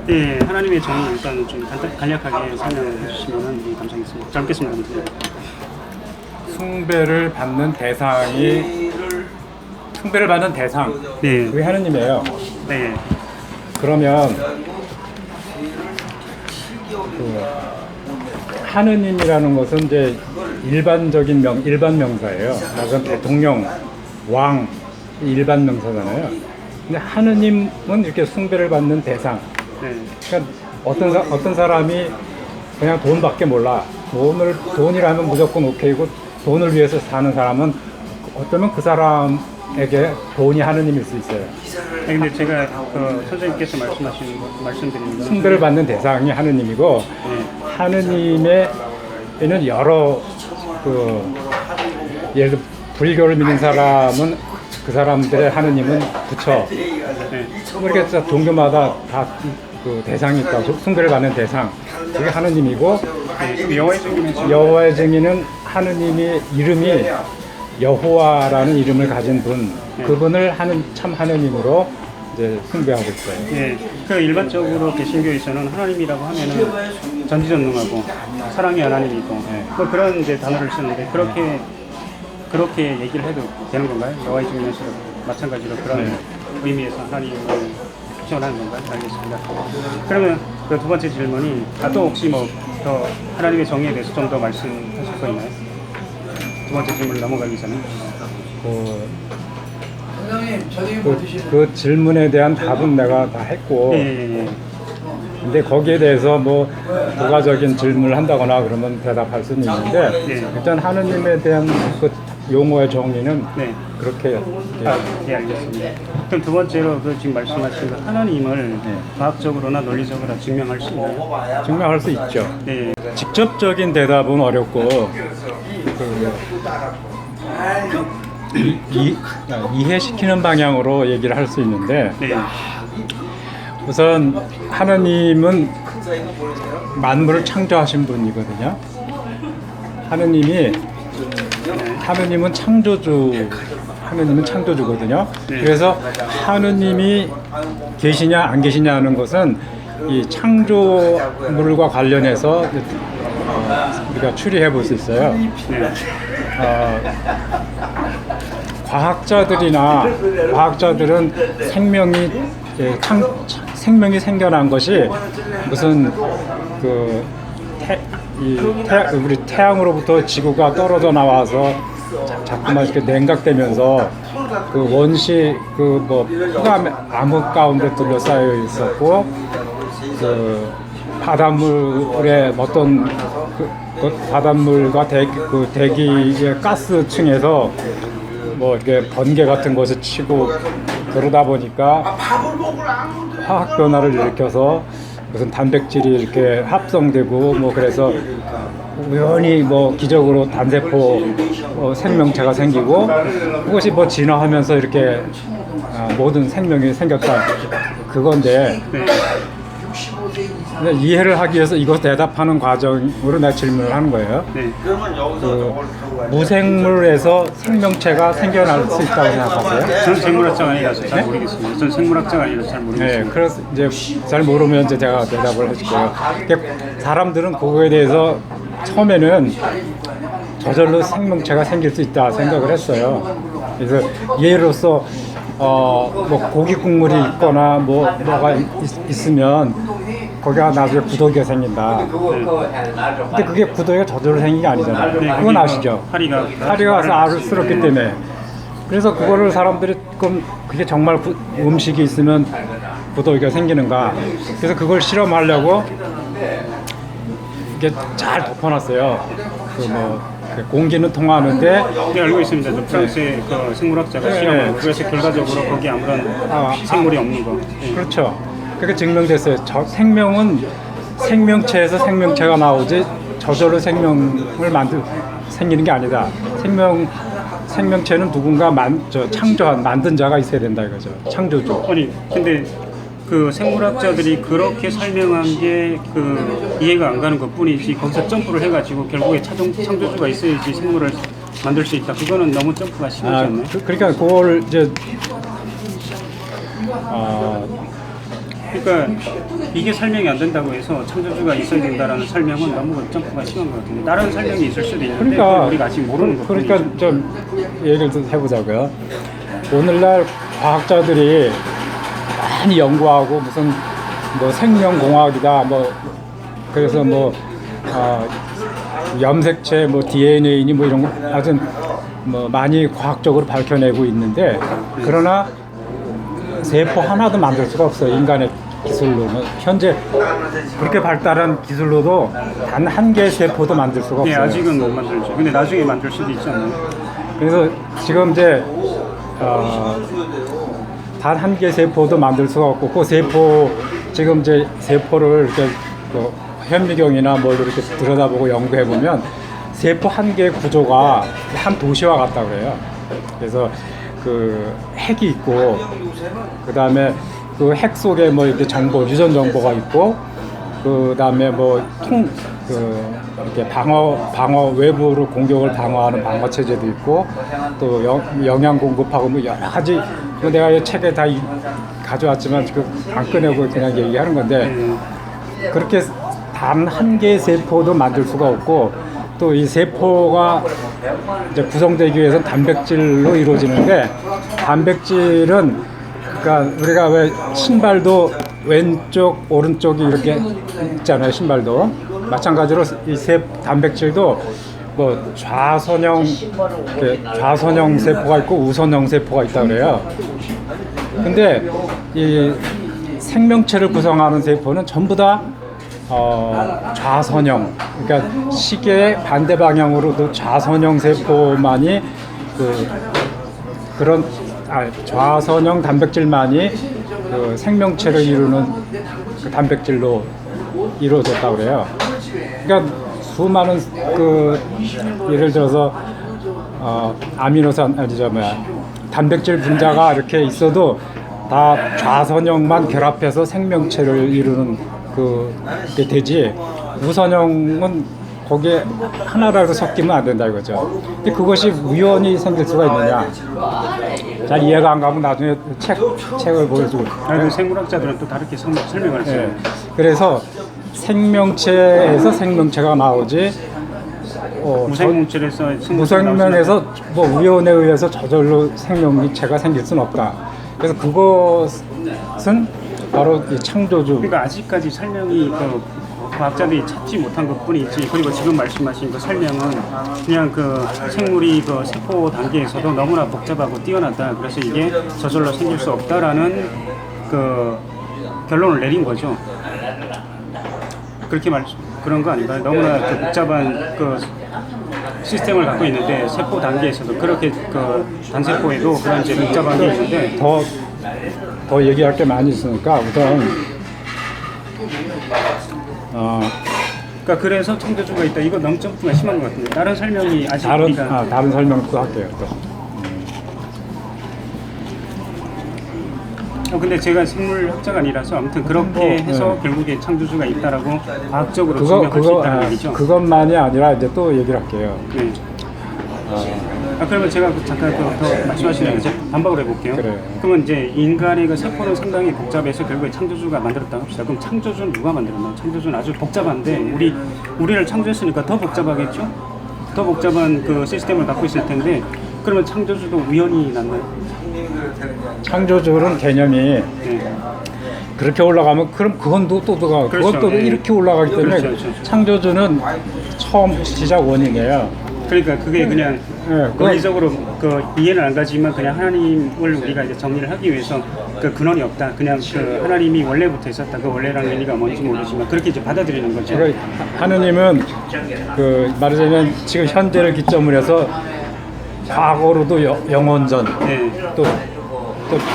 네, 하나님의 정의 일단은 좀 간략하게 설명해 주시면 감사하겠습니다. 잘 뵙겠습니다. 숭배를 받는 대상이 숭배를 받는 대상 네, 그게 하느님이에요. 네, 그러면 그 하느님이라는 것은 이제 일반적인 일반 명사예요. 그래서 대통령, 왕 일반 명사잖아요. 근데 하느님은 이렇게 숭배를 받는 대상. 네, 그러니까 어떤 사람이 그냥 돈밖에 몰라. 돈이라면 무조건 오케이고 돈을 위해서 사는 사람은 어쩌면 그 사람에게 돈이 하느님일 수 있어요. 네, 근데 제가 그 선생님께서 말씀드린 건 숭배를 받는 대상이 하느님이고 네, 하느님에는 여러 예를 들어 불교를 믿는 사람은 그 사람들의 하느님은 부처. 네, 이렇게 종교마다 다 그 대상이 있다고 숭배를 받는 대상. 그게 하느님이고 네, 그 여호와의 증인은 여호와의 증인은 하느님이 이름이 여호와라는 이름을 가진 분, 그분을 참 하느님으로 이제 숭배하고 있어요. 네, 그 일반적으로 개신교에서는 하나님이라고 하면은 전지전능하고 사랑의 하나님이고 네. 뭐 그런 이제 단어를 쓰는데 그렇게 얘기를 해도 되는 건가요? 여호와의 증인에서 마찬가지로 그런 네. 의미에서 하나님을 표현하는 건가요? 알겠습니다. 그러면 그 두 번째 질문이 또 혹시 뭐 더 하나님의 정의에 대해서 좀 더 말씀하실 거 있나요? 두 번째 질문 넘어가기 전에. 그 질문에 대한 답은 내가 다 했고, 예. 근데 거기에 대해서 뭐 부가적인 질문을 한다거나 그러면 대답할 수는 있는데 네. 일단 하느님에 대한 그 용어의 정의는 네. 그렇게 예, 알겠습니다. 그럼 두 번째로 그 지금 말씀하신 그 하나님을 과학적으로나 논리적으로 증명할 수 있나요? 증명할 수 있죠. 네. 직접적인 대답은 어렵고 이해시키는 방향으로 얘기를 할 수 있는데 네. 우선 하느님은 만물을 창조하신 분이거든요. 하느님은 창조주거든요. 네. 그래서 하느님이 계시냐 안 계시냐 하는 것은 이 창조물과 관련해서 우리가 추리해 볼 수 있어요. 네. 과학자들은 생명이 생겨난 것이 무슨 우리 태양으로부터 지구가 떨어져 나와서 자꾸만 이렇게 냉각되면서 그 원시 흑암 암흑 가운데 둘러싸여 있었고 그 바닷물의 어떤 바닷물과 대기의 가스층에서 뭐 이렇게 번개 같은 것을 치고 그러다 보니까 화학 변화를 일으켜서 무슨 단백질이 이렇게 합성되고 뭐 그래서 우연히 뭐 기적으로 단세포 생명체가 생기고 그것이 뭐 진화하면서 이렇게 모든 생명이 생겼다 그건데 이해를 하기 위해서 이거 대답하는 과정으로 내가 질문을 하는 거예요. 네. 무생물에서 생명체가 생겨날 수 있다고 생각하세요? 저는 생물학자가 아니라서 잘 모르겠습니다. 저는 생물학자가 아니라서 잘 모르겠습니다. 네, 그래서 이제 잘 모르면 이제 제가 대답을 해줄 거예요. 사람들은 그거에 대해서 처음에는 저절로 생명체가 생길 수 있다 생각을 했어요. 그래서 예로서 뭐 고기 국물이 있거나 뭐가 있으면 거기가 나중에 구더기가 생긴다. 근데 그게 구더기가 저절로 생긴 게 아니잖아요. 그건 아시죠? 파리가 와서 알을 쓸었기 때문에. 그래서 그거를 사람들이 그게 정말 음식이 있으면 구더기가 생기는가. 그래서 그걸 실험하려고 이게 잘 덮어놨어요. 공기는 통하는데 네, 알고 있습니다. 저 프랑스의 그 생물학자가 실험하고 그래서 결과적으로 거기 아무런 생물이 없는 거. 네. 그렇죠. 그렇게 증명됐어요. 생명은 생명체에서 생명체가 나오지 저절로 생기는 게 아니다. 생명체는 누군가 만든 자가 있어야 된다 이거죠. 창조주. 아니 근데 그 생물학자들이 그렇게 설명한 게 그 이해가 안 가는 것뿐이지 거기서 점프를 해가지고 결국에 창조주가 있어야지 생물을 만들 수 있다. 그거는 너무 점프가 심하지 않나요? 그러니까 그걸 이제 그러니까 이게 설명이 안 된다고 해서 창조주가 있어야 된다라는 설명은 너무 점프가 심한 것 같은데 다른 설명이 있을 수도 있는데 그러니까 그걸 우리가 아직 모르는 것 그러니까 뿐이죠. 좀 얘기를 좀 해보자고요. 오늘날 과학자들이 많이 연구하고 무슨 뭐 생명공학이다 뭐 그래서 뭐 염색체 뭐 DNA니 뭐 이런 거 아주 뭐 많이 과학적으로 밝혀내고 있는데 그러나 세포 하나도 만들 수가 없어요. 인간의 기술로는 현재 그렇게 발달한 기술로도 단 한 개의 세포도 만들 수가 네, 없어요. 아직은 못 만들죠. 근데 나중에 만들 수도 있지 않나요? 그래서 지금 이제 단 한 개의 세포도 만들 수가 없고 그 세포 지금 이제 세포를 이렇게 뭐 현미경이나 뭐 이렇게 들여다보고 연구해 보면 세포 한 개의 구조가 한 도시와 같다 그래요. 그래서 그 핵이 있고 그 다음에 그 핵 속에 뭐 이렇게 정보 유전 정보가 있고 그 다음에 뭐 이렇게 방어 외부로 공격을 방어하는 방어 체제도 있고 또 영양 공급하고 뭐 여러 가지 내가 이 책에 다 가져왔지만 지금 안 꺼내고 그냥 얘기하는 건데 그렇게 단 한 개의 세포도 만들 수가 없고 또 이 세포가 이제 구성되기 위해서 단백질로 이루어지는데 단백질은 그러니까 우리가 왜 신발도 왼쪽 오른쪽이 이렇게 있잖아요. 신발도 마찬가지로 이 단백질도 뭐 좌선형 세포가 있고 우선형 세포가 있다 그래요. 근데 이 생명체를 구성하는 세포는 전부 다 좌선형, 그러니까 시계의 반대 방향으로도 좌선형 세포만이 그런 좌선형 단백질만이 그 생명체를 이루는 그 단백질로 이루어졌다고 그래요. 그러니까 수많은 그 예를 들어서 아미노산 단백질 분자가 이렇게 있어도 다 좌선형만 결합해서 생명체를 이루는 그게 되지 우선형은 거기에 하나라도 섞이면 안 된다 이거죠. 근데 그것이 우연히 생길 수가 있느냐? 잘 이해가 안 가면 나중에 책을 보여주고. 아니, 생물학자들은 또 다르게 설명을 했어요. 네. 그래서 생명체에서 생명체가 나오지. 무생물질에서 무생명에서 뭐 우연에 의해서 저절로 생명체가 생길 수는 없다. 그래서 그것은 바로 이 창조주. 그러니까 아직까지 설명이 과학자들이 찾지 못한 것뿐이지. 그리고 지금 말씀하신 그 설명은 그냥 그 생물이 그 세포 단계에서도 너무나 복잡하고 뛰어나다. 그래서 이게 저절로 생길 수 없다라는 그 결론을 내린 거죠. 그렇게 그런 거 아닌가요? 너무나 그 복잡한 그 시스템을 갖고 있는데 세포 단계에서도 그렇게 그 단세포에도 그런 이제 복잡한 게 있는데 더 얘기할 게 많이 있으니까 우선 그러니까 그래서 창조주가 있다. 이거 너무 점프가 심한 것 같은데 다른 설명이 아직 우리가 다른 설명도 할게요. 또. 근데 제가 생물학자가 아니라서 아무튼 그렇게 해서 결국에 창조주가 있다라고 과학적으로 증명할 수 있다는 얘기죠. 그것만이 아니라 이제 또 얘기를 할게요. 네. 그러면 제가 잠깐 더 말씀하시는 이제 반박을 해볼게요. 그래요. 그러면 이제 인간의 그 세포는 상당히 복잡해서 결국에 창조주가 만들었다고 합시다. 그럼 창조주는 누가 만들었나요? 창조주는 아주 복잡한데 우리를 창조했으니까 더 복잡하겠죠? 더 복잡한 그 시스템을 갖고 있을 텐데 그러면 창조주도 우연히 났나요? 창조주는 개념이 네. 그렇게 올라가면 그럼 그것도 그렇죠. 그것도 네. 이렇게 올라가기 때문에 그렇죠. 창조주는 처음 시작 원인이에요. 그러니까 그게 그냥 네, 논리적으로 그 이해는 안 가지만 그냥 하나님을 우리가 이제 정리를 하기 위해서 그 근원이 없다. 그냥 그 하나님이 원래부터 있었다. 그 원래라는 의미가 뭔지 모르지만 그렇게 이제 받아들이는 거죠. 그러니까 하느님은 그 말하자면 지금 현재를 기점으로 해서 과거로도 영원전 네. 또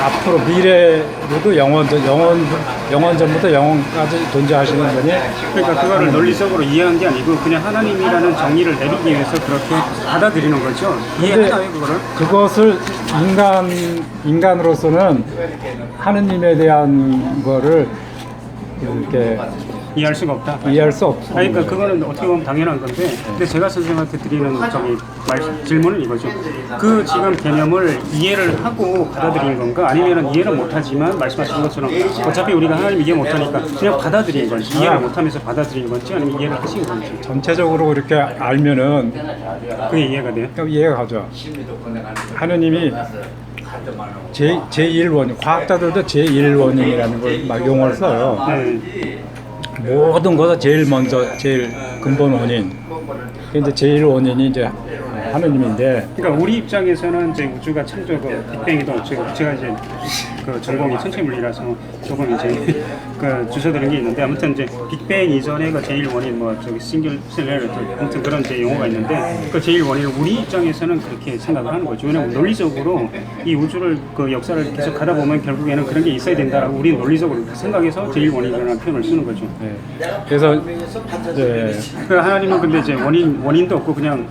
앞으로 미래로도 영원전부터 영원까지 존재하시는 분이 그러니까 그거를 논리적으로 이해한 게 아니고 그냥 하나님이라는 정의를 내리기 위해서 그렇게 받아들이는 거죠. 이해하나요 그거를? 그것을 인간으로서는 하느님에 대한 거를 이렇게 이해할 수가 없다. 이해할 수 없어. 그러니까 그거는 어떻게 보면 당연한 건데, 근데 제가 선생님한테 드리는 질문은 이거죠. 그 지금 개념을 이해를 하고 받아들인 건가, 아니면 이해를 못하지만 말씀하신 것처럼 어차피 우리가 하나님 이해 못하니까 그냥 받아들인 건지, 이해를 못하면서 받아들인 건지, 아니면 이해를 하신 건지. 전체적으로 이렇게 알면은 그게 이해가 돼요? 이해가 가죠. 하느님이 제1원인, 과학자들도 제1원인이라는 걸 막 용어를 써요. 네. 모든 것은 제일 먼저, 제일 근본 원인. 그게 이제 제일 원인이 이제 하느님인데. 그러니까 우리 입장에서는 이제 우주가 창조고 빅뱅이도 제가 이제 그 전공이 천체물리라서 조금 이제 그 주셔드린 게 있는데, 아무튼 이제 빅뱅 이전에 그 제일 원인 뭐 저기 싱귤레러티 아무튼 그런 이제 용어가 있는데, 그 제일 원인을 우리 입장에서는 그렇게 생각을 하는 거죠. 왜냐면 논리적으로 이 우주를 그 역사를 계속 가다 보면 결국에는 그런 게 있어야 된다라고 우리는 논리적으로 생각해서 제일 원인이라는 표현을 쓰는 거죠. 네. 그래서 이제 그 하나님은 근데 이제 원인도 없고 그냥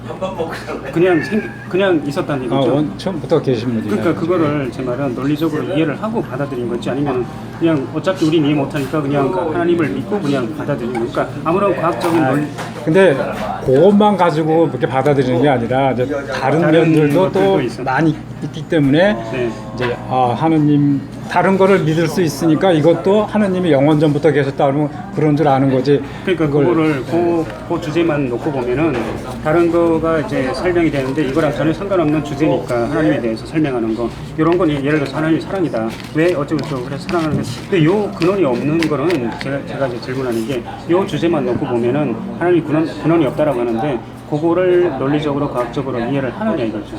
있었다는 얘기죠. 처음부터 계신 분이에요. 그러니까 그거를 제 말은 논리적으로 이해를 하고 받아들인 건지, 아니면 그냥 어차피 우린 이해 못하니까 그냥 하나님을 믿고 그냥 받아들이는 거니까 아무런 과학적인 논리. 근데 그것만 가지고 그렇게 받아들이는 게 아니라 이제 다른 면들도 또 있어. 많이 있기 때문에 네. 이제 하느님 다른 거를 믿을 수 있으니까 이것도 하느님이 영원 전부터 계셨다 그러면 그런 줄 아는 거지. 그러니까 그거를 그 주제만 놓고 보면은 다른 거가 이제 설명이 되는데, 이거랑 전혀 상관없는 주제니까 하나님에 대해서 설명하는 거, 이런 건 예를 들어서 하나님이 사랑이다, 왜 어쩌고저쩌고 그래서 사랑하는 거. 근데 요 근원이 없는 거는 제가 이제 질문하는 게, 요 주제만 놓고 보면은 하나님이 근원이 없다라고 하는데, 그거를 논리적으로 과학적으로 이해를 하느냐 이거죠.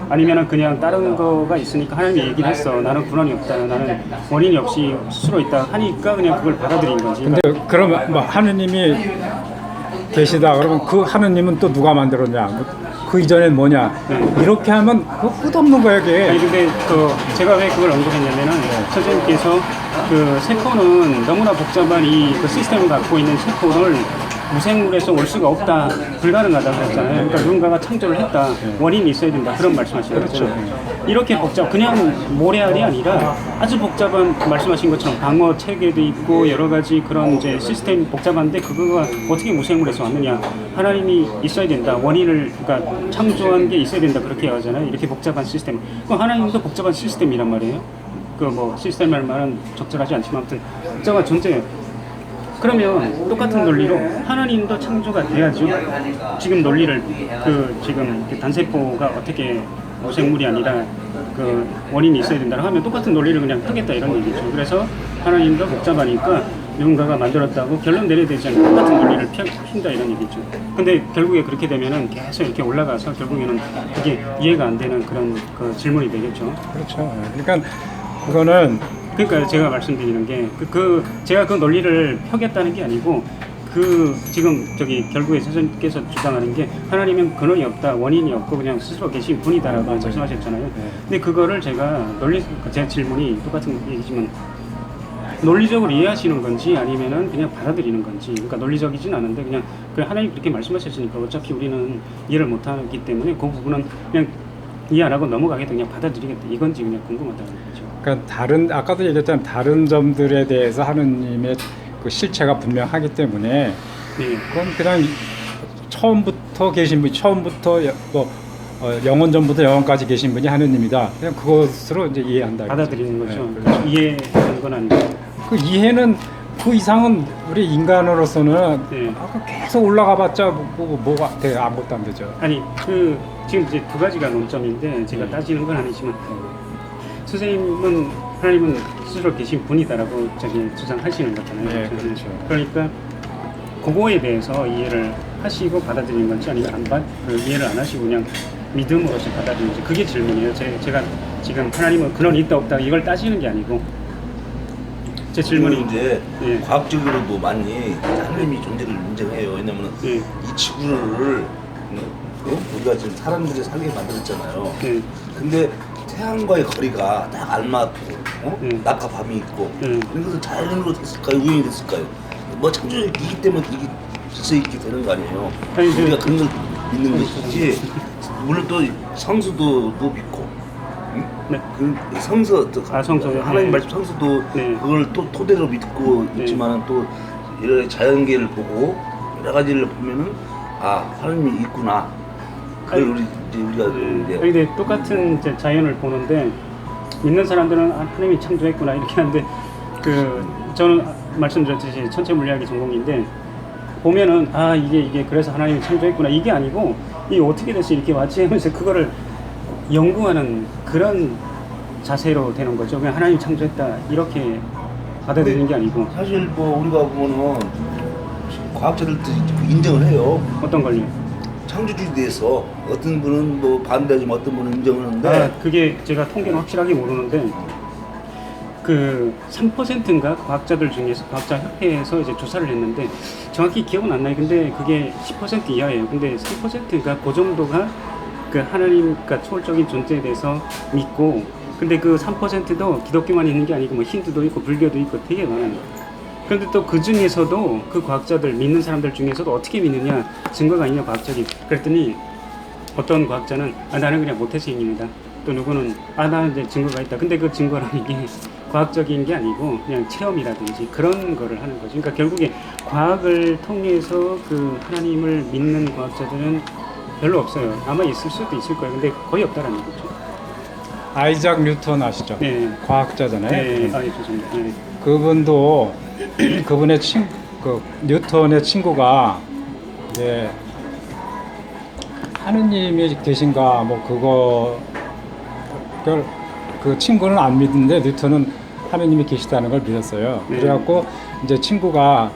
아니면은 그냥 다른 거가 있으니까 하나님이 얘기를 했어, 나는 근원이 없다, 나는 원인이 없이 스스로 있다 하니까 그냥 그걸 받아들인 거지. 근데 그러면 뭐 하느님이 계시다 그러면 그 하느님은 또 누가 만들었냐? 그 이전엔 뭐냐? 이렇게 하면 그거 끝없는 거야 이게. 아니 근데 제가 왜 그걸 언급했냐면은, 선생님께서 그 세포는 너무나 복잡한 그 시스템을 갖고 있는 세포를 무생물에서 올 수가 없다, 불가능하다고 했잖아요. 그러니까 누군가가 창조를 했다, 원인이 있어야 된다, 그런 말씀하신 거죠. 이렇게 그냥 모래알이 아니라 아주 복잡한, 말씀하신 것처럼 방어 체계도 있고 여러 가지 그런 이제 시스템이 복잡한데, 그거가 어떻게 무생물에서 왔느냐? 하나님이 있어야 된다, 원인을 그러니까 창조한 게 있어야 된다, 그렇게 하잖아요. 이렇게 복잡한 시스템. 그럼 하나님도 복잡한 시스템이란 말이에요. 그 뭐 시스템이라는 말은 적절하지 않지만 아무튼 복잡한 존재예요. 그러면 똑같은 논리로 하나님도 창조가 돼야죠. 지금 논리를 지금 단세포가 어떻게 무생물이 아니라 그 원인이 있어야 된다고 하면 똑같은 논리를 그냥 하겠다 이런 얘기죠. 그래서 하나님도 복잡하니까 누군가가 만들었다고 결론 내려야 되지 않고 똑같은 논리를 핀다 이런 얘기죠. 근데 결국에 그렇게 되면은 계속 이렇게 올라가서 결국에는 그게 이해가 안 되는 그런 그 질문이 되겠죠. 그렇죠. 그러니까 그거는 그러니까 제가 말씀드리는 게 제가 그 논리를 펴겠다는 게 아니고, 지금 결국에 선생님께서 주장하는 게 하나님은 근원이 없다, 원인이 없고 그냥 스스로 계신 분이다라고 말씀하셨잖아요. 근데 그거를 제 질문이 똑같은 얘기지만 논리적으로 이해하시는 건지 아니면은 그냥 받아들이는 건지. 그러니까 논리적이진 않은데 그냥 하나님 그렇게 말씀하셨으니까 어차피 우리는 이해를 못하기 때문에 그 부분은 그냥 이해 안 하고 넘어가겠다, 그냥 받아들이겠다, 이건지 그냥 궁금하다는 거죠. 그러니까 아까도 얘기했잖아요. 다른 점들에 대해서 하느님의 그 실체가 분명하기 때문에 네. 그건 그냥 처음부터 계신 분, 처음부터 영원 전부터 영원까지 계신 분이 하느님이다. 그냥 그것으로 이제 이해한다. 받아들이는 거죠. 네, 그렇죠. 이해하는 건 아니고. 그 이해는 그 이상은 우리 인간으로서는 네. 계속 올라가봤자 뭐가 돼, 아무것도 안 되죠. 아니 지금 이제 두 가지가 논점인데 제가 따지는 건 아니지만, 선생님은 하나님은 스스로 계신 분이다라고 주장하시는 거잖아요. 네, 그렇죠. 그러니까 그거에 대해서 이해를 하시고 받아들이는 건지, 아니면 이해를 안 하시고 그냥 믿음으로서 받아들이는지, 그게 질문이에요. 제가 지금 하나님은 근원이 있다 없다 이걸 따지는 게 아니고, 제 질문이 이제 예. 과학적으로도 많이 하나님이 존재를 인정해요. 왜냐면은 예. 이 지구를 우리가 지금 사람들이 살게 만들었잖아요. 예. 근데 태양과의 거리가 딱 알맞고 낮과 밤이 있고 그래서 자연으로 됐을까요? 우연히 됐을까요? 뭐 창조이기 때문에 이게 있어 있게 되는 거 아니에요. 아니, 우리가 그런 걸 믿는 것이지. 물론 또 성수도 믿고. 네. 그 성서 성서. 하나님 네. 말씀 성서도 네. 그걸 또 토대로 믿고 네. 있지만은 또 여러 자연계를 보고 여러 가지를 보면은 아 하나님이 있구나. 그걸 우리가 이제 근데 똑같은 이제 자연을 보는데 믿는 사람들은 아, 하나님이 창조했구나 이렇게 하는데 그 저는 말씀드렸듯이 천체 물리학이 전공인데 보면은 아 이게 그래서 하나님이 창조했구나 이게 아니고 이게 어떻게 돼서 이렇게 왔지 하면서 그거를 연구하는 그런 자세로 되는 거죠. 그냥 하나님 창조했다 이렇게 받아들이는 게 아니고. 사실 뭐 우리가 보면은 과학자들도 인정을 해요. 어떤 걸요? 창조주에 대해서 어떤 분은 뭐 반대하지만 어떤 분은 인정하는데 아, 그게 제가 통계는 확실하게 모르는데 그 3%인가 과학자들 중에서 과학자 협회에서 이제 조사를 했는데 정확히 기억은 안 나요. 근데 그게 10% 이하예요. 근데 3%인가 그 정도가 그 하나님, 그러니까 초월적인 존재에 대해서 믿고, 근데 그 3%도 기독교만 있는 게 아니고 뭐 힌두도 있고 불교도 있고 되게 많아요. 그런데 또 그 중에서도 그 과학자들 믿는 사람들 중에서도 어떻게 믿느냐, 증거가 있냐 과학적인. 그랬더니 어떤 과학자는 아 나는 그냥 모태신입니다. 또 누구는 아 나는 이제 증거가 있다. 근데 그 증거라는 게 과학적인 게 아니고 그냥 체험이라든지 그런 거를 하는 거죠. 그러니까 결국에 과학을 통해서 그 하나님을 믿는 과학자들은 별로 없어요. 아마 있을 수도 있을 거예요. 근데 거의 없다라는 거죠. 아이작 뉴턴 아시죠? 네. 과학자잖아요. 네, 아, 예, 좋습니다. 네. 그분도 그분의 그 뉴턴의 친구가 이제 하느님이 계신가 뭐 그걸 그 친구는 안 믿는데 뉴턴은 하느님이 계시다는 걸 믿었어요. 네. 그래갖고 이제 친구가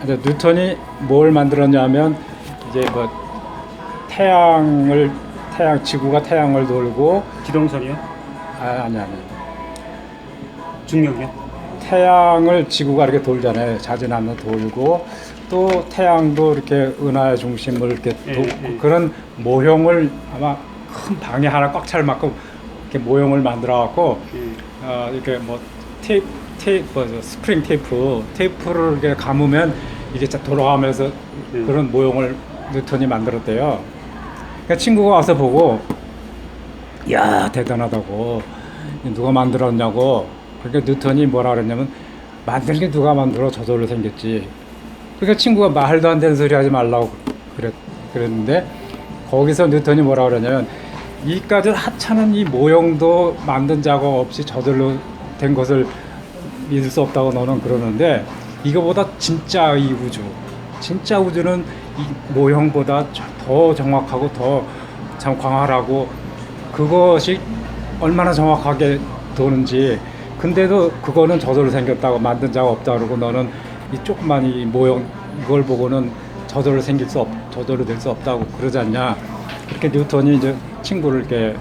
이제 뉴턴이 뭘 만들었냐면 이제 뭐 지구가 태양을 돌고 기동설이요? 아니 중력이요? 태양을 지구가 이렇게 돌잖아요. 자진하면 돌고 또 태양도 이렇게 은하의 중심을 이렇게 그런 모형을 아마 큰 방에 하나 꽉 찰 만큼 이렇게 모형을 만들어 갖고 이렇게 뭐 스프링 테이프를 이렇게 감으면 이게 돌아가면서 그런 모형을 뉴턴이 만들었대요. 그러니까 친구가 와서 보고 야 대단하다고 누가 만들었냐고. 그러니까 뉴턴이 뭐라 그랬냐면 만들기 누가 만들어 저절로 생겼지. 그러니까 친구가 말도 안 되는 소리 하지 말라고 그랬는데 거기서 뉴턴이 뭐라 그러냐면 이까지 하찮은 이 모형도 만든 작업 없이 저절로 된 것을 믿을 수 없다고 너는 그러는데 이거보다 진짜 이 진짜 우주는 이 모형보다 더 정확하고 더 참 광활하고 그것이 얼마나 정확하게 도는지 근데도 그거는 저절로 생겼다고 만든 자가 없다 그러고 너는 이 조그만 이 모형 이걸 보고는 저절로 저절로 될 수 없다고 그러지 않냐. 그렇게 뉴턴이 이제 친구를 이렇게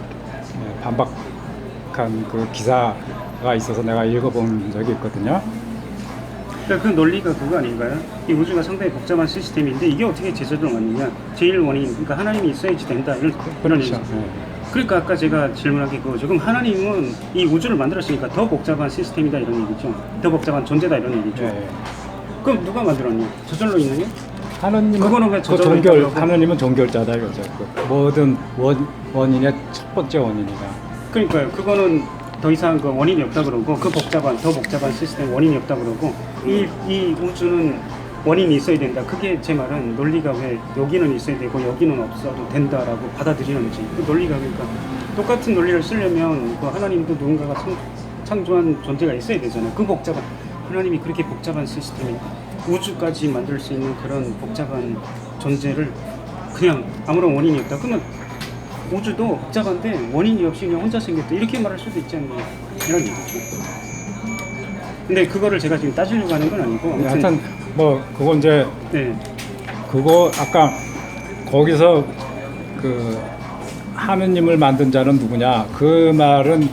반박한 그 기사가 있어서 내가 읽어본 적이 있거든요. 그러니까 그 논리가 그거 아닌가요? 이 우주가 상당히 복잡한 시스템인데 이게 어떻게 제자리로 왔느냐? 제일 원인, 그러니까 하나님이 있어야지 된다 이런 그런 얘기죠. 그러니까 아까 제가 질문한 게 그거죠. 그럼 하나님은 이 우주를 만들었으니까 더 복잡한 시스템이다 이런 얘기죠. 더 복잡한 존재다 이런 얘기죠. 네. 그럼 누가 만들었냐? 저절로 있느냐? 하느님은 그거는 그냥 그 저절로 하느님은 종결자다 이거죠. 모든 원인의 첫 번째 원인이다. 그러니까요. 그거는 더 이상 그 원인이 없다 그러고 더 복잡한 시스템 원인이 없다 그러고 이 우주는 원인이 있어야 된다. 그게 제 말은 논리가 왜 여기는 있어야 되고 여기는 없어도 된다라고 받아들이는지 그 논리가 그러니까 똑같은 논리를 쓰려면 그 하나님도 누군가가 창조한 존재가 있어야 되잖아요. 그 복잡한 하나님이 그렇게 복잡한 시스템이 우주까지 만들 수 있는 그런 복잡한 존재를 그냥 아무런 원인이 없다. 그러면 우주도 복잡한데 원인이 없이 그냥 혼자 생겼다 이렇게 말할 수도 있지 않냐 이런 얘기죠. 근데 그거를 제가 지금 따지려고 하는 건 아니고 하여튼 뭐 그거 이제 네. 그거 아까 거기서 그 하느님을 만든 자는 누구냐 그 말은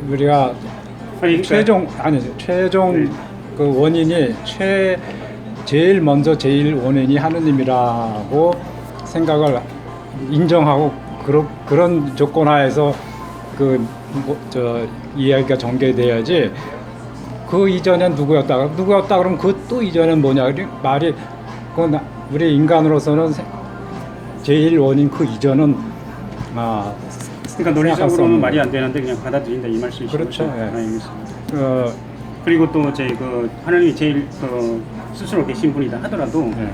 우리가 최종 네. 그 원인이 제일 원인이 하느님이라고 생각을 인정하고 그런 조건 하에서 이야기가 전개돼야지. 그 이전엔 누구였다 그러면 그 또 이전엔 뭐냐 말이 그건 우리 인간으로서는 제일 원인 그 이전은 그러니까 논리적으로는 말이 안 되는데 그냥 받아들인다 이 말씀이시죠? 그렇죠. 예. 알겠습니다. 그리고 또 제 그 하나님이 제일 스스로 계신 분이다 하더라도 네.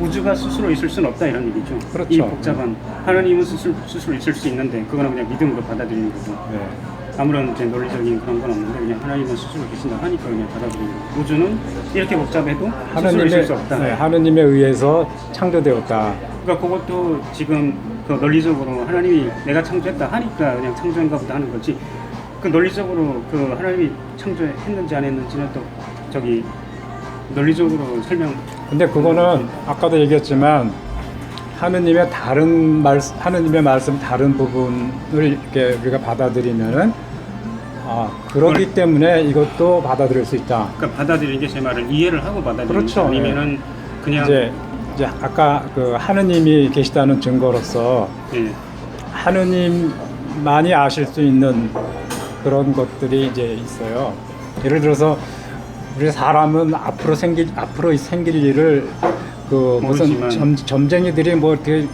우주가 스스로 있을 수는 없다 이런 얘기죠. 그렇죠. 이 복잡한 하나님은 스스로 있을 수 있는데 그거는 그냥 믿음으로 받아들이는 거고 네. 아무런 이제 논리적인 그런 건 없는데 그냥 하나님은 스스로 계신다 하니까 그냥 받아들이는 거고 우주는 이렇게 복잡해도 스스로 있을 수 없다. 네, 하느님에 의해서 창조되었다. 그러니까 그것도 지금 그 논리적으로 하나님이 내가 창조했다 하니까 그냥 창조인가 보다 하는 거지 그 논리적으로 그 하나님이 창조했는지 안 했는지는 또 저기 논리적으로 설명 근데 그거는 아까도 얘기했지만 하느님의 하느님의 말씀 다른 부분을 이렇게 우리가 받아들이면은 그렇기 때문에 이것도 받아들일 수 있다. 그러니까 받아들이는 게 제 말을 이해를 하고 받아들이는 그렇죠. 아니면은 그냥 이제 아까 그 하느님이 계시다는 증거로서 예. 하느님만이 아실 수 있는 그런 것들이 이제 있어요. 예를 들어서 우리 사람은 앞으로 생길 일을 그 무슨 모르지만. 점쟁이들이 뭐 이렇게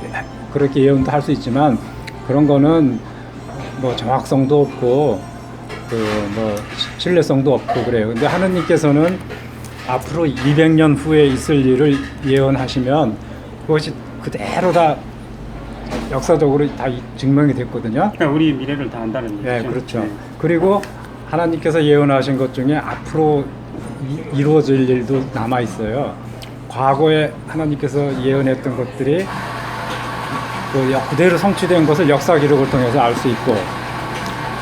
그렇게 예언도 할 수 있지만 그런 거는 뭐 정확성도 없고 그 뭐 신뢰성도 없고 그래요. 근데 하느님께서는 앞으로 200년 후에 있을 일을 예언하시면 그것이 그대로 다 역사적으로 다 증명이 됐거든요. 그러니까 우리 미래를 다 안다는 얘기죠. 네, 그렇죠. 네. 그리고 하나님께서 예언하신 것 중에 앞으로 이루어질 일도 남아 있어요. 과거에 하나님께서 예언했던 것들이 그대로 성취된 것을 역사 기록을 통해서 알 수 있고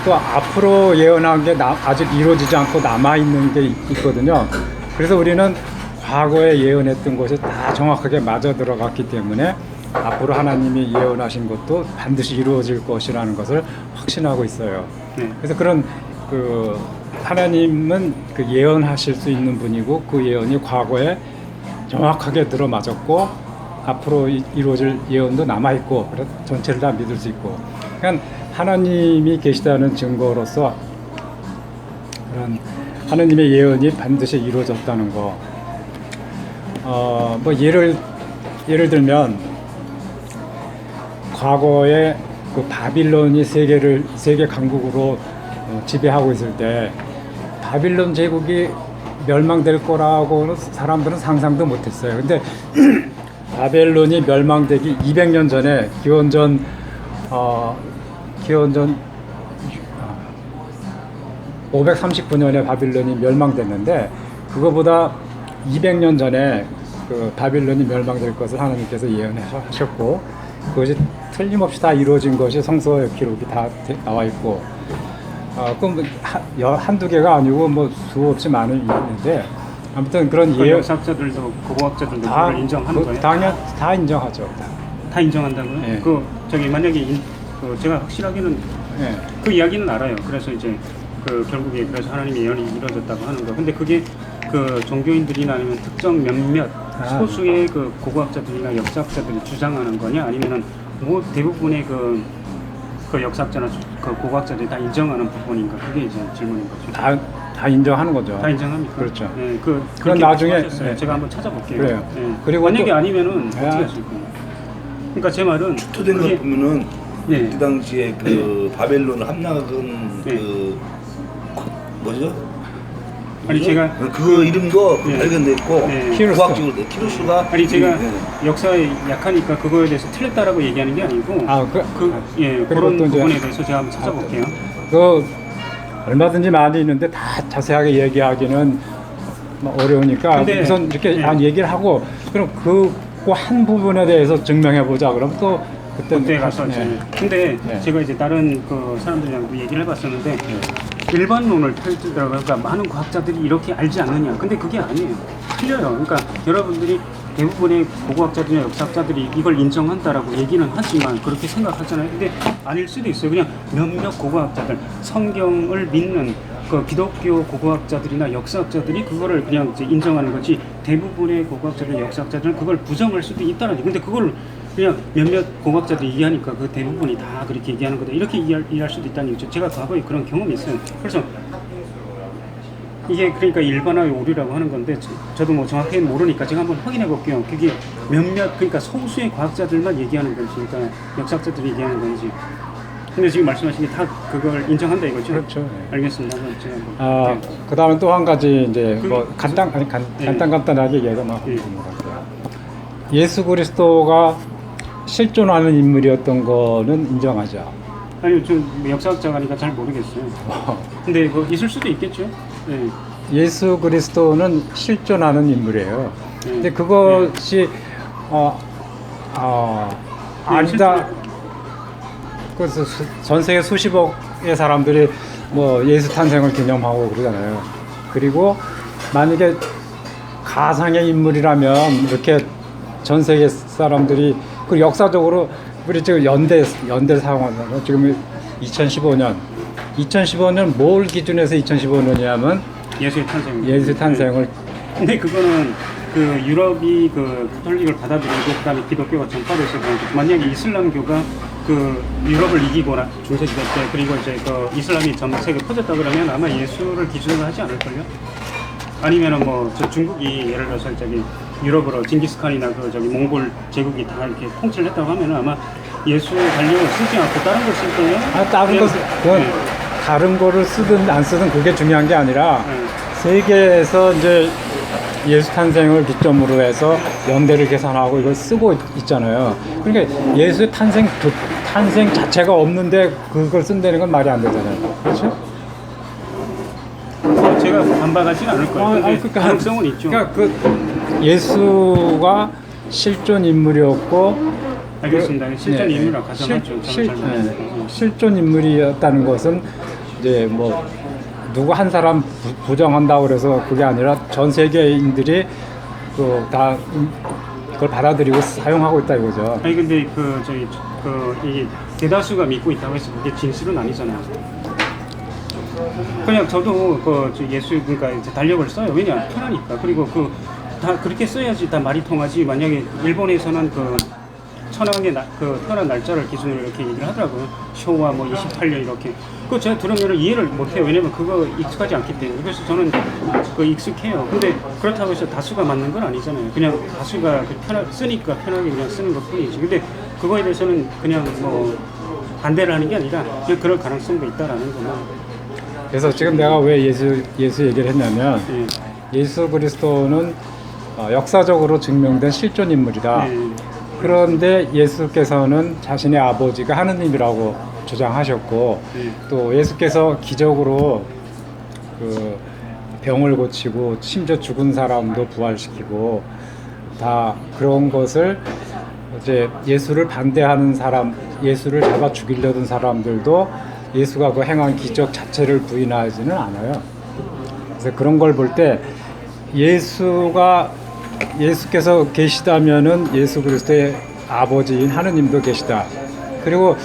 또 앞으로 예언한 게 아직 이루어지지 않고 남아 있는 게 있거든요. 그래서 우리는 과거에 예언했던 것이 다 정확하게 맞아 들어갔기 때문에 앞으로 하나님이 예언하신 것도 반드시 이루어질 것이라는 것을 확신하고 있어요. 네. 그래서 그런 그 하나님은 그 예언하실 수 있는 분이고 그 예언이 과거에 정확하게 들어맞았고 앞으로 이루어질 예언도 남아 있고 그래서 전체를 다 믿을 수 있고 그러니까 하나님이 계시다는 증거로서 그런 하나님의 예언이 반드시 이루어졌다는 거. 뭐 예를 들면 과거에 그 바빌론이 세계 강국으로 지배하고 있을 때 바빌론 제국이 멸망될 거라고는 사람들은 상상도 못했어요. 근데 바벨론이 멸망되기 200년 전에 기원전 539년에 바빌론이 멸망됐는데 그거보다 200년 전에 그 바빌론이 멸망될 것을 하나님께서 예언하셨고 그것이 틀림없이 다 이루어진 것이 성서 기록이 다 나와 있고 그럼 한두 개가 아니고 뭐 수없이 많은 있는데 아무튼 그런 그 역사학자들도 고고학자들도 그걸 인정하는 거예요? 당연 다 인정하죠. 다 인정한다고요? 네. 그 저기 만약에 제가 확실하게는 네. 그 이야기는 알아요. 그래서 이제 그 결국에 그래서 하나님의 예언이 이루어졌다고 하는 거. 근데 그게 그 종교인들이나 아니면 특정 몇몇 소수의 그 고고학자들이나 역사학자들이 주장하는 거냐 아니면은 뭐 대부분의 그 역사학자나 그 고고학자들이 다 인정하는 부분인가 그게 이제 질문인 거죠. 다 인정하는 거죠. 다 인정합니까? 그렇죠. 네, 그건 나중에 네. 제가 한번 찾아볼게요. 그래요. 네. 그리고 만약에 또- 아니면은 어떻게 하실 거예요? 그러니까 제 말은 추토된 그게- 걸 보면은 네. 그 당시에 그 바벨론 함락은 네. 뭐죠? 아니, 제가 그 이름도 네. 발견됐고 네. 고학적으로 키루스가 아니 제가 역사에 약하니까 그거에 대해서 틀렸다라고 얘기하는 게 아니고 그런 그리고 또 이제- 부분에 대해서 제가 한번 찾아볼게요. 그 얼마든지 많이 있는데 다 자세하게 얘기하기는 뭐 어려우니까 근데- 우선 이렇게 네. 얘기를 하고 그럼 그 한 부분에 대해서 증명해 보자. 그럼 또 그때 가서 네. 이제 근데 네. 제가 이제 다른 그 사람들이랑 얘기를 해봤었는데 일반론을 펼치더라고요. 그러니까 많은 과학자들이 이렇게 알지 않느냐. 근데 그게 아니에요. 틀려요. 그러니까 여러분들이 대부분의 고고학자들이나 역사학자들이 이걸 인정한다라고 얘기는 하지만 그렇게 생각하잖아요. 근데 아닐 수도 있어요. 그냥 몇몇 고고학자들, 성경을 믿는 그 기독교 고고학자들이나 역사학자들이 그거를 그냥 이제 인정하는 거지 대부분의 고고학자들, 역사학자들은 그걸 부정할 수도 있다는 거죠. 근데 그걸 그냥 몇몇 고고학자들이 얘기하니까 그 대부분이 다 그렇게 얘기하는 거다. 이렇게 이해할 수도 있다는 거죠. 제가 과거에 그런 경험이 있어요. 그래서 이게 그러니까 일반화의 오류라고 하는 건데 저도 뭐 정확히 모르니까 제가 한번 확인해 볼게요. 그게 그러니까 소수의 과학자들만 얘기하는 건지, 그러니까 역사학자들이 얘기하는 건지. 근데 지금 말씀하신 게 다 그걸 인정한다 이거죠? 그렇죠. 네. 알겠습니다. 그럼 제가 한번 그다음에 또 한 가지 이제 그- 뭐 간단하게 얘기가 나온 예. 것 같아요. 예수 그리스도가 실존하는 인물이었던 거는 인정하죠. 아니요, 좀 역사학자가니까 잘 모르겠어요. 근데 그 있을 수도 있겠죠. 네. 예수 그리스도는 실존하는 인물이에요. 근데 그것이 아니다. 그래서 전 세계 수십억의 사람들이 뭐 예수 탄생을 기념하고 그러잖아요. 그리고 만약에 가상의 인물이라면 이렇게 전 세계 사람들이 그 역사적으로 우리 지금 연대 상황으로 지금 2015년 뭘 기준해서 2015년이냐면 예수의 탄생. 예수 탄생을 근데 그거는 그 유럽이 그 카톨릭을 받아들이고 그다음에 기독교가 전파돼서 만약에 이슬람교가 그 유럽을 이기거나 중세시대 때 그리고 이제 그 이슬람이 전 세계에 퍼졌다 그러면 아마 예수를 기준으로 하지 않을걸요? 아니면은 뭐 저 중국이 예를 들어서 저기 유럽으로 징기스칸이나 그 저기 몽골 제국이 다 이렇게 통치를 했다고 하면은 아마 예수 관령을 쓰지 않고 다른 걸 쓸걸요? 다른 거 그건 네. 다른 거를 쓰든 안 쓰든 그게 중요한 게 아니라 네. 세계에서 이제 예수 탄생을 기점으로 해서 연대를 계산하고 이걸 쓰고 있잖아요. 그러니까 예수의 탄생 자체가 없는데 그걸 쓴다는 건 말이 안 되잖아요. 그렇죠? 뭐 제가 반박하지는 않을 거예요. 근데 그러니까 가능성은 있죠. 그러니까 그 예수가 실존 인물이었고 알겠습니다. 실존 네, 인물이라고 가정하죠. 저는 잘 모르겠어요. 실존 인물이었다는 것은 이제 뭐 누구 한 사람 부정한다고 그래서 그게 아니라 전 세계인들이 그 다 그걸 받아들이고 사용하고 있다 이거죠. 아니 근데 그 저희 그 이 대다수가 믿고 있다고 해서 그게 진실은 아니잖아요. 그냥 저도 그 예수 그러니까 이제 달력을 써요. 왜냐 편하니까. 그리고 그 다 그렇게 써야지 다 말이 통하지. 만약에 일본에서는 그 천황의 그 태어난 날짜를 기준으로 이렇게 얘기를 하더라고요. 쇼와 뭐 28년 이렇게. 그거 제가 들으면 이해를 못해요. 왜냐면 그거 익숙하지 않기 때문에. 그래서 저는 그 익숙해요. 근데 그렇다고 해서 다수가 맞는 건 아니잖아요. 그냥 다수가 그 쓰니까 편하게 그냥 쓰는 것 뿐이지. 근데 그거에 대해서는 그냥 뭐 반대를 하는 게 아니라 그냥 그럴 가능성도 있다라는 거만. 그래서 지금 내가 왜 예수 얘기를 했냐면 예. 예수 그리스도는 역사적으로 증명된 실존 인물이다. 예. 그런데 예수께서는 자신의 아버지가 하느님이라고 주장하셨고 예. 또 예수께서 기적으로 그 병을 고치고 심지어 죽은 사람도 부활시키고 다 그런 것을 이제 예수를 반대하는 사람, 예수를 잡아 죽이려던 사람들도 예수가 그 행한 기적 자체를 부인하지는 않아요. 그래서 그런 걸 볼 때 예수께서 계시다면은 예수 그리스도의 아버지인 하느님도 계시다. 그리고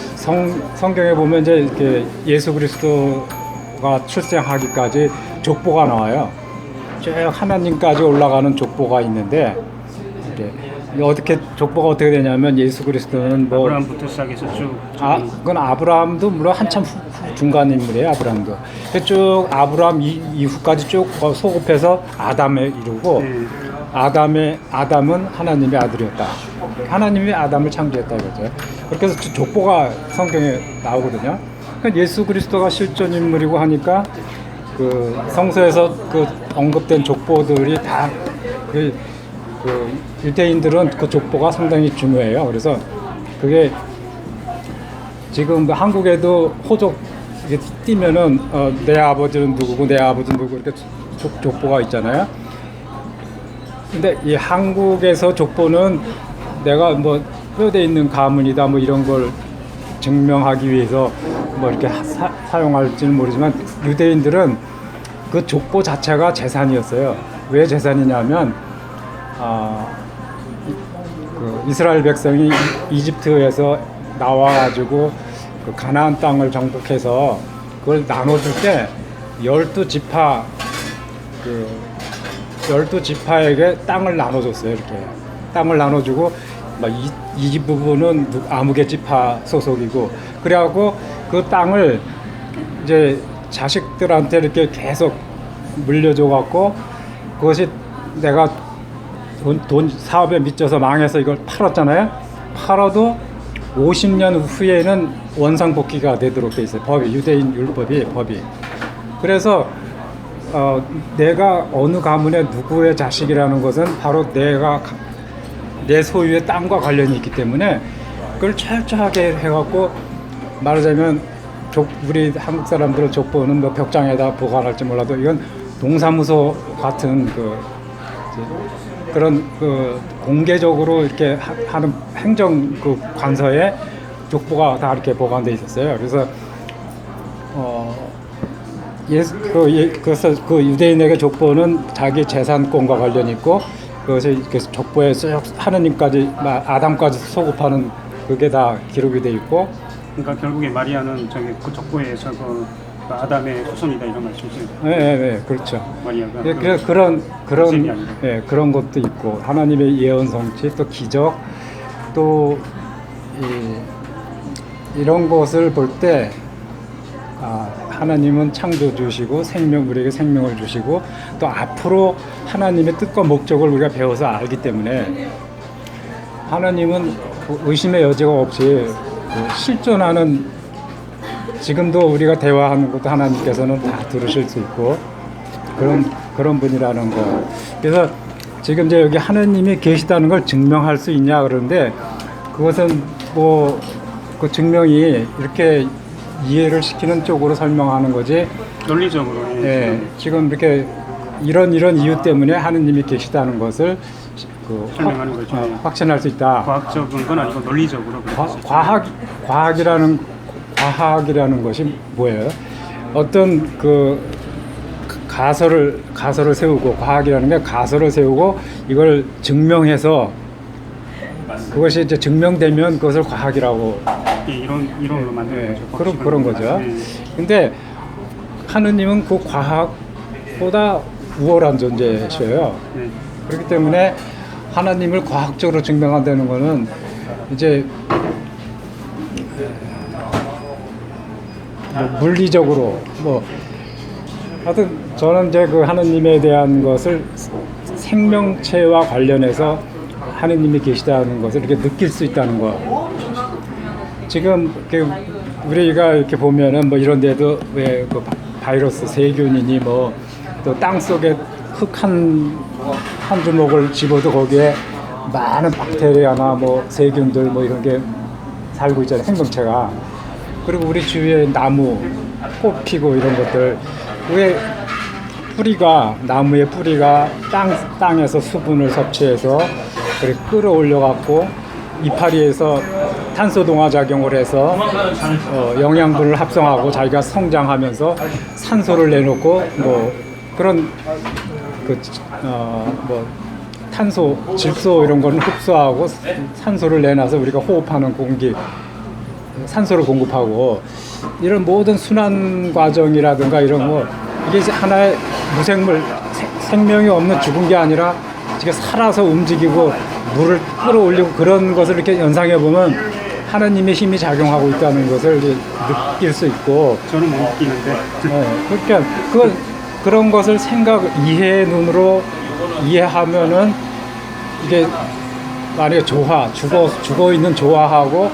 성경에 보면 이제 이렇게 예수 그리스도가 출생하기까지 족보가 나와요. 쭉 하나님까지 올라가는 족보가 있는데 이렇게 족보가 어떻게 되냐면 예수 그리스도는 뭐 아브라함부터 시작해서 쭉. 그건 아브라함도 물론 한참 중간 인물이에요. 아브라함도 쭉 아브라함 이후까지 쭉 소급해서 아담에 이르고 아담은 하나님의 아들이었다. 하나님이 아담을 창조했다 이거죠. 그렇게 해서 족보가 성경에 나오거든요. 그러니까 예수 그리스도가 실존 인물이고 하니까 그 성서에서 그 언급된 족보들이 다 그 유대인들은 그 족보가 상당히 중요해요. 그래서 그게 지금 한국에도 호적 띄면은 내 아버지는 누구고 내 아버지는 누구 이렇게 족보가 있잖아요. 근데 이 한국에서 족보는 내가 뭐 뼈대 있는 가문이다 뭐 이런 걸 증명하기 위해서 뭐 이렇게 사용할지는 모르지만 유대인들은 그 족보 자체가 재산이었어요. 왜 재산이냐면 그 이스라엘 백성이 이집트에서 나와가지고 그 가나안 땅을 정복해서 그걸 나눠줄 때 12지파에게 땅을 나눠줬어요. 이렇게 땅을 나눠주고 이 부분은 아무개 지파 소속이고 그래갖고 그 땅을 이제 자식들한테 이렇게 계속 물려줘갖고 그것이 내가 돈 사업에 미쳐서 망해서 이걸 팔았잖아요. 팔아도 50년 후에는 원상복귀가 되도록 돼 있어요. 법이, 유대인 법이. 그래서 내가 어느 가문의 누구의 자식이라는 것은 바로 내 소유의 땅과 관련이 있기 때문에 그걸 철저하게 해갖고 말하자면 우리 한국 사람들은 족보는 뭐 벽장에다 보관할지 몰라도 이건 동사무소 같은 그런 공개적으로 이렇게 하는 행정 관서에 족보가 다 이렇게 보관돼 있었어요. 그래서 그래서 그 유대인에게 족보는 자기 재산권과 관련이 있고 그것이 족보에 하느님까지 아담까지 소급하는 그게 다 기록이 돼 있고. 그러니까 결국에 마리아는 그 족보에서 그 아담의 후손이다 이런 말씀이죠. 네, 그렇죠. 마리아가 그래서 그런 것도 있고 하나님의 예언 성취 또 기적 또 이런 것을 볼 때 하나님은 창조주시고 우리에게 생명을 주시고 또 앞으로 하나님의 뜻과 목적을 우리가 배워서 알기 때문에 하나님은 의심의 여지가 없이 실존하는 지금도 우리가 대화하는 것도 하나님께서는 다 들으실 수 있고 그런 분이라는 거. 그래서 지금 이제 여기 하나님이 계시다는 걸 증명할 수 있냐 그러는데 그것은 뭐 그 증명이 이렇게 이해를 시키는 쪽으로 설명하는 거지. 논리적으로. 예, 지금 이렇게 이런 이유 때문에 하느님이 계시다는 것을 설명하는 거죠. 확신할 수 있다. 과학적인 건 아니고 논리적으로. 과학이라는 것이 뭐예요? 어떤 가설을 세우고 과학이라는 게 가설을 세우고 이걸 증명해서 그것이 이제 증명되면 그것을 과학이라고 이론으로 만드는 거죠. 그런 거죠. 근데 하느님은 그 과학보다 우월한 존재셔요. 그렇기 때문에 하나님을 과학적으로 증명한다는 거는 이제 물리적으로 하여튼 저는 이제 그 하느님에 대한 것을 생명체와 관련해서 하느님이 계시다는 것을 이렇게 느낄 수 있다는 거. 지금 우리가 이렇게 보면은 뭐 이런 데도 왜 그 바이러스 세균이니 뭐 또 땅 속에 흙 한 주먹을 집어도 거기에 많은 박테리아나 뭐 세균들 뭐 이런 게 살고 있잖아요. 생명체가. 그리고 우리 주위에 나무, 꽃 피고 이런 것들 왜 나무의 뿌리가 땅에서 수분을 섭취해서 그렇게 끌어올려 갖고 이파리에서 탄소 동화 작용을 해서 영양분을 합성하고 자기가 성장하면서 산소를 내놓고 뭐 그런 탄소, 질소 이런 거는 흡수하고 산소를 내놔서 우리가 호흡하는 공기, 산소를 공급하고 이런 모든 순환 과정이라든가 이런 거 이게 하나의 무생물, 생명이 없는 죽은 게 아니라 지금 살아서 움직이고 물을 끌어올리고 그런 것을 이렇게 연상해 보면 하나님의 힘이 작용하고 있다는 것을 느낄 수 있고. 저는 못 느끼는데. 그러니까 그런 것을 이해의 눈으로 이해하면은 이게 만약에 죽어 있는 조화하고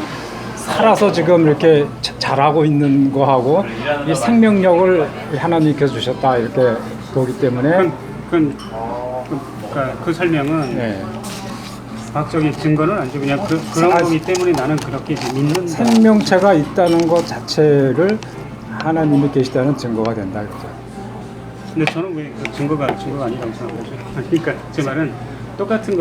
살아서 지금 이렇게 자라고 있는 거하고 이 생명력을 하나님께서 주셨다 이렇게 보기 때문에 그 설명은 과학적인 증거는 아니죠. 그냥 그런 거기 때문에 나는 그렇게 믿는다. 생명체가 있다는 것 자체를 하나님이 계시다는 증거가 된다 이거죠. 근데 저는 왜 그 증거가 아니라고 생각하죠. 그러니까 제 말은 똑같은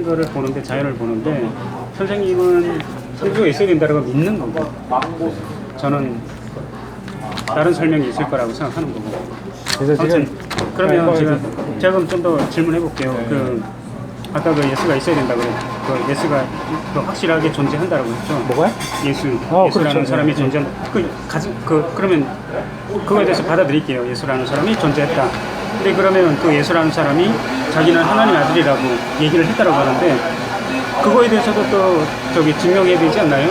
거를 보는데 자연을 보는데 선생님은 창조가 있어야 된다고 믿는 거고 저는 다른 설명이 있을 거라고 생각하는 거고. 그래서 아무튼 그러면 제가 그럼 좀 더 질문해 볼게요. 아까 그 예수가 있어야 된다고 그 예수가 확실하게 존재한다라고 했죠. 뭐가요? 예수라는 그렇죠. 사람이 존재한 그러면 그거에 대해서 받아들일게요. 예수라는 사람이 존재했다. 근데 그러면 그 예수라는 사람이 자기는 하나님의 아들이라고 얘기를 했다라고 하는데 그거에 대해서도 또 증명해야 되지 않나요?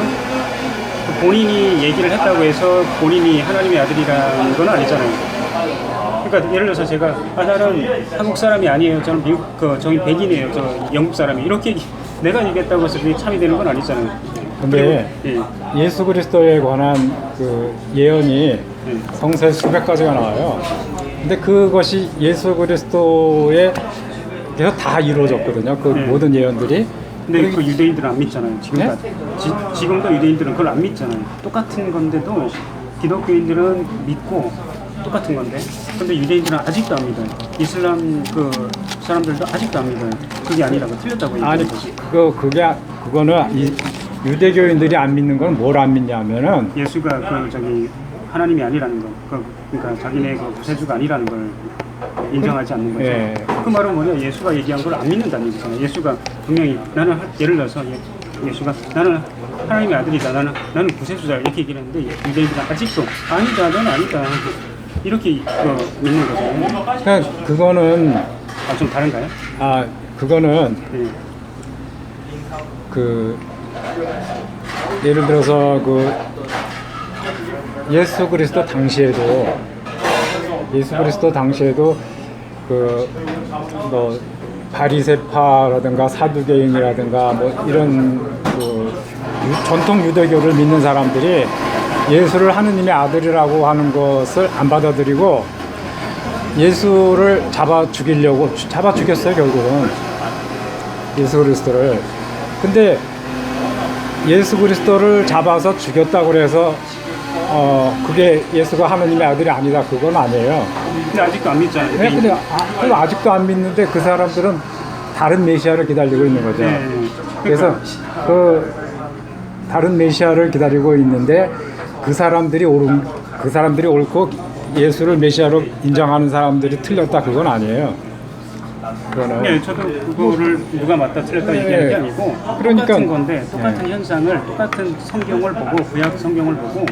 본인이 얘기를 했다고 해서 본인이 하나님의 아들이라는 건 아니잖아요. 그러니까 예를 들어서 제가 나는 한국 사람이 아니에요. 저는 저기 백인이에요. 저 영국 사람이 이렇게 내가 얘기했다고 해서 그게 참이 되는 건 아니잖아요. 근데 예. 예수 그리스도에 관한 그 예언이 예. 성서에 수백 가지가 나와요. 근데 그것이 예수 그리스도에 계속 다 이루어졌거든요. 그 네. 모든 예언들이. 근데 그 유대인들은 안 믿잖아요. 지금까지. 네? 지금도 유대인들은 그걸 안 믿잖아요. 똑같은 건데도 기독교인들은 믿고 똑같은 건데, 근데 유대인들은 아직도 안 믿어요. 이슬람 그 사람들도 아직도 안 믿어요. 그게 아니라고 틀렸다고 아니 얘기하는 거지. 그거는 이 유대교인들이 안 믿는 건 뭘 안 믿냐면은 예수가 그 저기 하나님이 아니라는 거. 그러니까 자기네 그 구세주가 아니라는 걸 인정하지 않는 거죠. 예. 그 말은 뭐냐? 예수가 얘기한 걸 안 믿는다는 얘기잖아요. 예수가 분명히 나는 예를 들어서 예수가 나는 하나님의 아들이다. 나는 구세주다 이렇게 얘기를 했는데 유대인들은 아직도 아니다, 너는 아니다 이렇게 믿는 거잖아요. 그러니까 그거는 좀 다른가요? 그거는 네. 그 예를 들어서 그 예수 그리스도 당시에도 그 뭐 바리새파라든가 사두개인이라든가 뭐 이런 그 전통 유대교를 믿는 사람들이 예수를 하느님의 아들이라고 하는 것을 안 받아들이고 예수를 잡아 죽였어요 결국은 예수 그리스도를. 근데 예수 그리스도를 잡아서 죽였다고 그래서 그게 예수가 하느님의 아들이 아니다 그건 아니에요. 근데 아직도 안 믿잖아요. 네, 근데 아직도 안 믿는데 그 사람들은 다른 메시아를 기다리고 있는 거죠. 네. 그래서 그 다른 메시아를 기다리고 있는데 그 사람들이 옳고 예수를 메시아로 인정하는 사람들이 틀렸다 그건 아니에요. 그거는 네, 저도 그거를 누가 맞다 틀렸다 네. 얘기하는 게 아니고 그러니까 똑같은 건데 똑같은 현상을 똑같은 성경을 보고 구약 성경을 보고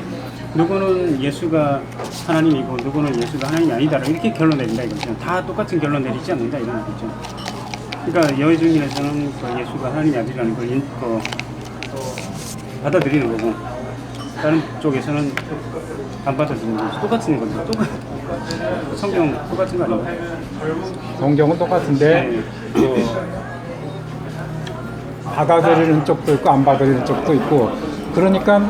누구는 예수가 하나님이고 누구는 예수가 하나님이 아니다 이렇게 결론 내린다 이거죠. 다 똑같은 결론 내리지 않는다 이런 얘기죠. 그러니까 여의 증인에서는 그 예수가 하나님의 아들이라는 걸 받아들이는 거고 다른 쪽에서는 안 받아들이는 거죠. 똑같은 거죠. 성경 똑같은 거 아닌가요? 성경은 똑같은데 받아들이는 쪽도 있고 안 받아들이는 쪽도 있고 그러니까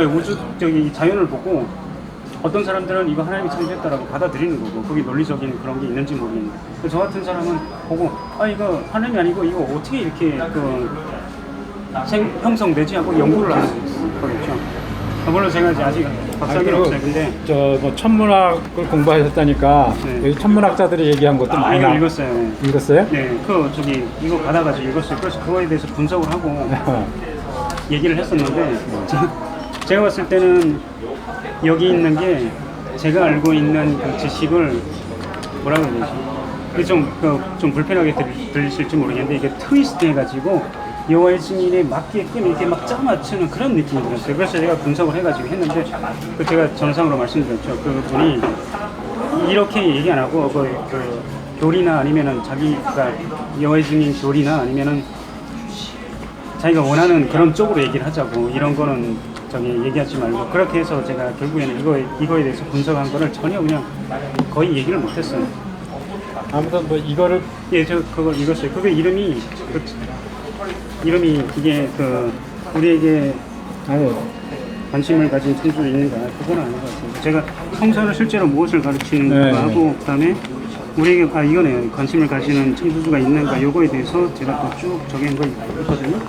우주적인 자연을 보고 어떤 사람들은 이거 하나님이 창조했다라고 받아들이는 거고 거기 논리적인 그런 게 있는지 모르겠는데 저 같은 사람은 보고 이거 하나님이 아니고 이거 어떻게 이렇게 형성되지 하고 연구를 하는 거겠죠. 물론 제가 아직 박사학위는 없어요. 근데 뭐 천문학을 공부하셨다니까 네. 여기 천문학자들이 얘기한 것도 많이 이거 읽었어요. 읽었어요? 네, 이거 받아가지고 읽었어요. 그래서 그거에 대해서 분석을 하고 얘기를 했었는데 제가 봤을 때는 여기 있는 게 제가 알고 있는 그 지식을 뭐라고 해야 되지? 이게 좀 불편하게 들리실지 모르겠는데 이게 트위스트 해가지고 여호와의 증인에 맞게끔 이렇게 막 짜맞추는 그런 느낌이 들었어요. 그래서 제가 분석을 해가지고 했는데 제가 전상으로 말씀드렸죠. 그분이 이렇게 얘기 안 하고 그 교리나 아니면은 자기가 여호와의 증인 교리나 아니면은 자기가 원하는 그런 쪽으로 얘기를 하자고 이런 거는 얘기하지 말고 그렇게 해서 제가 결국에는 이거에 대해서 분석한 거를 전혀 그냥 거의 얘기를 못했어요. 아무튼 뭐 이거를 저 그걸 읽었어요. 그게 이름이 이게 우리에게 관심을 가진 창조주 있는가 그건 아닌 것 같아요. 제가 성서를 실제로 무엇을 가르치는가 하고 그다음에 우리에게 이거네요. 관심을 가지는 창조주가 있는가 요거에 대해서 제가 또 쭉 적은 거 있거든요.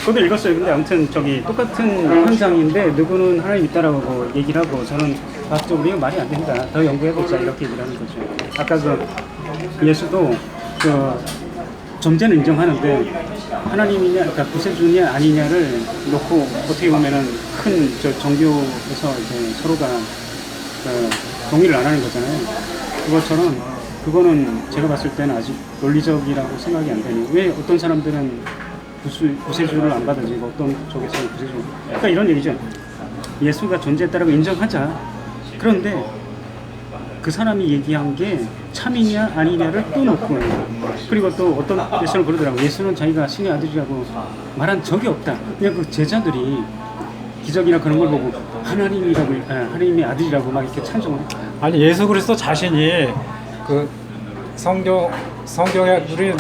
그것도 읽었어요. 근데 아무튼 똑같은 현상인데 누구는 하나님 있다라고 얘기를 하고 저는 과학적으로 이거 말이 안 된다. 더 연구해보자 이렇게 얘기를 하는 거죠. 아까 예수도 존재는 인정하는데 하나님이냐, 그러니까 구세주냐 아니냐를 놓고 어떻게 보면은 큰 종교에서 이제 서로가 동의를 안 하는 거잖아요. 그것처럼 그거는 제가 봤을 때는 아직 논리적이라고 생각이 안 되니 왜 어떤 사람들은 구세주를 안 받아들이고 어떤 쪽에서는 구세주 그러니까 이런 얘기죠. 예수가 존재했다라고 인정하자. 그런데 그 사람이 얘기한 게 참이냐 아니냐를 또 놓고 그리고 또 어떤 데서는 그러더라고요. 예수는 자기가 신의 아들이라고 말한 적이 없다. 그냥 그 제자들이 기적이나 그런 걸 보고 하나님의 아들이라고 막 이렇게 찬송을 아니 예수 그리스도 자신이 그 성경에 우리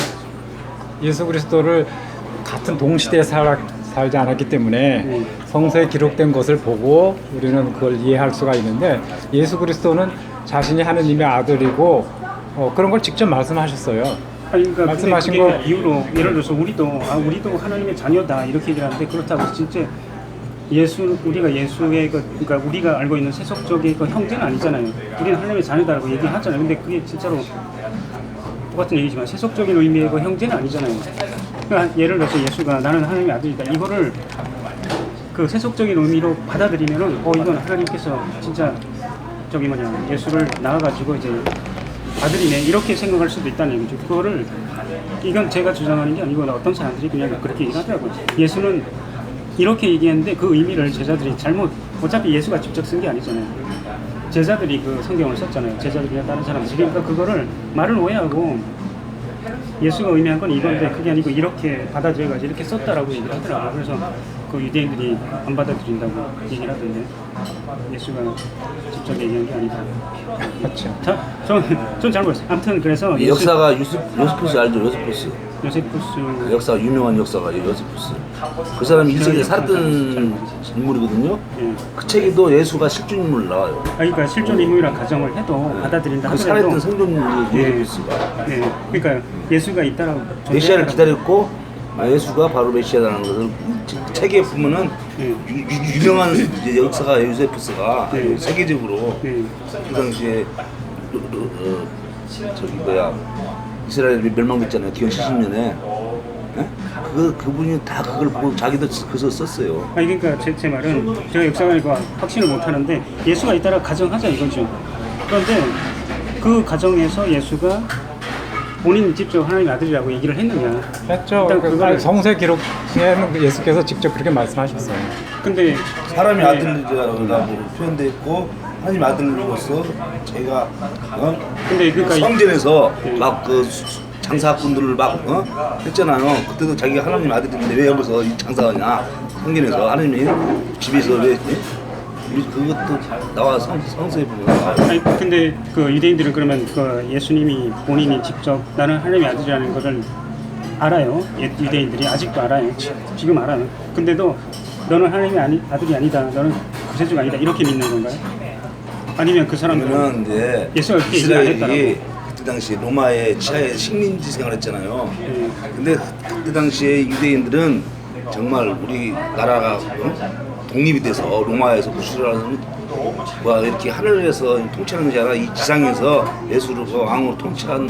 예수 그리스도를 같은 동시대에 살지 않았기 때문에 성서에 기록된 것을 보고 우리는 그걸 이해할 수가 있는데 예수 그리스도는 자신이 하느님의 아들이고 그런 걸 직접 말씀하셨어요. 아니, 그러니까 말씀하신 그게 거 이유로 예를 들어서 우리도 하나님의 자녀다 이렇게 얘기를 하는데 그렇다고 진짜 우리가 예수의 그러니까 우리가 알고 있는 세속적인 그 형제는 아니잖아요. 우리는 하나님의 자녀다라고 얘기하잖아요. 근데 그게 진짜로 똑같은 얘기지만 세속적인 의미의 그 형제는 아니잖아요. 그러니까 예를 들어서 예수가 나는 하나님의 아들이다 이거를 그 세속적인 의미로 받아들이면은 이건 하나님께서 진짜 예수를 낳아가지고 이제 아들이네 이렇게 생각할 수도 있다는 얘기죠. 그거를 이건 제가 주장하는 게 아니고 어떤 사람들이 그냥 그렇게 얘기하더라고요. 예수는 이렇게 얘기했는데 그 의미를 제자들이 어차피 예수가 직접 쓴 게 아니잖아요. 제자들이 그 성경을 썼잖아요. 제자들이나 다른 사람들이. 그러니까 그거를 말을 오해하고 예수가 의미한 건 이건데 그게 아니고 이렇게 받아들여가지고 이렇게 썼다라고 얘기를 하더라고요. 그래서 그 유대인들이 안 받아들인다고 얘기를 하던데 예수가 직접 얘기한 게 아니다. 그렇죠. 전 잘 모르겠어요. 아무튼 그래서 역사가 요세푸스 알죠? 요세푸스. 요세푸스 역사 유명한 역사가 요세푸스. 그 사람이 1세기에 살았던 인물이거든요. 그 책에도 예수가 실존 인물로 나와요. 그러니까 실존 인물이라 가정을 해도 받아들인다 그 하더라도 살았던 성전 요세푸스가. 그러니까 예수가 있다라고 메시아를 기다렸고 예수가 바로 메시아라는 것을 책에 보면은 유명한 이제 역사가 요세푸스가 세계적으로 그 당시에 이스라엘 멸망됐잖아요. 기원 70년에 그분이 다 그걸 보고 자기도 그것을 썼어요. 그러니까 제 말은 제가 역사관이고 확신을 못 하는데 예수가 있다라 가정하자 이거죠. 그런데 그 가정에서 예수가 본인 직접 하나님의 아들이라고 얘기를 했느냐? 했죠. 그걸 성서 기록에는 예수께서 직접 그렇게 말씀하셨어요. 근데 사람이 아들이라고 표현되어 있고 하나님 아들로서 제가 근데 그러니까 성전에서 막 그 장사꾼들을 막 했잖아요. 그때도 자기가 하나님 아들인데 왜 여기서 장사하냐? 성전에서 하나님이 집에서 왜 그것도 나와 성서에 보면 나와요. 근데 그 유대인들은 그러면 그 예수님이 본인이 직접 나는 하나님의 아들이라는 것을 알아요. 유대인들이 아직도 알아요. 지금 알아요. 근데도 너는 하나님의 아들이 아니다. 너는 구세주가 아니다. 이렇게 믿는 건가요? 아니면 그 사람들은 이제 예수가 그렇게 얘기 안 이스라엘이 했다라고? 그때 당시에 로마의 치하에 식민지 생활했잖아요. 근데 그때 당시에 유대인들은 정말 우리 나라가 독립이 돼서 로마에서 구출하는 이렇게 하늘에서 통치하는 것이 아니라 이 지상에서 예수를 왕으로 통치한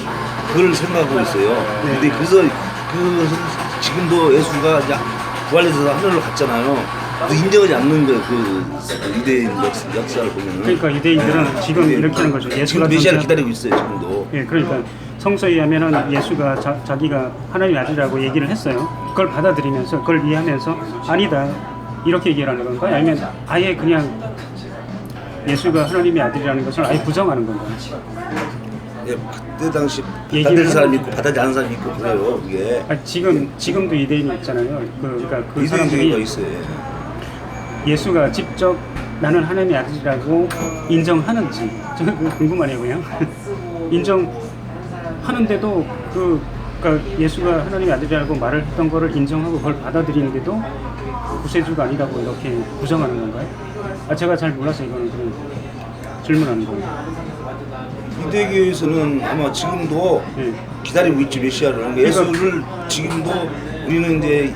그걸 생각하고 있어요. 근데 그래서 지금도 예수가 부활해서 하늘로 갔잖아요. 인정하지 않는 거예요. 그 유대인 역사를 보면은. 그러니까 유대인들은 지금 이렇게 하는 거죠. 지금 예수가 메시아를 기다리고 있어요. 지금도. 그러니까 성서에 의하면은 예수가 자기가 하나님의 아들이라고 얘기를 했어요. 그걸 받아들이면서 그걸 이해하면서 아니다 이렇게 얘기를 하는 건가요? 아니면 아예 그냥 예수가 하나님의 아들이라는 것을 아예 부정하는 건가요? 그때 당시 받아들인 사람이 있고 받아들이지 않은 사람이 있고 그래요. 그게. 지금도 유대인이 있잖아요. 그러니까 그 유대인이 사람들이 있어요. 예수가 직접 나는 하나님의 아들이라고 인정하는지 저는 그거 궁금하네요. 그냥 인정하는데도 그러니까 예수가 하나님의 아들이라고 말을 했던 거를 인정하고 그걸 받아들이는데도 구세주가 아니라고 이렇게 부정하는 건가요? 제가 잘 몰라서 이거는 그냥 질문하는 거예요. 유대교에서는 아마 지금도 기다리고 있지 메시아를. 예수를 지금도 우리는 이제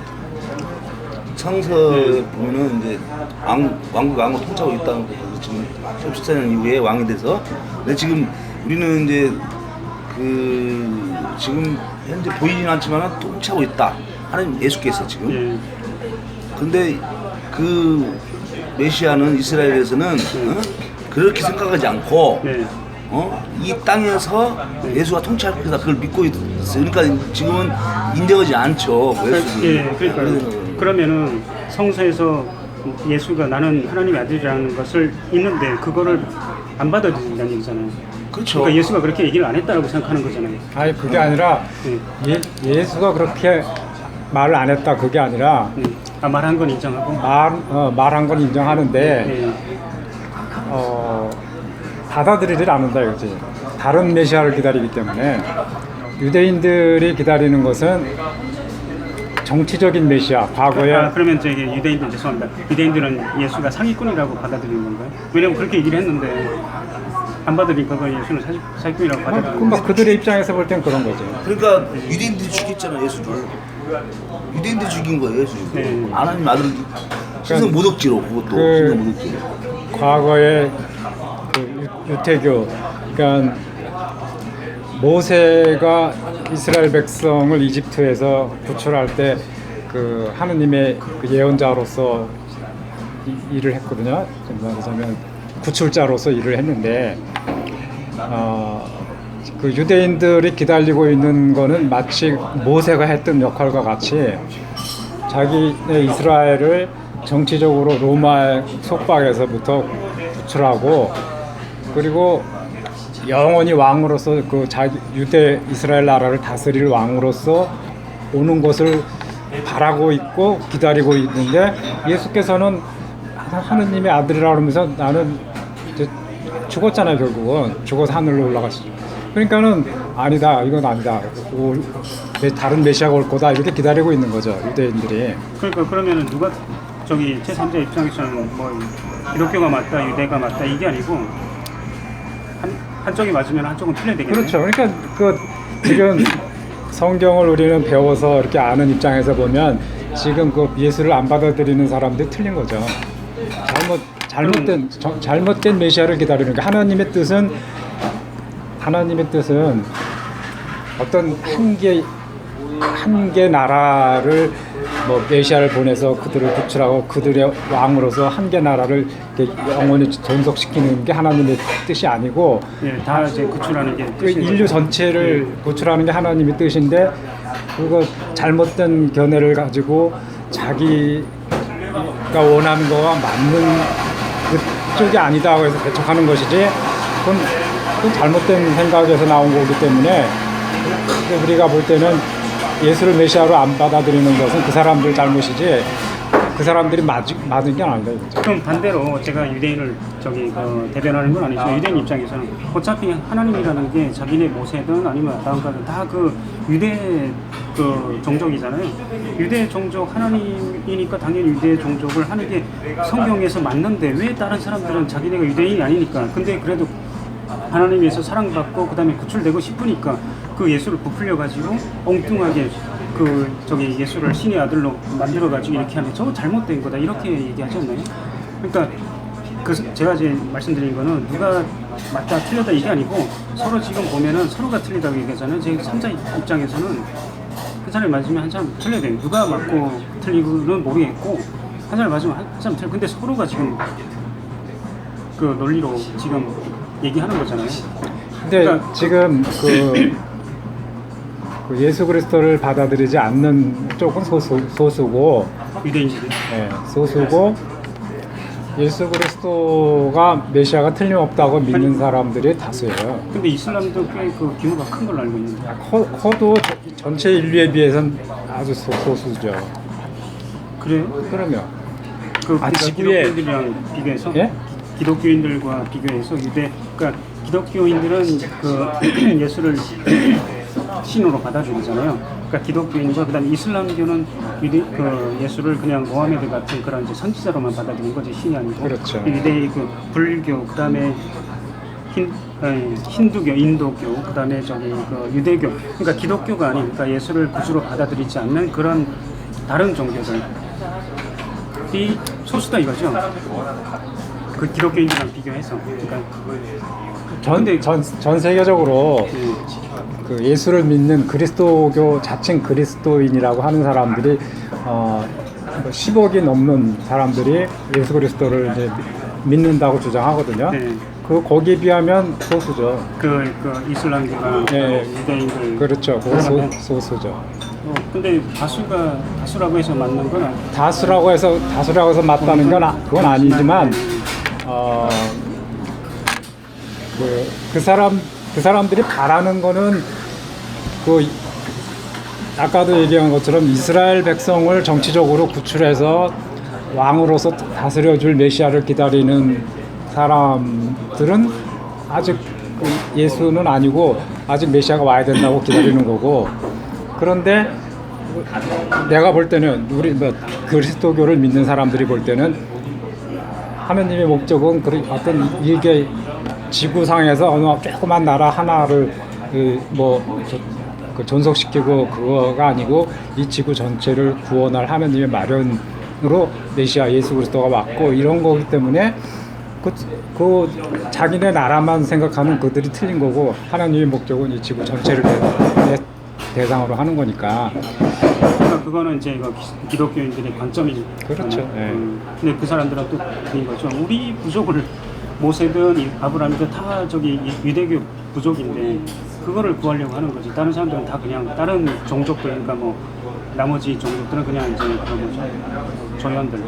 성서에 보면은 이제 왕국 왕을 통치하고 있다는 거 지금 14년 이후에 왕이 돼서. 근데 지금 우리는 이제 지금 현재 보이진 않지만 통치하고 있다. 하나님 예수께서 지금. 근데 그 메시아는 이스라엘에서는 그렇게 생각하지 않고 이 땅에서 예수가 통치할 것이다 그걸 믿고 있어요. 그러니까 지금은 인정하지 않죠. 그러니까 그러면은 성서에서 예수가 나는 하나님의 아들이라는 것을 있는데 그거를 안 받아들인다는 얘기잖아요. 그렇죠. 그러니까 예수가 그렇게 얘기를 안 했다라고 생각하는 거잖아요. 아니 그게 아니라 예수가 그렇게 말을 안 했다 그게 아니라 말한 건 인정하고 말한 건 인정하는데 받아들이질 않는다 이거지. 다른 메시아를 기다리기 때문에 유대인들이 기다리는 것은 정치적인 메시아, 과거에 그러면 저기 유대인들 죄송합니다. 유대인들은 예수가 사기꾼이라고 받아들이는 건가요? 왜냐면 그렇게 얘기를 했는데 안 받아들이니까 그걸 예수는 사기꾼이라고 받아들이는 거예요. 그들의 입장에서 볼 땐 그런 거죠. 그러니까 유대인들이 죽였잖아 예수를. 유대인들이 죽인 거예요 예수. 네. 하나님 아들을 신성 모독죄로 그것도 그- 신성 모독죄로. 과거에 그 유태교, 그러니까 모세가 이스라엘 백성을 이집트에서 구출할 때 그 하느님의 그 예언자로서 일을 했거든요. 말하자면 구출자로서 일을 했는데 그 유대인들이 기다리고 있는 거는 마치 모세가 했던 역할과 같이 자기네 이스라엘을 정치적으로 로마의 속박에서부터 구출하고 그리고 영원히 왕으로서 그 자기 유대 이스라엘 나라를 다스릴 왕으로서 오는 것을 바라고 있고 기다리고 있는데 예수께서는 하느님의 아들이라 그러면서 나는 이제 죽었잖아요. 결국은 죽어서 하늘로 올라가시죠. 그러니까는 아니다 이건 아니다 다른 메시아가 올 거다 이렇게 기다리고 있는 거죠 유대인들이. 그러니까 그러면은 누가 저기 제3자 입장에서는 뭐 기독교가 맞다 유대가 맞다 이게 아니고 한쪽이 맞으면 한쪽은 틀려야 되겠네요. 그렇죠. 그러니까 그 지금 성경을 우리는 배워서 이렇게 아는 입장에서 보면 지금 그 예수를 안 받아들이는 사람들이 틀린 거죠. 잘못된 메시아를 기다리는 게 하나님의 뜻은 어떤 한 개 나라를 뭐 메시아를 보내서 그들을 구출하고 그들의 왕으로서 한 개 나라를 이렇게 영원히 존속시키는 게 하나님의 뜻이 아니고 예, 다 이제 구출하는 게 그 인류 전체를 구출하는 게 하나님의 뜻인데 그거 잘못된 견해를 가지고 자기가 원하는 거와 맞는 그쪽이 아니다고 해서 배척하는 것이지 그건 잘못된 생각에서 나온 거기 때문에 우리가 볼 때는 예수를 메시아로 안 받아들이는 것은 그 사람들 잘못이지 그 사람들이 맞은 게 아니다 이거죠. 그럼 반대로 제가 유대인을 대변하는 건 아니지만 유대인 입장에서는 어차피 하나님이라는 게 자기네 모세든 아니면 다음까지 다 그 유대 그 종족이잖아요. 유대 종족 하나님이니까 당연히 유대 종족을 하는 게 성경에서 맞는데 왜 다른 사람들은 자기네가 유대인이 아니니까 근데 그래도 하나님에서 사랑받고 그 다음에 구출되고 싶으니까 그 예수를 부풀려 가지고 엉뚱하게 예수를 신의 아들로 만들어 가지고 이렇게 하는 게 저거 잘못된 거다 이렇게 얘기하지 않나요? 그러니까 제가 이제 말씀드린 거는 누가 맞다 틀렸다 이게 아니고 서로 지금 보면은 서로가 틀리다고 얘기하잖아요. 제 3자 입장에서는 한 사람이 맞으면 한 사람 틀려야 돼요. 누가 맞고 틀리고는 모르겠고 한 사람이 맞으면 한 사람 틀려. 근데 서로가 지금 그 논리로 지금 얘기하는 거잖아요. 근데 그러니까 지금 그 예수 그리스도를 받아들이지 않는 쪽은 소수고 유대인들이 소수고 예수 그리스도가 메시아가 틀림없다고 믿는 사람들이 다수예요. 근데 이슬람도 꽤 그 규모가 큰 걸로 알고 있는데 커도 전체 인류에 비해서는 아주 소수죠. 그래요? 그러면 지구에 기독교인들이랑 비교해서 예? 기독교인들과 비교해서 그러니까 기독교인들은 그 예수를 신으로 받아들이잖아요. 그러니까 기독교인과 그다음에 이슬람교는 예수를 그냥 모하메드 같은 그런 이제 선지자로만 받아들이는 거지 신이 아니고. 그렇죠. 유대의 그 불교 그다음에 힌두교, 인도교, 그다음에 그 유대교. 그러니까 기독교가 아닌 그러니까 예수를 구주로 받아들이지 않는 그런 다른 종교들이 소수다 이거죠. 그 기독교인들이랑 비교해서. 그러니까 전 세계적으로 그 예수를 믿는 그리스도교 자칭 그리스도인이라고 하는 사람들이 10억이 넘는 사람들이 예수 그리스도를 이제 믿는다고 주장하거든요. 네. 거기에 비하면 소수죠. 그 이슬람교랑 네. 유대인들. 그렇죠. 소수죠. 근데 다수라고 해서 맞는 건 아니에요. 다수라고 해서 맞다는 건 그건 아니지만 그 사람들이 바라는 거는 아까도 얘기한 것처럼 이스라엘 백성을 정치적으로 구출해서 왕으로서 다스려줄 메시아를 기다리는 사람들은 아직 예수는 아니고 아직 메시아가 와야 된다고 기다리는 거고. 그런데 내가 볼 때는 우리 뭐 그리스도교를 믿는 사람들이 볼 때는 하느님의 목적은 어떤 이게 지구상에서 어느 조그만 나라 하나를 그 존속시키고 그거가 아니고 이 지구 전체를 구원할 하느님의 마련으로 메시아 예수 그리스도가 왔고 이런 거기 때문에 그 자기네 나라만 생각하는 그들이 틀린 거고 하나님의 목적은 이 지구 전체를 대상으로 하는 거니까. 그러니까 그거는 이제 이거 기독교인들의 관점이 그렇죠. 네. 근데 그 사람들은 또 그런 거죠. 우리 부족을 모세든 아브라함이든 다 저기 유대교 부족인데 그거를 구하려고 하는 거지. 다른 사람들은 다 그냥 다른 종족들 그러니까 뭐 나머지 종족들은 그냥 이제 그런 거죠. 조연들인데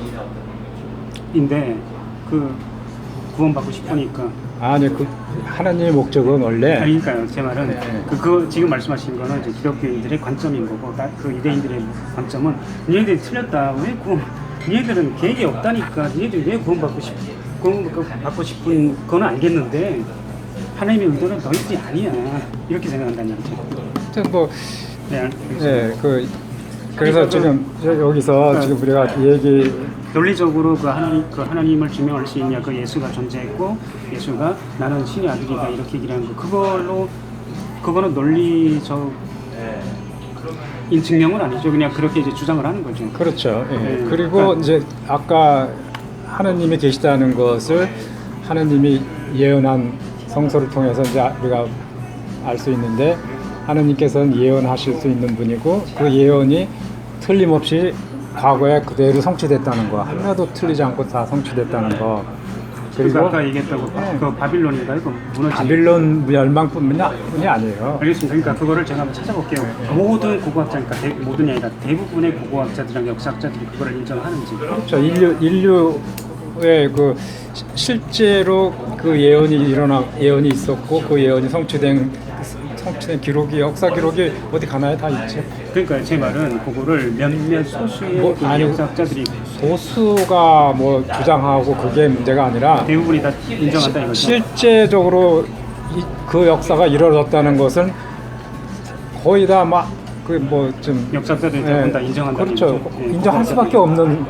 그 구원받고 싶으니까. 아니 그 하나님의 목적은 원래 그러니까요. 제 말은 네. 그거 지금 말씀하신 거는 이제 기독교인들의 관점인 거고 그 유대인들의 관점은 니네들이 틀렸다. 왜 구원? 니네들은 계획이 없다니까. 니네들이 왜 구원받고 싶은 건 알겠는데 하나님의 의도는 너희들이 아니야. 이렇게 생각한다는 얘기죠. 하여튼 뭐 네. 그래서 지금 여기서 지금 우리가 얘기 논리적으로 그 하나님을 증명할 수 있냐, 그 예수가 존재했고 예수가 나는 신의 아들이다 이렇게 얘기를 하는 거 그거는 논리적 증명은 아니죠. 그냥 그렇게 이제 주장을 하는 거죠. 그렇죠. 예. 네. 그리고 그러니까 이제 아까 하느님이 계시다는 것을 하느님이 예언한 성서를 통해서 이제 우리가 알 수 있는데 하느님께서는 예언하실 수 있는 분이고 그 예언이 틀림없이 과거에 그대로 성취됐다는 거 하나도 틀리지 않고 다 성취됐다는 거. 그리고 그리고 아까 얘기했다고 그 바빌론인가요? 그 무너진 바빌론 멸망뿐만이 아니에요. 알겠습니다. 그러니까 그거를 제가 한번 찾아볼게요. 모든 고고학자, 그러니까 모든이 아니라 대부분의 고고학자들이랑 역사학자들이 그거를 인정하는지. 그렇죠. 인류의 그 실제로 그 예언이 있었고 그 예언이 성취된 기록이 역사 기록이 어디 가나요? 다 있죠. 그러니까 제 말은 그거를 몇몇 소수의 그 역사학자들이 소수가 뭐 주장하고 그게 문제가 아니라 대부분이 다 인정한다 이거죠. 실제적으로 그 역사가 이루어졌다는 것은 거의 다 막 그 뭐 좀 역사학자들이 대부분 다 인정한다. 그렇죠. 인정할 수밖에 없는.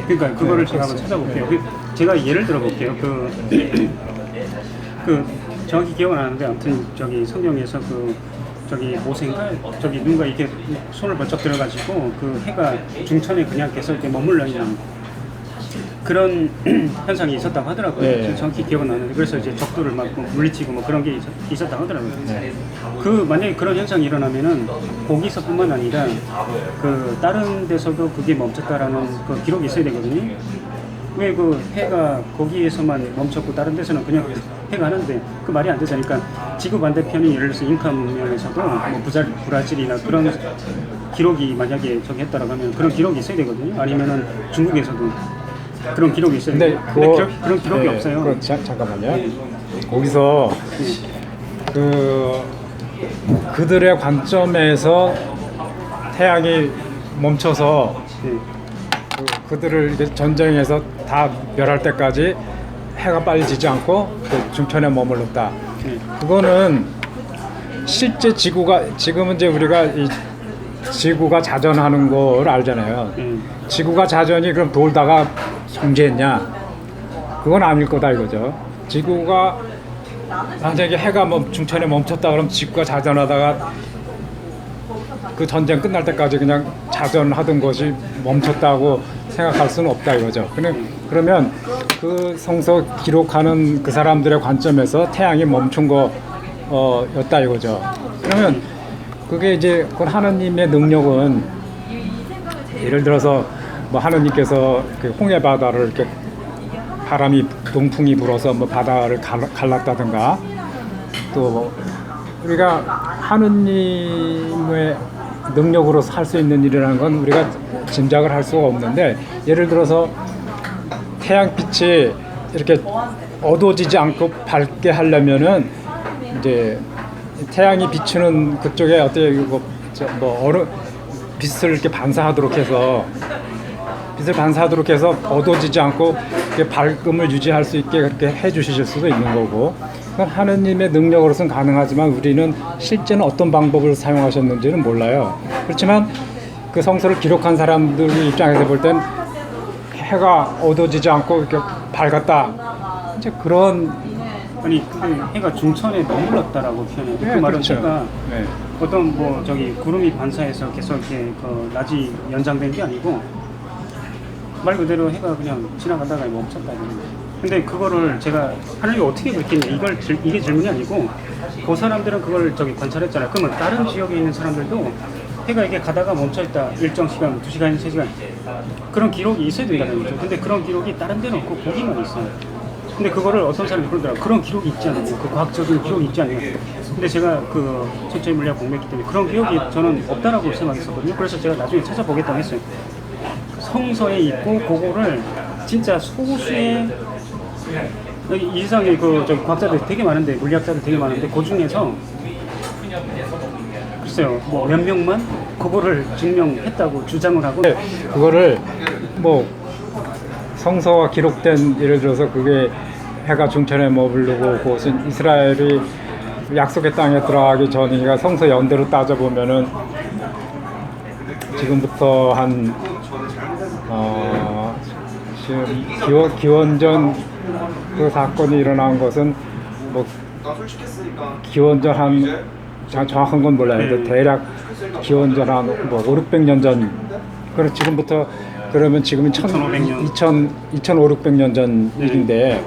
그러니까 그거를 제가 한번 찾아볼게요. 제가 예를 들어볼게요. 정확히 기억은 안 나는데 아무튼 저기 성경에서 저기 모세인가 저기 누군가 이렇게 손을 번쩍 들어가지고 그 해가 중천에 그냥 계속 이렇게 머물러 있는 그런 현상이 있었다고 하더라고요. 네. 정확히 기억은 안 나는데 그래서 이제 적도를 막 물리치고 뭐 그런 게 있었다고 하더라고요. 그 만약에 그런 현상이 일어나면은 거기서뿐만 아니라 그 다른 데서도 그게 멈췄다라는 그 기록이 있어야 되거든요. 왜 그 해가 거기에서만 멈췄고 다른 데서는 그냥 해가 하는데 그 말이 안 되죠. 그러니까 지구 반대편이 예를 들어서 잉카 문명에서도 뭐 브라질이나 그런 기록이 만약에 저기 했다라고 하면 그런 기록이 있어야 되거든요. 아니면은 중국에서도 그런 기록이 있어야 돼요. 근데 그런 기록이 없어요. 잠깐만요. 거기서 그들의 관점에서 태양이 멈춰서 그들을 이제 전쟁에서 다 멸할 때까지 해가 빨리 지지 않고 그 중천에 머물렀다. 그거는 실제 지금은 이제 우리가 이 지구가 자전하는 걸 알잖아요. 지구가 자전이 그럼 돌다가 존재했냐? 그건 아닐 거다 이거죠. 지구가 만약에 해가 중천에 멈췄다 그러면 지구가 자전하다가 그 전쟁 끝날 때까지 그냥 자전하던 것이 멈췄다고 생각할 수는 없다 이거죠. 그러면 그 성서 기록하는 그 사람들의 관점에서 태양이 멈춘 거였다 이거죠. 그러면 그게 이제 그 하느님의 능력은 예를 들어서 뭐 하느님께서 그 홍해 바다를 이렇게 동풍이 불어서 뭐 바다를 갈랐다든가 또 우리가 하느님의 능력으로 할 수 있는 일이라는 건 우리가 짐작을 할 수가 없는데 예를 들어서 태양빛이 이렇게 어두워지지 않고 밝게 하려면은 이제 태양이 비추는 그쪽에 어떻게 빛을 이렇게 반사하도록 해서 어두워지지 않고 이렇게 밝음을 유지할 수 있게 그렇게 해주실 수도 있는 거고 그건 하느님의 능력으로서는 가능하지만 우리는 실제는 어떤 방법을 사용하셨는지는 몰라요. 그렇지만 그 성서를 기록한 사람들 입장에서 볼 땐 해가 어두워지지 않고 이렇게 밝았다. 이제 그런 아니 근데 해가 중천에 머물렀다라고 표현해요. 그 네, 말은 그렇죠. 해가 네. 어떤 뭐 저기 구름이 반사해서 계속 이렇게 그 낮이 연장된 게 아니고 말 그대로 해가 그냥 지나가다가 멈췄다 이런 거예요. 근데 그거를 제가 하나님이 어떻게 그랬겠냐 이게 질문이 아니고 그 사람들은 그걸 저기 관찰했잖아요. 그러면 다른 지역에 있는 사람들도 해가 이게 가다가 멈춰있다 일정 시간, 2시간, 3시간 그런 기록이 있어야 된다는 거죠. 근데 그런 기록이 다른 데는 없고 거기만 있어요. 근데 그거를 어떤 사람이 그러더라고요. 그런 기록이 있지 않아요. 그 과학적인 기록이 있지 않아요. 근데 제가 그 천체의 물리학 공부했기 때문에 그런 기록이 저는 없다라고 생각했었거든요. 그래서 제가 나중에 찾아보겠다고 했어요. 성서에 있고 그거를 진짜 소수의 여기 이 세상에 그 저기 과학자들 되게 많은데 물리학자들 되게 많은데 그 중에서 글쎄요 뭐 몇 명만 그거를 증명했다고 주장을 하고 그거를 뭐 성서가 기록된 예를 들어서 그게 해가 중천에 머무르고 그것은 이스라엘이 약속의 땅에 들어가기 전이니까 성서 연대로 따져보면은 지금부터 한 지금 기원전 그 사건이 일어난 것은 뭐 기원전 한 정확한 건 몰라요. 근데 대략 기원전 한 뭐 500~600년 전. 그럼 지금부터 그러면 지금은 2,500~600년 전 일인데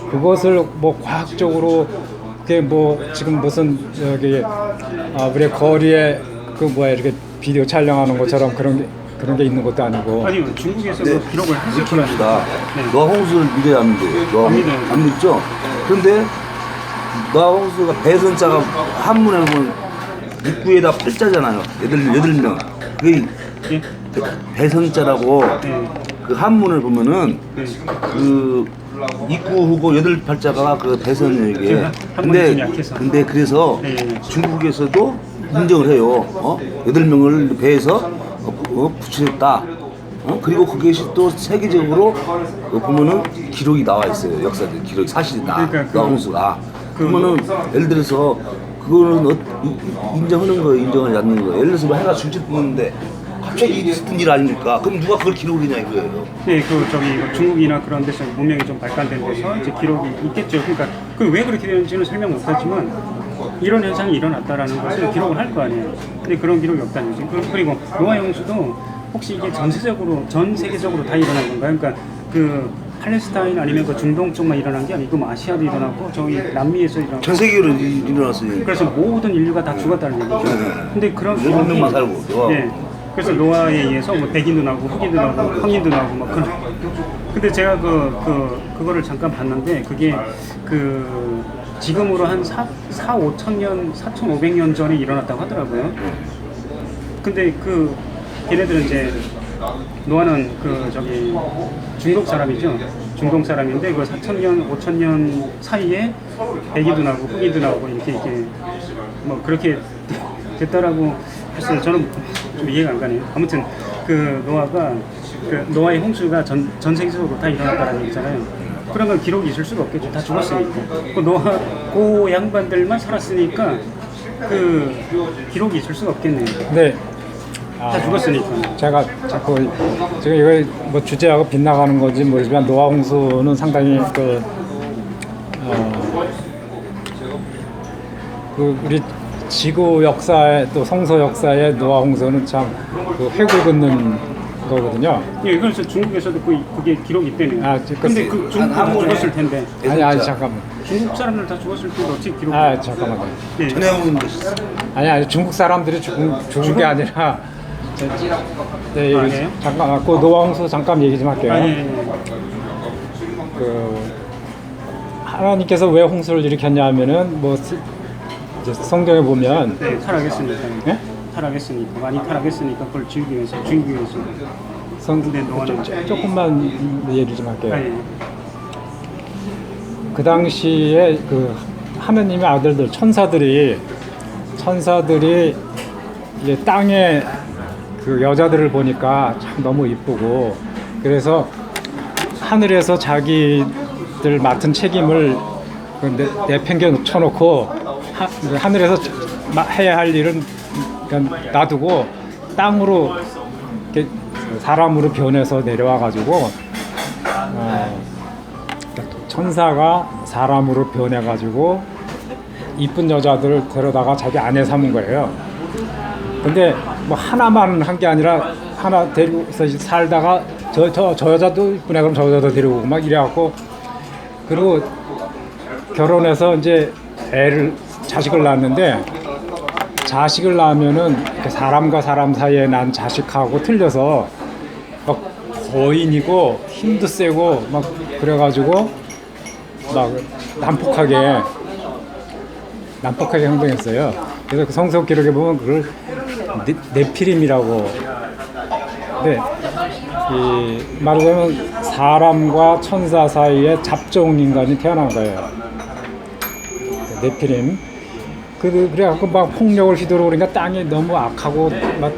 그것을 뭐 과학적으로 그게 뭐 지금 무슨 여기 우리 거리에 그 뭐야 이렇게 비디오 촬영하는 것처럼 그런 게 있는 것도 아니고. 아니요 중국에서 그 기록을 했을 이렇게 거라니까. 합시다. 네. 노아 홍수를 믿어야 안 믿어요? 안 믿어요. 안 믿죠? 그런데 노아 홍수가 배선자가 한문에 보면 입구에다 팔자잖아요. 8명. 그게 예? 배선자라고 네. 그 한문을 보면은 네. 그 입구하고 8팔자가 그 배선이에요. 제가 한문이 좀 약해서. 근데 그래서 네. 중국에서도 인정을 해요. 8명을 배해서 붙였다. 그리고 그것이 또 세계적으로 보면은 기록이 나와 있어요. 역사적 기록 사실이다. 그러니까 노아 홍수가. 그러면은 예를 들어서 그거는 인정하는 거예요, 인정하지 않는 거예요. 예를 들어서 뭐 해가 중천 뜨는데 갑자기 있었던 일 아닙니까? 그럼 누가 그걸 기록이냐 이거예요. 네, 그 저기 뭐 중국이나 그런 데서 문명이 좀 발달된 데서 이제 기록이 있겠죠. 그러니까 그 왜 그렇게 되는지는 설명 못하지만 이런 현상이 일어났다라는 것을 기록을 할 거 아니에요. 근데 그런 기록이 없다는 거죠. 그리고 노아의 홍수도 혹시 이게 전 세계적으로 다 일어난 건가요? 그러니까 그 팔레스타인 아니면 그 중동 쪽만 일어난 게 아니고 뭐 아시아도 일어났고 저기 남미에서 일어났고 전 세계로 일어났으니까. 그래서 모든 인류가 다 죽었다는 얘기죠. 근데 그런 몇 명만 살고. 네. 그래서 노아에 의해서 뭐 백인도 나오고 흑인도 나오고 황인도 나오고 막 그런. 근데 제가 그거를 잠깐 봤는데 그게 그 지금으로 한 4,500년 전에 일어났다고 하더라고요. 근데 그 걔네들은 이제 노아는 그 저기 중국 사람이죠. 중동 사람인데 그 4,000년, 5,000년 사이에 백인도 나오고 흑인도 나오고 이렇게 뭐 그렇게 됐다라고 했어요. 저는 좀 이해가 안 가네요. 아무튼 그 노아가 그 노아의 홍수가 전 세계적으로 다 일어났다는 얘기잖아요. 그런 건 기록이 있을 수가 없겠죠. 다 죽었으니까. 그 노아 그 양반들만 살았으니까 그 기록이 있을 수가 없겠네요. 네. 다 죽었으니까. 제가 자꾸 지금 이거 뭐 주제하고 빗나가는 건지 모르지만 노아 홍수는 상당히 그 우리 지구 역사에 또 성서 역사의 노아 홍수는 참 그 획을 긋는 거거든요. 예, 그래서 중국에서도 그게 기록이 있대네요. 아, 근데 그 중국도 다 죽었을 텐데. 아니 잠깐만. 중국 사람들 다 죽었을 텐데 어떻게 기록? 잠깐만요. 예. 전해오는 것이 아니 중국 사람들이 죽은 게 아니라 네, 아니에요? 잠깐 그 노아 홍수 잠깐 얘기 좀 할게요. 예. 그 하나님께서 왜 홍수를 일으켰냐 하면은 뭐 이제 성경에 보면 네, 타락했으니까. 예? 타락했으니까 많이 타락했으니까 그걸 죽이기 위해서. 근데 노아는 조금만 얘기 좀 할게요. 예. 그 당시에 그 하느님의 아들들 천사들이 이제 땅에 그 여자들을 보니까 참 너무 이쁘고 그래서 하늘에서 자기들 맡은 책임을 내팽겨 쳐놓고 하늘에서 해야 할 일은 그냥 놔두고 땅으로 이렇게 사람으로 변해서 내려와 가지고 천사가 사람으로 변해 가지고 이쁜 여자들을 데려다가 자기 아내 삼은 거예요. 근데 뭐 하나만 한 게 아니라 하나 데리고서 살다가 저 여자도 이쁘네 그럼 저 여자도 데리고 오고 막 이래갖고, 그리고 결혼해서 이제 자식을 낳았는데, 자식을 낳으면은 사람과 사람 사이에 난 자식하고 틀려서 막 거인이고 힘도 세고 막 그래가지고 막 난폭하게 행동했어요. 그래서 그 성서 기록에 보면 그걸 네피림이라고. 네, 이 말하자면 사람과 천사 사이에 잡종 인간이 태어난 거예요. 네피림. 그래갖고 막 폭력을 휘두르고 그러니까 땅이 너무 악하고 막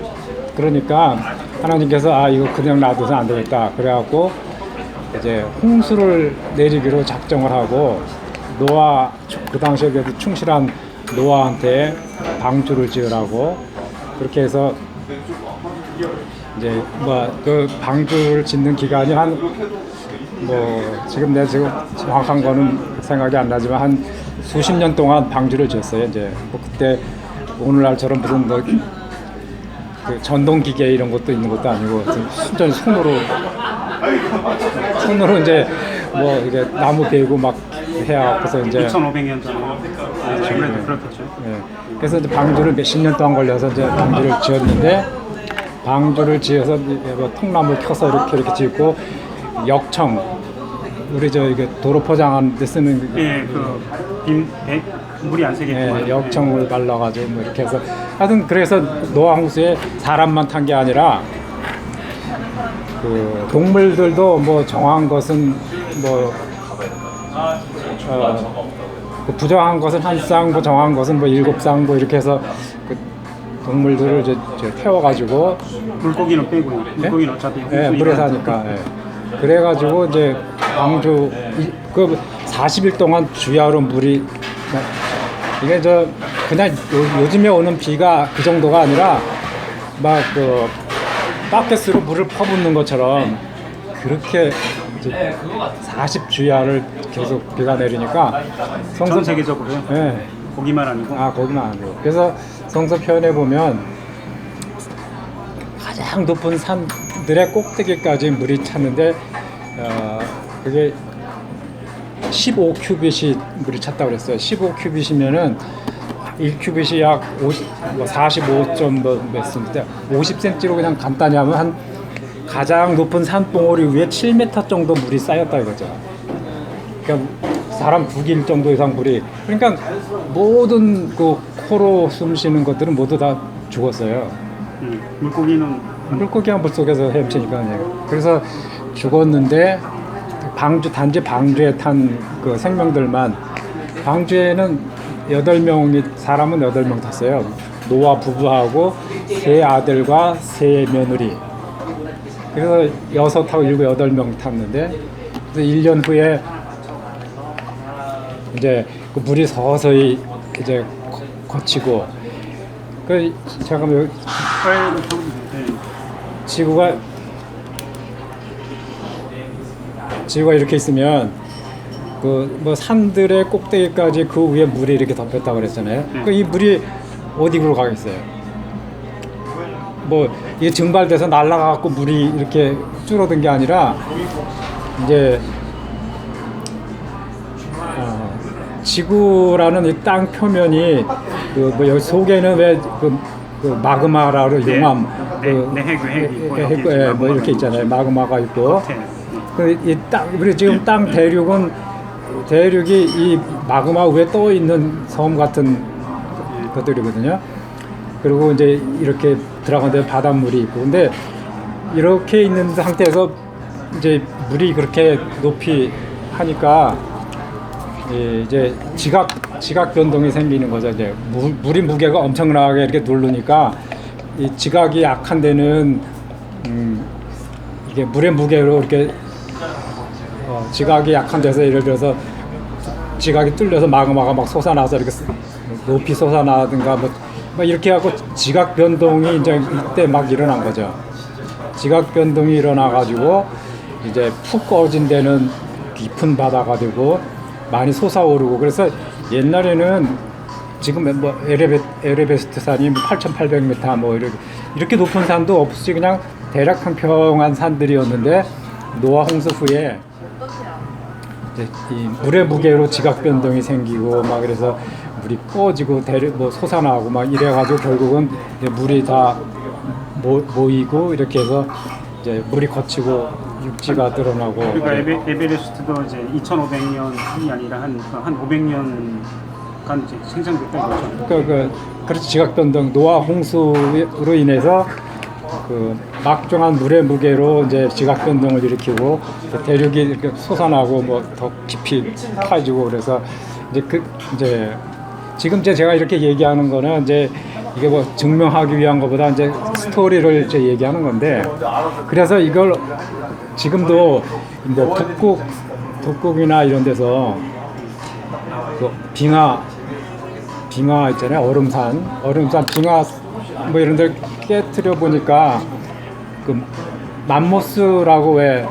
그러니까 하나님께서 이거 그냥 놔둬서 안 되겠다. 그래갖고 이제 홍수를 내리기로 작정을 하고, 노아, 그 당시에 그래도 충실한 노아한테 방주를 지으라고 그렇게 해서 이제 그 방주를 짓는 기간이 지금 내가 지금 정확한 거는 생각이 안 나지만 한 수십 년 동안 방주를 지었어요. 이제 뭐 그때 오늘날처럼 무슨 그 전동 기계 이런 것도 있는 것도 아니고 순전히 손으로 이제 뭐 이게 나무 베고 막 해야 그래서 이제 2,500년 전에 그래도 그렇겠죠. 네. 그래서 이제 방주를 몇십 년 동안 걸려서 이제 방주를 지었는데, 방주를 지어서 뭐 통나무 켜서 이렇게 짓고, 역청 우리 이게 도로 포장하는 데 쓰는 물이 안 새게 역청을 발라가지고 뭐 이렇게 해서 하여튼 그래서 노아 홍수에 사람만 탄 게 아니라 그 동물들도 뭐 정한 것은 그 부정한 것은 한 쌍, 정한 것은 뭐 7쌍 뭐 이렇게 해서 그 동물들을 이제 태워가지고, 물고기는 빼고요. 물고기는 어차피 물에 사니까. 그래가지고 이제 방주 그 40일 동안 주야로 물이, 이게 그냥 요즘에 오는 비가 그 정도가 아니라 막 그 바켓으로 물을 퍼붓는 것처럼 그렇게 40주야를 계속 비가 내리니까 전 세계적으로요? 네. 거기만 아니고? 거기만 아니고. 그래서 성서 편에 보면 가장 높은 산들의 꼭대기까지 물이 찼는데 그게 15큐빗이 물이 찼다고 그랬어요. 15큐빗이면은 1큐빗이 약 45몇 센트, 50cm로 그냥 간단히 하면 한 가장 높은 산봉우리 위에 7m 정도 물이 쌓였다 이거죠. 그러니까 사람 2길 정도 이상 물이, 그러니까 모든 그 코로 숨 쉬는 것들은 모두 다 죽었어요. 물고기가 물속에서 헤엄치니까. 그래서 죽었는데 단지 방주에 탄 그 생명들만, 방주에는 8명이, 사람은 8명 탔어요. 노아 부부하고 3 아들과 3 며느리. 그래서 6하고 7, 8명 탔는데, 그래서 1년 후에 이제 그 물이 서서히 이제 거치고, 잠깐만 여기 지구가 이렇게 있으면 그 뭐 산들의 꼭대기까지 그 위에 물이 이렇게 덮였다고 그랬잖아요. 이 물이 어디로 가겠어요? 뭐 이게 증발돼서 날아가고 물이 이렇게 줄어든 게 아니라 이제 지구라는 이 땅 표면이 그 뭐 여기 속에는 왜 그 마그마라로 용암, 뭐 이렇게 있잖아요. 마그마가 있고, 이 땅, 우리 지금 땅 대륙이 이 마그마 위에 떠 있는 섬 같은 것들이거든요. 그리고 이제 이렇게 들어가는데 바닷물이 있고, 근데 이렇게 있는 상태에서 이제 물이 그렇게 높이 하니까 이제 지각 변동이 생기는 거죠. 이제 물이 무게가 엄청나게 이렇게 누르니까 이 지각이 약한 데는 이게 물의 무게로 이렇게 지각이 약한 데서 예를 들어서 지각이 뚫려서 마그마가 막 솟아나서 이렇게 높이 솟아나든가 뭐 이렇게 하고 지각 변동이 이제 이때 막 일어난 거죠. 지각 변동이 일어나 가지고 이제 푹 꺼진 데는 깊은 바다가 되고 많이 솟아오르고, 그래서 옛날에는 지금 뭐 에베레스트 산이 8,800m 뭐 이렇게 높은 산도 없이 그냥 대략 평평한 산들이었는데 노아 홍수 후에 이제 이 물의 무게로 지각 변동이 생기고 막 그래서 물이 꺼지고 뭐 솟아나고 막 이래가지고 결국은 이제 물이 다 모이고 이렇게 해서 이제 물이 거치고 육지가 드러나고. 그러니까 에베레스트도 이제 2,500년이 아니라 한 500년간 이제 생성됐다 이거죠. 그렇지, 지각 변동, 노아 홍수로 인해서 그 막중한 물의 무게로 이제 지각 변동을 일으키고 대륙이 이렇게 솟아나고 뭐 더 깊이 파지고, 그래서 이제 지금 제가 이렇게 얘기하는 거는 이제 이게 뭐 증명하기 위한 것보다 이제 스토리를 이제 얘기하는 건데, 그래서 이걸 지금도 뭐 북극이나 이런 데서 그 빙하 있잖아요. 얼음산 빙하 뭐 이런 데 깨트려 보니까 그 맘모스라고 왜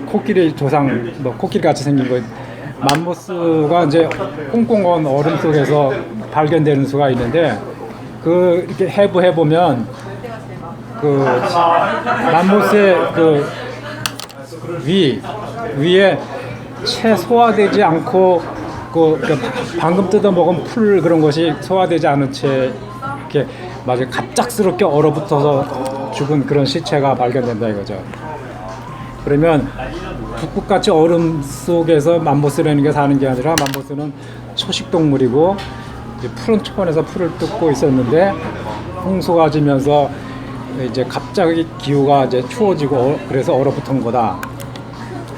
코끼리 조상 뭐 코끼리 같이 생긴 거, 맘모스가 이제 꽁꽁한 얼음 속에서 발견되는 수가 있는데, 그 이렇게 해부해 보면 그 맘모스의 그 위에 채 소화되지 않고 그 방금 뜯어 먹은 풀 그런 것이 소화되지 않은 채 이렇게 마치 갑작스럽게 얼어붙어서 죽은 그런 시체가 발견된다 이거죠. 그러면 북극같이 얼음 속에서 맘모스라는 게 사는 게 아니라, 맘모스는 초식동물이고 푸른 초원에서 풀을 뜯고 있었는데 홍수가 지면서 이제 갑자기 기후가 이제 추워지고 그래서 얼어붙은 거다.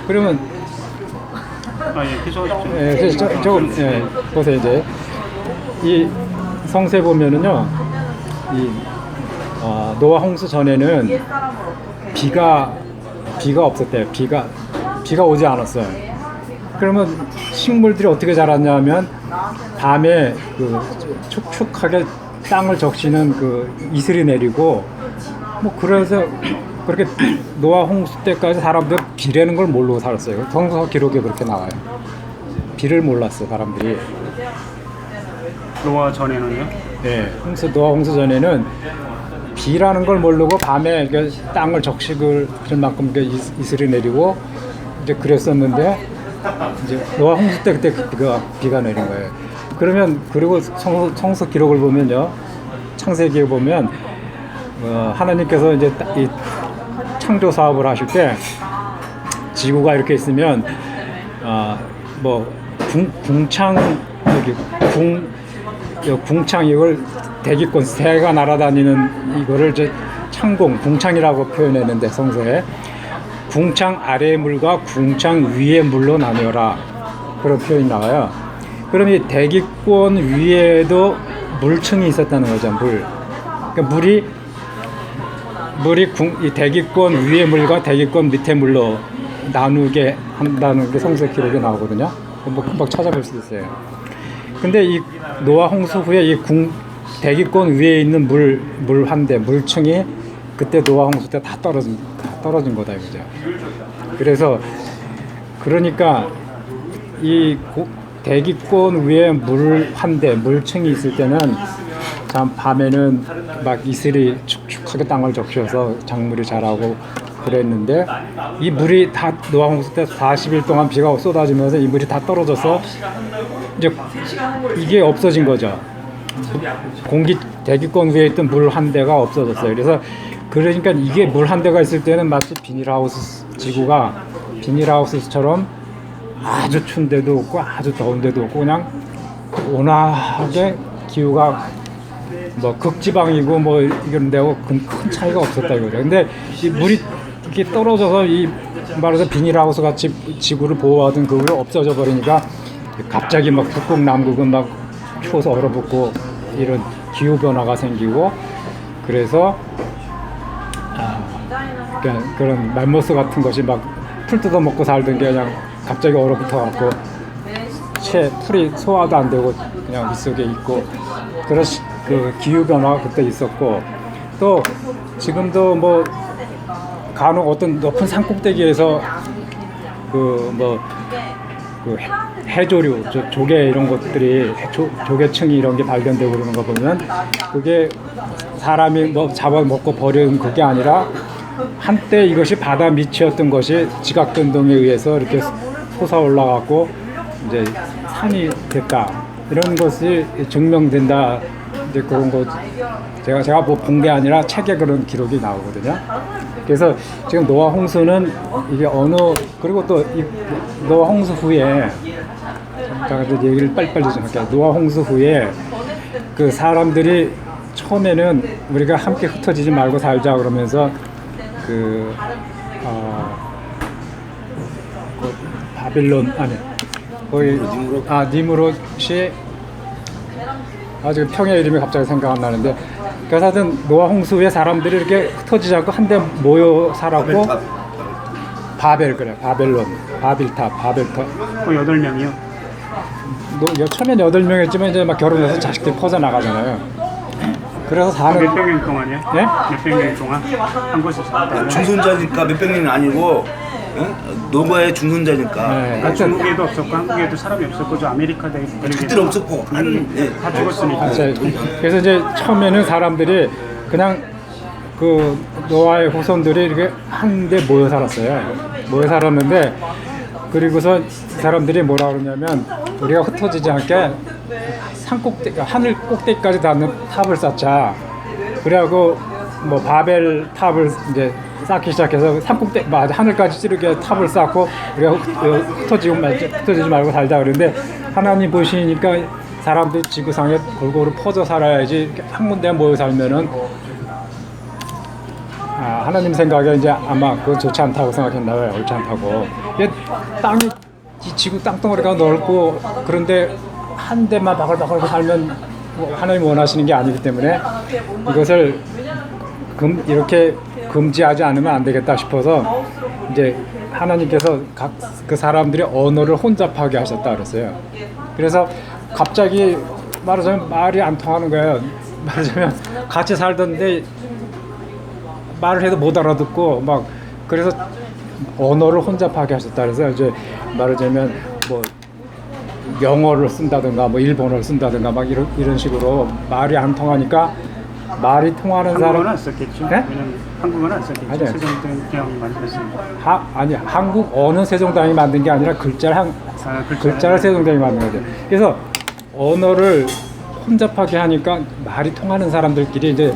그러면 보세요. 이제 이 성세 보면은요, 이 노아 홍수 전에는 비가 없었대요. 비가 오지 않았어요. 그러면 식물들이 어떻게 자랐냐면 밤에 그 축축하게 땅을 적시는 그 이슬이 내리고 뭐 그래서 그렇게 노아 홍수 때까지 사람들 비라는 걸 모르고 살았어요. 성서 기록에 그렇게 나와요. 비를 몰랐어 사람들이. 노아 전에는요? 네, 노아 홍수 전에는 비라는 걸 모르고 밤에 땅을 적식을 할 만큼 이슬이 내리고 이제 그랬었는데, 이제 노아 홍수 때 그때 비가 내린 거예요. 그러면 그리고 성서 기록을 보면요, 창세기에 보면 하나님께서 이제 이 창조 사업을 하실 때 지구가 이렇게 있으면 뭐 궁창 이걸 대기권 새가 날아다니는 이거를 이제 궁창이라고 표현했는데, 성서에 궁창 아래의 물과 궁창 위의 물로 나뉘어라 그런 표현이 나와요. 그럼 이 대기권 위에도 물층이 있었다는 거죠. 그러니까 물이 이 대기권 위의 물과 대기권 밑의 물로 나누게 한다는 게 성서 기록에 나오거든요. 뭐 금방 찾아볼 수 있어요. 근데 이 노아 홍수 후에 이 대기권 위에 있는 물 한대 물층이 그때 노아 홍수 때 다 떨어진 거다 이거죠. 그래서 그러니까 이 대기권 위에 물 한대 물층이 있을 때는 참 밤에는 막 이슬이 축축하게 땅을 적셔서 작물이 자라고 그랬는데, 이 물이 다 노아 홍수 때 40일 동안 비가 쏟아지면서 이 물이 다 떨어져서 이제 이게 없어진 거죠. 대기권 위에 있던 물 한 대가 없어졌어요. 그러니까 이게 물 한 대가 있을 때는 마치 지구가 비닐하우스처럼 아주 추운 데도 없고 아주 더운 데도 없고 그냥 온화하게 기후가 뭐 극지방이고 뭐 이런 데하고 큰 차이가 없었다 이거죠. 근데 이 물이 이렇게 떨어져서 이 말해서 비닐하우스 같이 지구를 보호하던 그게 없어져 버리니까 갑자기 막 북극 남극은 막 추워서 얼어붙고 이런 기후 변화가 생기고, 그래서 그런 맘모스 같은 것이 막 풀 뜯어 먹고 살던 게 그냥 갑자기 얼어붙어 갖고 자체 풀이 소화도 안 되고 그냥 밑속에 있고 그런 그 기후 변화가 그때 있었고 또 지금도 뭐 간혹 어떤 높은 산 꼭대기에서 그 해조류, 조개 이런 것들이 조개층이 이런 게 발견되고 그러는 거 보면 그게 사람이 뭐 잡아먹고 버린 그게 아니라 한때 이것이 바다 밑이었던 것이 지각변동에 의해서 이렇게 솟아 올라갔고 이제 산이 됐다 이런 것이 증명된다. 이제 그런 거 제가 뭐 본 게 아니라 책에 그런 기록이 나오거든요. 그래서 지금 노아 홍수는 이게 그리고 또 이 노아 홍수 후에 제가 이제 얘기를 빨리빨리 좀 할게요. 노아 홍수 후에 그 사람들이 처음에는 우리가 함께 흩어지지 말고 살자 그러면서 바빌론 거의 니므롯이 지금 평야 이름이 갑자기 생각 안 나는데 그래서 하여튼 노아 홍수 후에 사람들이 이렇게 흩어지지 않고 한데 모여 살았고 바벨론 바빌탑 그 8명이요. 처음엔 8명이었지만 이제 막 결혼해서 자식들이 퍼져나가잖아요. 그래서 사는 몇백 년 동안이요? 네? 몇백 년 동안 한 곳에 살았다. 중손자니까 몇백 년이 아니고 노바의 중손자니까 하여튼 중국에도 없었고 한국에도 사람이 없었고 저 아메리카 그때는 없었고 다 죽었으니까. 그래서 이제 처음에는 사람들이 그냥 그 노아의 후손들이 이렇게 한데 모여 살았는데 그리고서 사람들이 뭐라 그러냐면 우리가 흩어지지 않게 하늘 꼭대기까지 닿는 탑을 쌓자. 그래갖고 뭐 바벨 탑을 이제 쌓기 시작해서 하늘까지 찌르게 탑을 쌓고 우리가 흩어지지 말고 살자 그러는데 하나님 보시니까 사람들이 지구상에 골고루 퍼져 살아야지 한 군데 모여 살면은 하나님 생각에 이제 아마 그건 좋지 않다고 생각했나 봐요. 옳지 않다고. 지구 땅덩어리가 넓고 그런데 한 대만 바글바글 살면 하나님 원하시는 게 아니기 때문에 이것을 이렇게 금지하지 않으면 안 되겠다 싶어서 이제 하나님께서 그 사람들이 언어를 혼잡하게 하셨다 그랬어요. 그래서 갑자기 말하자면 말이 안 통하는 거예요. 말하자면 같이 살던데 말을 해도 못 알아듣고 막 그래서 언어를 혼잡하게 하셨다 그래서 이제 말하자면 뭐 영어를 쓴다든가 뭐 일본어를 쓴다든가 막 이런 식으로 말이 안 통하니까 말이 통하는 사람 한국어는 안 썼겠죠. 네? 왜냐면 한국어는 안 썼겠죠. 아니요. 세종대왕이 만들었으니까. 한국 어는 세종대왕이 만든 게 아니라 글자를 세종대왕이 만든 거죠. 그래서 언어를 혼잡하게 하니까 말이 통하는 사람들끼리 이제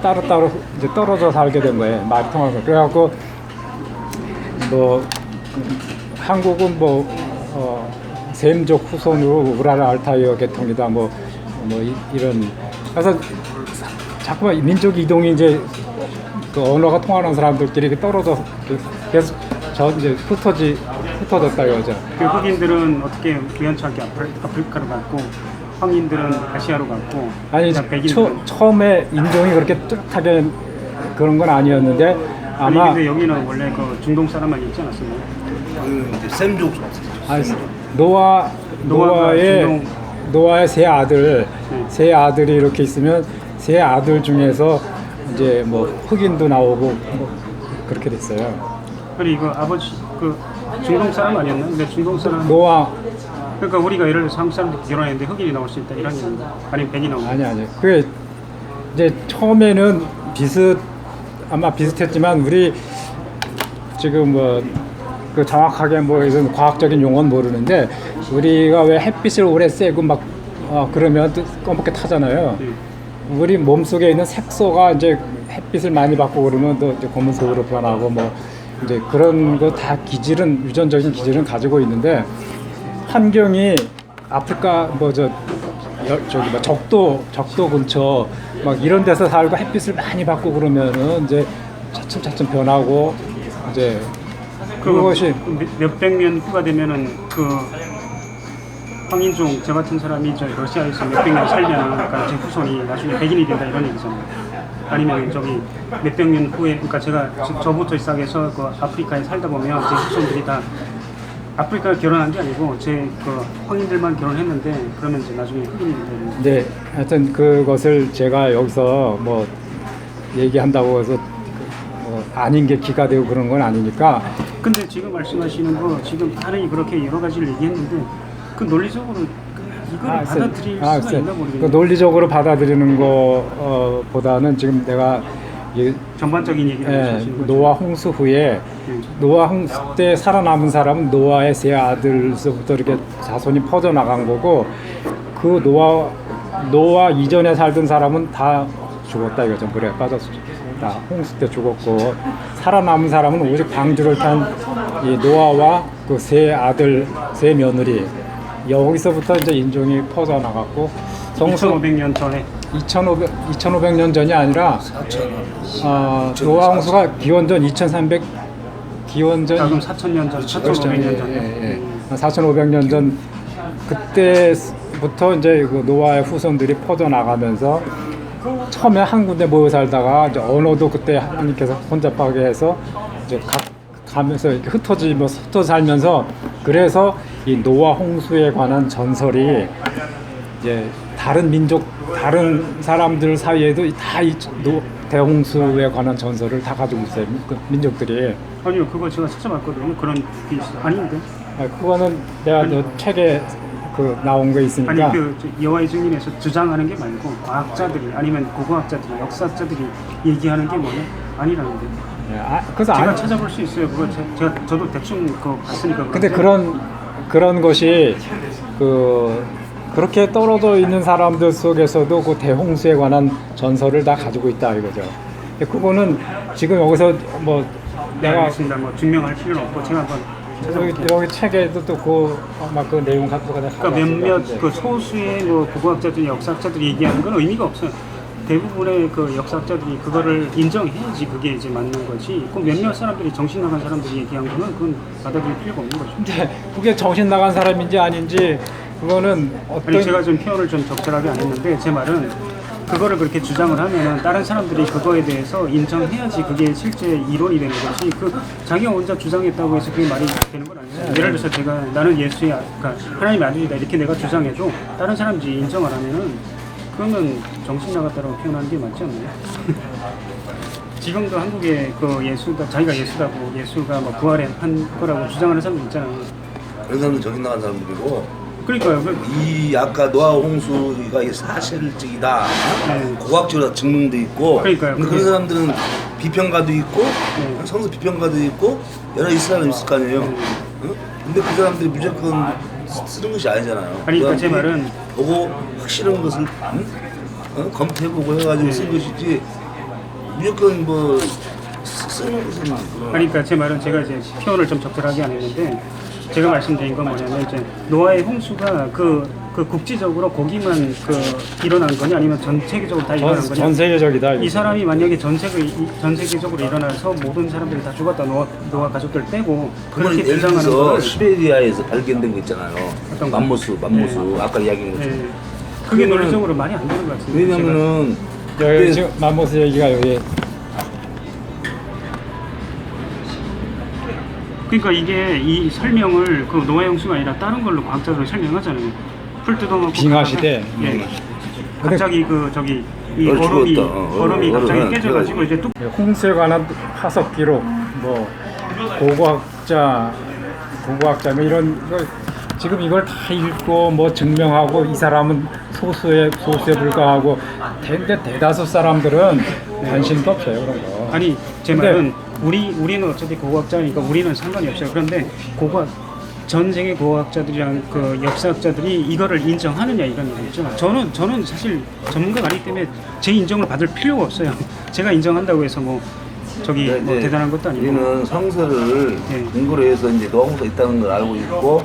따로따로 이제 떨어져 살게 된 거예요. 말이 통하는 거. 그래갖고 뭐 한국은 셈족 후손으로 우라라 알타이어 계통이다 이런 그래서 자꾸만 민족 이동이 이제 그 언어가 통하는 사람들끼리 떨어져 그래서 이제 흩어졌다 이거죠. 그 흑인들은 어떻게 우연찮게 아프리카로 갔고 황인들은 아시아로 갔고 아니 백인들은 처음에 인종이 그렇게 뚜렷하게 그런 건 아니었는데 아마 근데 여기는 원래 그 중동 사람만 있지 않았었나요? 셈족 노아의 세 아들이 이렇게 있으면 세 아들 중에서 이제 뭐 흑인도 나오고 뭐 그렇게 됐어요. 아니 이거 아버지 그 중동 사람 아니었나? 근데 중동 사람 그러니까 우리가 예를 들어서 한국 사람들 결혼했는데 흑인이 나올 수 있다 이런 얘기인가? 아니면 백인이 나오는 아니 그게 이제 처음에는 아마 비슷했지만 우리 지금 그 정확하게 이런 과학적인 용어는 모르는데 우리가 왜 햇빛을 오래 쐬고 막 그러면 검게 타잖아요. 우리 몸 속에 있는 색소가 이제 햇빛을 많이 받고 그러면 또 이제 검은색으로 변하고 이제 그런 거 다 유전적인 기질은 가지고 있는데 환경이 아프리카 적도 근처 막 이런 데서 살고 햇빛을 많이 받고 그러면은 이제 차츰 변하고 이제 그것이 몇백 년 후가 되면은 그 황인종 저 같은 사람이 저 러시아에서 몇백 년 살면은 그러니까 제 후손이 나중에 백인이 된다 이런 얘기잖아요. 아니면 저기 몇백 년 후에 그러니까 저부터 시작해서 그 아프리카에 살다 보면 제 후손들이 다 아프리카 결혼한 게 아니고 제 그 황인들만 결혼했는데 그러면 이제 나중에 흑인이 되는. 네, 하여튼 그것을 제가 여기서 뭐 얘기한다고 해서 뭐 아닌 게 기가 되고 그런 건 아니니까. 근데 지금 말씀하시는 거 지금 다른 그렇게 여러 가지를 얘기했는데 그 논리적으로 이걸 받아들일 수가 글쎄, 있나 모르겠네요. 그 논리적으로 받아들이는 거보다는 지금 내가 이 전반적인 얘기를 하시는 거죠. 노아 홍수 후에 노아 홍수 때 살아남은 사람은 노아의 세 아들서부터 이렇게 자손이 퍼져 나간 거고 그 노아 이전에 살던 사람은 다 죽었다 이거죠. 물에 빠져서 다 홍수 때 죽었고 살아남은 사람은 오직 방주를 탄 이 노아와 그 세 아들 세 며느리 여기서부터 이제 인종이 퍼져 나갔고 2,500년 전에 2,500년 전이 아니라 4,000원. 노아 홍수가 기원전 2,300 기원전 그럼 4,000년 전, 4,500년 전에 4,500년 전 그때부터 이제 그 노아의 후손들이 퍼져 나가면서 처음에 한 군데 모여 살다가 이제 언어도 그때 하나님께서 혼잡하게 해서 이제 가면서 이렇게 흩어져 살면서 그래서 이 노아 홍수에 관한 전설이 이제 다른 민족 다른 사람들 사이에도 다 이 대홍수에 관한 전설을 다 가지고 있어요. 그 민족들이. 아니요, 그거 제가 찾아봤거든요. 그런 게 있어요. 아닌데? 그거는 내가 너 책에 그 나온 거 있으니까. 아니 그 여호와의 증인에서 주장하는 게 말고 과학자들이 아니면 고고학자들이 역사학자들이 얘기하는 게 뭐냐? 아니라는데. 그래서 제가 찾아볼 수 있어요. 그거 저도 대충 그거 봤으니까. 근데 그런 것이 그렇게 떨어져 있는 사람들 속에서도 그 대홍수에 관한 전설을 다 가지고 있다 이거죠. 근데 그거는 지금 여기서 뭐 내가 알겠습니다. 뭐 증명할 필요는 없고 제가 한번 찾아볼게요. 여기 책에도 또 그 내용 갖고 가서 그러니까 몇몇 그 소수의 뭐 고고학자들, 역사학자들이 얘기하는 건 의미가 없어요. 대부분의 그 역사학자들이 그거를 인정해야지 그게 이제 맞는 거지. 그 몇몇 사람들이 정신 나간 사람들이 얘기한 거는 그건 받아들일 필요가 없는 거죠. 근데 그게 정신 나간 사람인지 아닌지 그거는 어떤 아니 제가 좀 표현을 좀 적절하게 안 했는데 제 말은 그거를 그렇게 주장을 하면은 다른 사람들이 그거에 대해서 인정해야지 그게 실제 이론이 되는 거지. 그 자기가 혼자 주장했다고 해서 그게 말이 되는 건 아니에요. 예를 들어서 제가 나는 예수의 그러니까 하나님의 아들이다 이렇게 내가 주장해도 다른 사람들이 인정을 안 하면은 그러면 정신 나갔다고 표현하는 게 맞지 않나요? 지금도 한국에 그 예수가 자기가 예수라고 예수가 뭐 부활한 거라고 주장하는 사람들 있잖아요. 그런 사람들은 정신 나간 사람들이고 그러니까요. 이 아까 노아 홍수가 사실적이다 고학적으로 증명돼 있고 그러니까요. 근데 그런 사람들은 비평가도 있고 성서 비평가도 있고 여러 사람이 있을 거 아니에요. 응? 근데 그 사람들이 무조건 쓰는 것이 아니잖아요. 아니 그러니까 제 말은 보고 확실한 것을 검토해보고 해가지고 쓴 것이지 무조건 뭐 쓰는 것은 아니 그러니까 제 말은 제가 이제 표현을 좀 적절하게 안 했는데 제가 말씀드린 건 뭐냐면 이제 노아의 홍수가 그 국지적으로 거기만 일어난 거냐 아니면 전 세계적으로 다 일어난 거냐? 전 세계적이다. 이 사람이 만약에 전 세계적으로 일어나서 모든 사람들이 다 죽었다 노아 가족들 빼고 그건 그렇게 예를 주장하는 들어서 걸 시베리아에서 발견된 거 있잖아요. 어떤 거? 맘모스 아까 이야기한 것처럼. 예. 그게 그거는- 논리적으로 말이 안 되는 것 같은데 왜냐면은 여기 지금 맘모스 얘기가 여기 그러니까 이게 이 설명을 그 노아의 홍수가 아니라 다른 걸로 과학자들은 설명하잖아요. 풀 뜯어먹고 빙하 시대. 예. 갑자기 그 저기 이 얼음 얼음이 죽었다. 얼음이 갑자기 얼음 깨져가지고 이제 뚝 홍수에 관한 화석 기록, 뭐 고고학자 뭐 이런 거 지금 이걸 다 읽고 뭐 증명하고 이 사람은 소수에 불과하고 대다수 사람들은 관심도 없어요 그런 거. 아니 제 근데- 말은 우리는 어차피 고고학자니까 우리는 상관이 없어요. 그런데 전 세계 고고학자들이랑 그 역사학자들이 이거를 인정하느냐 이런 얘기죠. 저는 사실 전문가가 아니기 때문에 제 인정을 받을 필요가 없어요. 제가 인정한다고 해서 뭐 저기 뭐 네, 대단한 것도 아니고. 우리는 성서를 네. 근거로 해서 이제 노홍수가 있다는 걸 알고 있고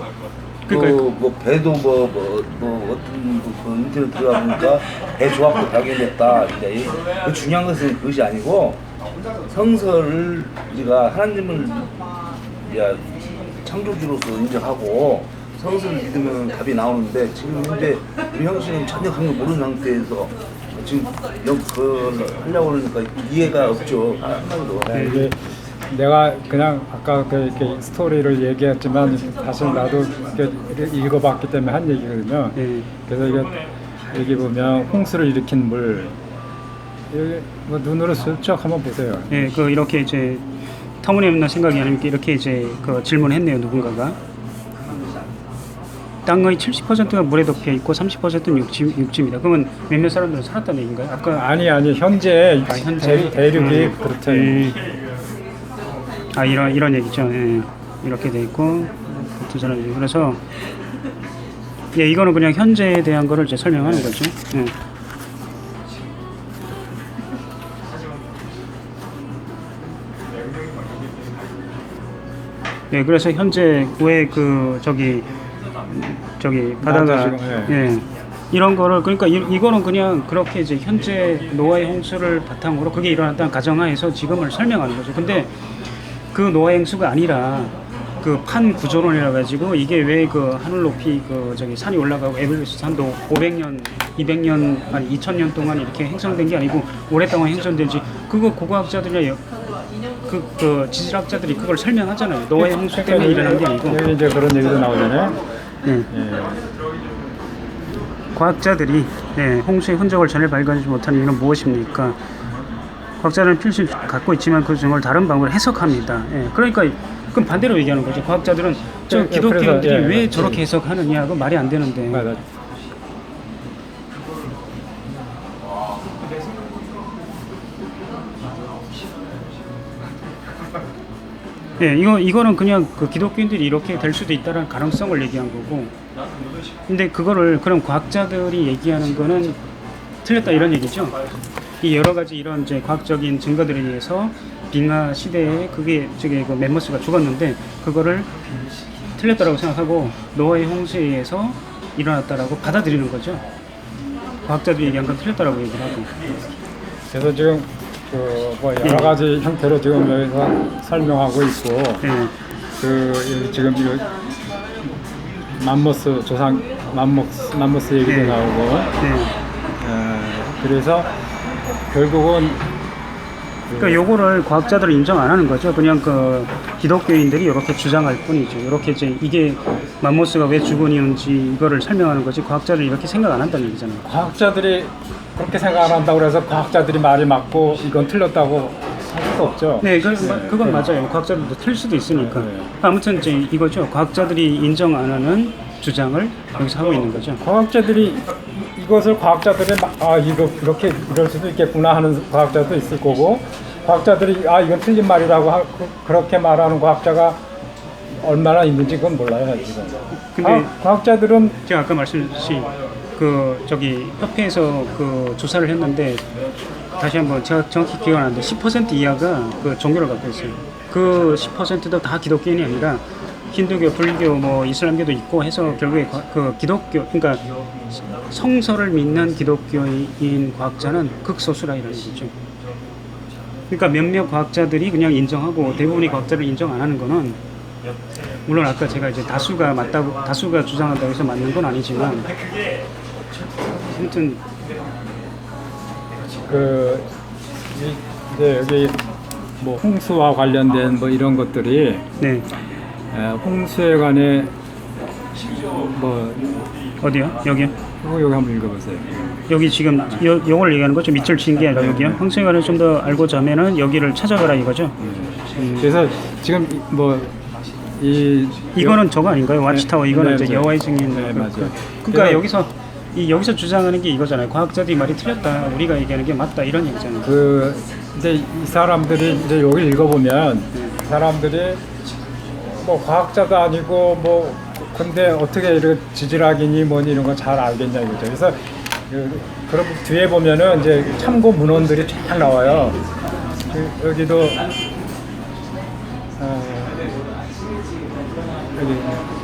그러니까 뭐 배도 뭐 어떤 그 인터넷 들어가 보니까 배 조합도 발견됐다. 이제 중요한 것은 그것이 아니고 성서를 우리가 하나님을 창조주로서 인정하고 성서를 믿으면 답이 나오는데 지금 현재 우리 형씨는 전혀 그런 거 모르는 상태에서 지금 그걸 하려고 그러니까 이해가 없죠. 한마디로. 이게 내가 그냥 아까 이렇게 스토리를 얘기했지만 사실 나도 이렇게 읽어봤기 때문에 한 얘기거든요. 예. 그래서 이게 여기 보면 홍수를 일으킨 물, 여기 뭐 눈으로 슬쩍 한번 보세요. 예, 그 이렇게 이제 터무니없는 생각이 아니니까 이렇게 이제 그 질문했네요 누군가가. 땅의 70%가 물에 덮여 있고 30%는 육지입니다. 그러면 몇몇 사람들은 살았다는 얘기인가요? 아까 아니 현재, 현재? 대륙이 그렇대. 아 이런 얘기죠. 예. 이렇게 돼 있고 두 사람이 그래서 예 이거는 그냥 현재에 대한 거를 이제 설명하는 거죠. 예. 예, 그래서 현재 왜 그 저기 바다가 맞아, 지금, 예. 이런 거를 그러니까 이거는 그냥 그렇게 이제 현재 노아의 홍수를 바탕으로 그게 일어났다는 가정하에서 지금을 설명하는 거죠. 근데 그 노아의 홍수가 아니라 그 판 구조론이라 가지고 이게 왜 그 하늘 높이 그 저기 산이 올라가고 에베레스트 산도 500년, 200년 아니 2000년 동안 이렇게 형성된 게 아니고 오랫동안 형성된지 그거 고고학자들이나 그 지질학자들이 그걸 설명하잖아요. 노아의 홍수 때문에 일어난 게 아니고. 여기 이제 그런 얘기도 나오잖아요. 예. 예. 과학자들이 홍수의 흔적을 전혀 발견하지 못하는 이유는 무엇입니까? 과학자는 필수 갖고 있지만 그 증거를 다른 방법으로 해석합니다. 예. 그러니까 그럼 반대로 얘기하는 거죠. 과학자들은 저 기독교인들이 그래서, 왜 저렇게 해석하느냐? 그 말이 안 되는데. 맞아. 예, 이거는 그냥 그 기독교인들이 이렇게 될 수도 있다는 가능성을 얘기한 거고. 근데 그거를 그럼 과학자들이 얘기하는 거는 틀렸다 이런 얘기죠. 이 여러 가지 이런 이제 과학적인 증거들에 의해서 빙하 시대에 그게 저기 그 멤머스가 죽었는데 그거를 틀렸다라고 생각하고 노아의 홍수에 의해서 일어났다라고 받아들이는 거죠. 과학자들이 얘기한 건 틀렸다라고 얘기를 하고. 그래서 지금 뭐 여러 가지 형태로 지금 여기서 설명하고 있고 예. 그 지금 맘모스 조상 맘모스 얘기도 네. 나오고 그래서 결국은 그러니까 요거를 과학자들은 인정 안 하는 거죠. 그냥 그 기독교인들이 이렇게 주장할 뿐이죠. 이렇게 이제 이게 맘모스가 왜 죽은 이유인지 이거를 설명하는 거지. 과학자들은 이렇게 생각 안 한다는 얘기잖아요. 과학자들이 그렇게 생각 안 한다고 그래서 과학자들이 말이 맞고 이건 틀렸다고 할 수 없죠. 네, 그건 맞아요. 과학자들도 틀 수도 있으니까. 네. 아무튼 이제 이거죠. 과학자들이 인정 안 하는 주장을 여기서 하고 있는 거죠. 과학자들이 이것을 과학자들이 이거 이렇게 이럴 수도 있겠구나 하는 과학자도 있을 거고 과학자들이 이건 틀린 말이라고 그렇게 말하는 과학자가 얼마나 있는지 그건 몰라요 지금. 근데 과학자들은 제가 아까 말씀드렸듯이 그 저기 협회에서 그 조사를 했는데 다시 한번 제가 정확히 기억 안 나는데 10% 이하가 그 종교를 갖고 있어요. 그 10%도 다 기독교인이 아니라 힌두교, 불교, 뭐 이슬람교도 있고 해서 결국에 그 기독교, 그러니까 성서를 믿는 기독교인 과학자는 극소수라 이런 얘기죠. 그러니까 몇몇 과학자들이 그냥 인정하고 대부분의 과학자를 인정 안 하는 거는 물론 아까 제가 이제 다수가 주장한다고 해서 맞는 건 아니지만 아무튼 이제 여기 뭐 홍수와 관련된 뭐 이런 것들이 네 홍수에 관해 뭐 어디요? 여기요? 여기 한번 읽어보세요. 여기 지금 요걸 얘기하는 거죠? 밑줄 친 게 아니라 여기요? 홍수에 관해 좀 더 알고자 하면은 여기를 찾아가라 이거죠? 그래서 지금 뭐 이거는 저거 아닌가요? 와치타워 이거는 네, 이제 여호와의 증인. 네, 맞아요. 그러니까 여기서 주장하는 게 이거잖아요. 과학자들이 말이 틀렸다. 우리가 얘기하는 게 맞다 이런 얘기잖아요. 근데 이 사람들이 이제 여기 읽어보면 사람들이 뭐 과학자도 아니고 뭐 근데 어떻게 이런 지질학이니 뭐니 이런 거 잘 알겠냐 이거죠. 그래서 그럼 뒤에 보면은 이제 참고 문헌들이 쫙 나와요. 여기도 여기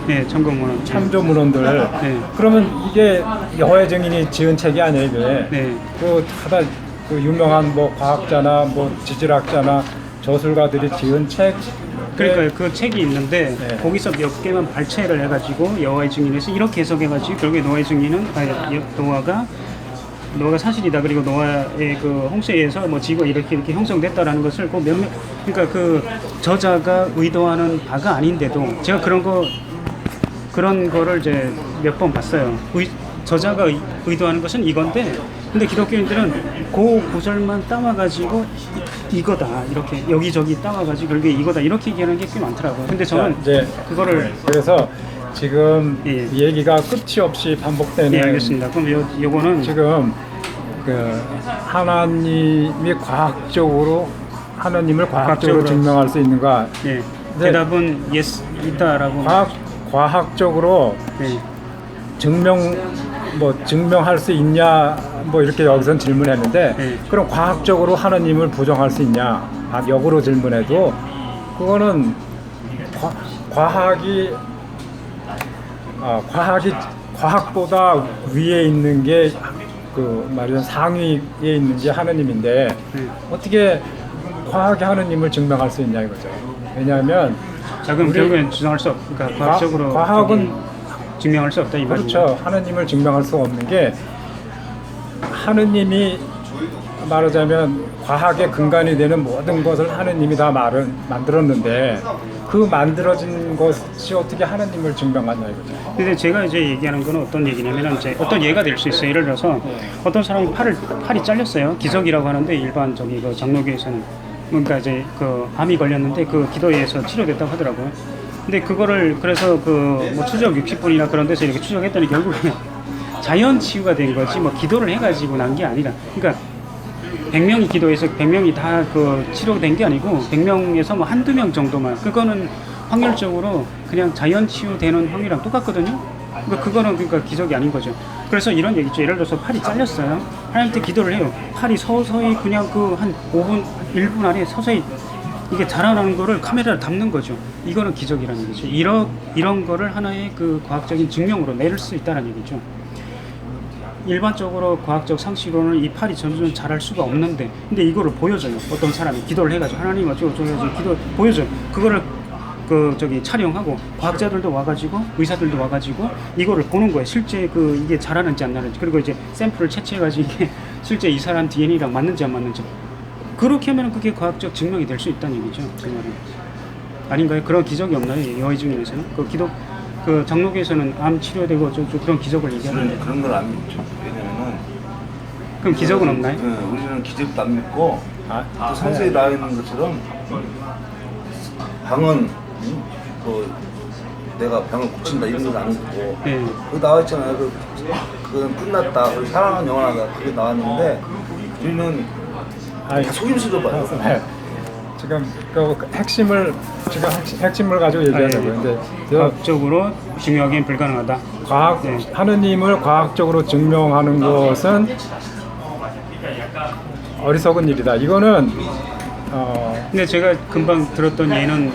네, 참고문헌. 참조 문헌들. 네. 그러면 이게 여호와의 증인이 지은 책이 아니에요, 이게. 네. 그 하다 그 유명한 뭐 과학자나 뭐 지질학자나 저술가들이 지은 책. 그러니까 그 책이 있는데 네. 거기서 몇 개만 발췌를 해가지고 여호와의 증인에서 이렇게 해석해가지고 결국에 노아의 증인은 노아가 노아가 사실이다. 그리고 노아의 그 홍수에 의해서 뭐 지구가 이렇게 형성됐다라는 것을 그 몇몇 그러니까 그 저자가 의도하는 바가 아닌데도 제가 그런 거를 이제 몇 번 봤어요. 저자가 의도하는 것은 이건데, 근데 기독교인들은 그 구절만 따와가지고 이거다 이렇게 여기저기 따와가지고 결국에 이거다 이렇게 얘기하는 게 꽤 많더라고요. 근데 저는 이제 그거를 그래서 지금 예. 이 얘기가 끝이 없이 반복되는. 네, 알겠습니다. 그럼 요거는 지금 그 하나님이 하나님을 과학적으로 과학적으로 증명할 수 있는가? 예, 네. 대답은 yes 있다라고. 과학적으로 예. 증명할 수 있냐 뭐 이렇게 여기서 질문했는데 네. 그럼 과학적으로 하나님을 부정할 수 있냐? 역으로 질문해도 그거는 과학보다 위에 있는 게 그 말하자면 상위에 있는 게 하나님인데 어떻게 과학이 하나님을 증명할 수 있냐 이거죠. 왜냐하면 자, 그럼 결국엔 주장할 수 없. 그러니까 과학적으로 과학은 증명할 수 없다 이 말이죠. 그렇죠. 하나님을 증명할 수 없는 게 하느님이 말하자면 과학의 근간이 되는 모든 것을 하느님이 다 만들었는데 그 만들어진 것이 어떻게 하느님을 증명하냐 이거죠. 근데 제가 이제 얘기하는 거는 어떤 얘기냐면 이제 어떤 예가 될 수 있어요. 예를 들어서 어떤 사람이 팔이 잘렸어요. 기적이라고 하는데 일반 저기 그 장로교에서는 그러니까 이제 그 암이 걸렸는데 그 기도에서 치료됐다고 하더라고요. 근데 그거를 그래서 그 뭐 추적 60분이나 그런 데서 이렇게 추적했더니 결국에 자연 치유가 된 거지 뭐 기도를 해가지고 난 게 아니라 그러니까 100명이 기도해서 100명이 다 그 치료된 게 아니고 100명에서 뭐 한두 명 정도만 그거는 확률적으로 그냥 자연 치유되는 확률이랑 똑같거든요. 그거는 그러니까 기적이 아닌 거죠. 그래서 이런 얘기죠. 예를 들어서 팔이 잘렸어요. 하나님께 기도를 해요. 팔이 서서히 그냥 그 한 5분, 1분 안에 서서히 이게 자라나는 거를 카메라를 담는 거죠. 이거는 기적이라는 얘기죠. 이런 거를 하나의 그 과학적인 증명으로 낼 수 있다는 얘기죠. 일반적으로 과학적 상식으로는 이 팔이 점점 자랄 수가 없는데 근데 이거를 보여줘요. 어떤 사람이 기도를 해가지고 하나님 어쩌고 기도 보여줘요. 그거를 그 저기 촬영하고 과학자들도 와가지고 의사들도 와가지고 이거를 보는 거예요. 실제 그 이게 자라는지 안 나는지 그리고 이제 샘플을 채취해가지고 이게 실제 이 사람 DNA랑 맞는지 안 맞는지 그렇게 하면 그게 과학적 증명이 될 수 있다는 얘기죠. 제 말은 아닌가요? 그런 기적이 없나요? 여의 중에서는 그 장로교에서는 암 치료되고 그런 기적을 얘기하는데 그런 걸 안 믿죠. 왜냐면은 그럼 기적은 없나요? 네, 우리는 기적도 안 믿고 또 성서에 네. 나와 있는 것처럼 병은 뭐 내가 병을 고친다 이런 것도 안 믿고 네. 그 나와 있잖아요. 그건 끝났다. 그리고 사랑은 영원하다. 그게 나왔는데 우리는 다 속임수로 봐요. 네. 지금 그 핵심을 가지고 얘기하자고요. 근데 과학적으로 증명하기는 불가능하다. 네. 하느님을 과학적으로 증명하는 것은 어리석은 일이다. 이거는 근데 제가 금방 들었던 예는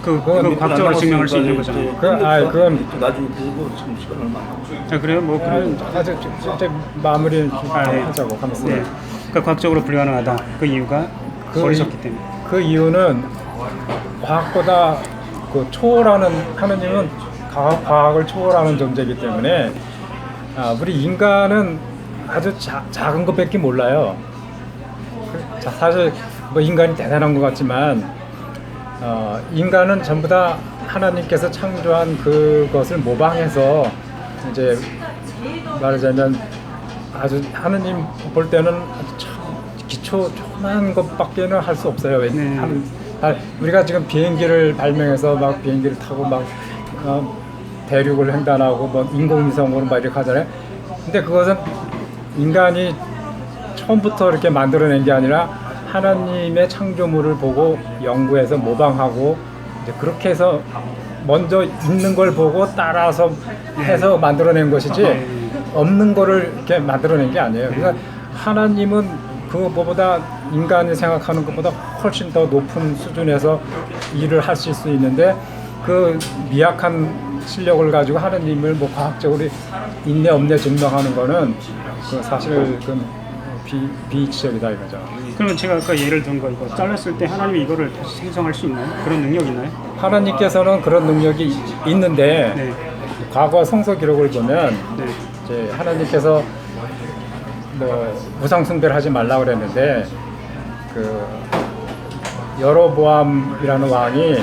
그거 과학적으로 증명할 수 있는 거잖아요. 그건 나중에 들고 지금 시간 얼마 안 남았어요. 아, 그래요? 뭐 그런 아주 이제 마무리 네. 하자고 하면서 네. 그러니까 과학적으로 불가능하다. 그 이유가 어리석기 때문에. 그 이유는 과학보다 그 초월하는 하느님은 과학을 초월하는 존재이기 때문에 우리 인간은 아주 작은 것밖에 몰라요. 사실 뭐 인간이 대단한 것 같지만 인간은 전부 다 하나님께서 창조한 그것을 모방해서 이제 말하자면 아주 하느님 볼 때는 아주 기초 조그만 것밖에는 할 수 없어요. 우리가 지금 비행기를 발명해서 막 비행기를 타고 막 대륙을 횡단하고 뭐 인공위성으로 막 이렇게 하잖아요. 근데 그것은 인간이 처음부터 이렇게 만들어낸 게 아니라 하나님의 창조물을 보고 연구해서 모방하고 이제 그렇게 해서 먼저 있는 걸 보고 따라서 해서 만들어낸 것이지 없는 거를 이렇게 만들어낸 게 아니에요. 그러니까 하나님은 그거보다 인간이 생각하는 것보다 훨씬 더 높은 수준에서 일을 하실 수 있는데 그 미약한 실력을 가지고 하나님을 뭐 과학적으로 있네 없네 증명하는 거는 그 사실 그 비이치적이다 이거죠. 그러면 제가 아까 예를 든 거 이거 잘랐을 때 하나님이 이거를 다시 생성할 수 있나요? 그런 능력이 있나요? 하나님께서는 그런 능력이 있는데 네. 과거 성서 기록을 보면 네. 이제 하나님께서 뭐 우상 숭배를 하지 말라 그랬는데 그 여로보암이라는 왕이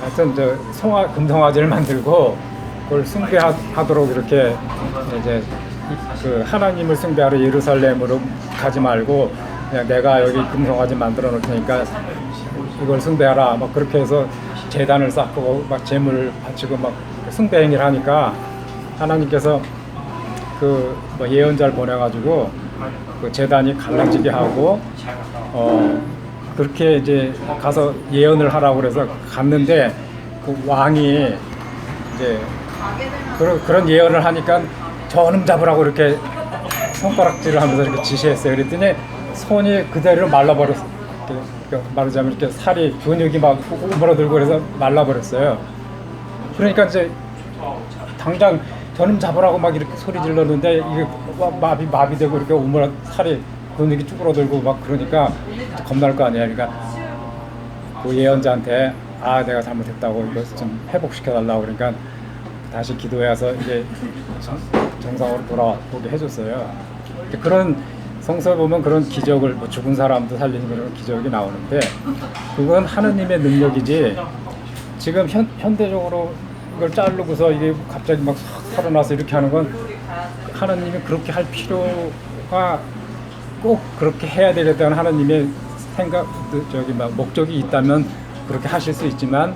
하여튼 저 금송아지를 만들고 그걸 숭배하도록 이렇게 이제 그 하나님을 숭배하러 예루살렘으로 가지 말고 그냥 내가 여기 금송아지 만들어 놓을 테니까 이걸 숭배하라 막 그렇게 해서 제단을 쌓고 막 제물을 바치고 막 숭배 행위를 하니까 하나님께서 그 뭐 예언자를 보내가지고 그 제단이 갈라지게 하고 그렇게 이제 가서 예언을 하라고 그래서 갔는데 그 왕이 이제 그런 예언을 하니까 저놈 잡으라고 이렇게 손가락질을 하면서 이렇게 지시했어요. 그랬더니 손이 그대로 말라버렸어. 말하자면 이렇게 살이 근육이 막 우물어들고 그래서 말라버렸어요. 그러니까 이제 당장 저놈 잡으라고 막 이렇게 소리 질렀는데 이게 마비되고 이렇게 살이 근육이 쭈그러들고 막 그러니까 겁날 거 아니에요. 그러니까 그 예언자한테 내가 잘못했다고 이거 좀 회복시켜달라고 그러니까 다시 기도해서 이제 정상으로 돌아오게 해줬어요. 그런 성서에 보면 그런 기적을 뭐 죽은 사람도 살리는 그런 기적이 나오는데 그건 하느님의 능력이지 지금 현대적으로 이걸 자르고서 이게 갑자기 막 살아나서 이렇게 하는 건 하나님이 그렇게 할 필요가 꼭 그렇게 해야 되겠다는 하나님의 생각, 목적이 있다면 그렇게 하실 수 있지만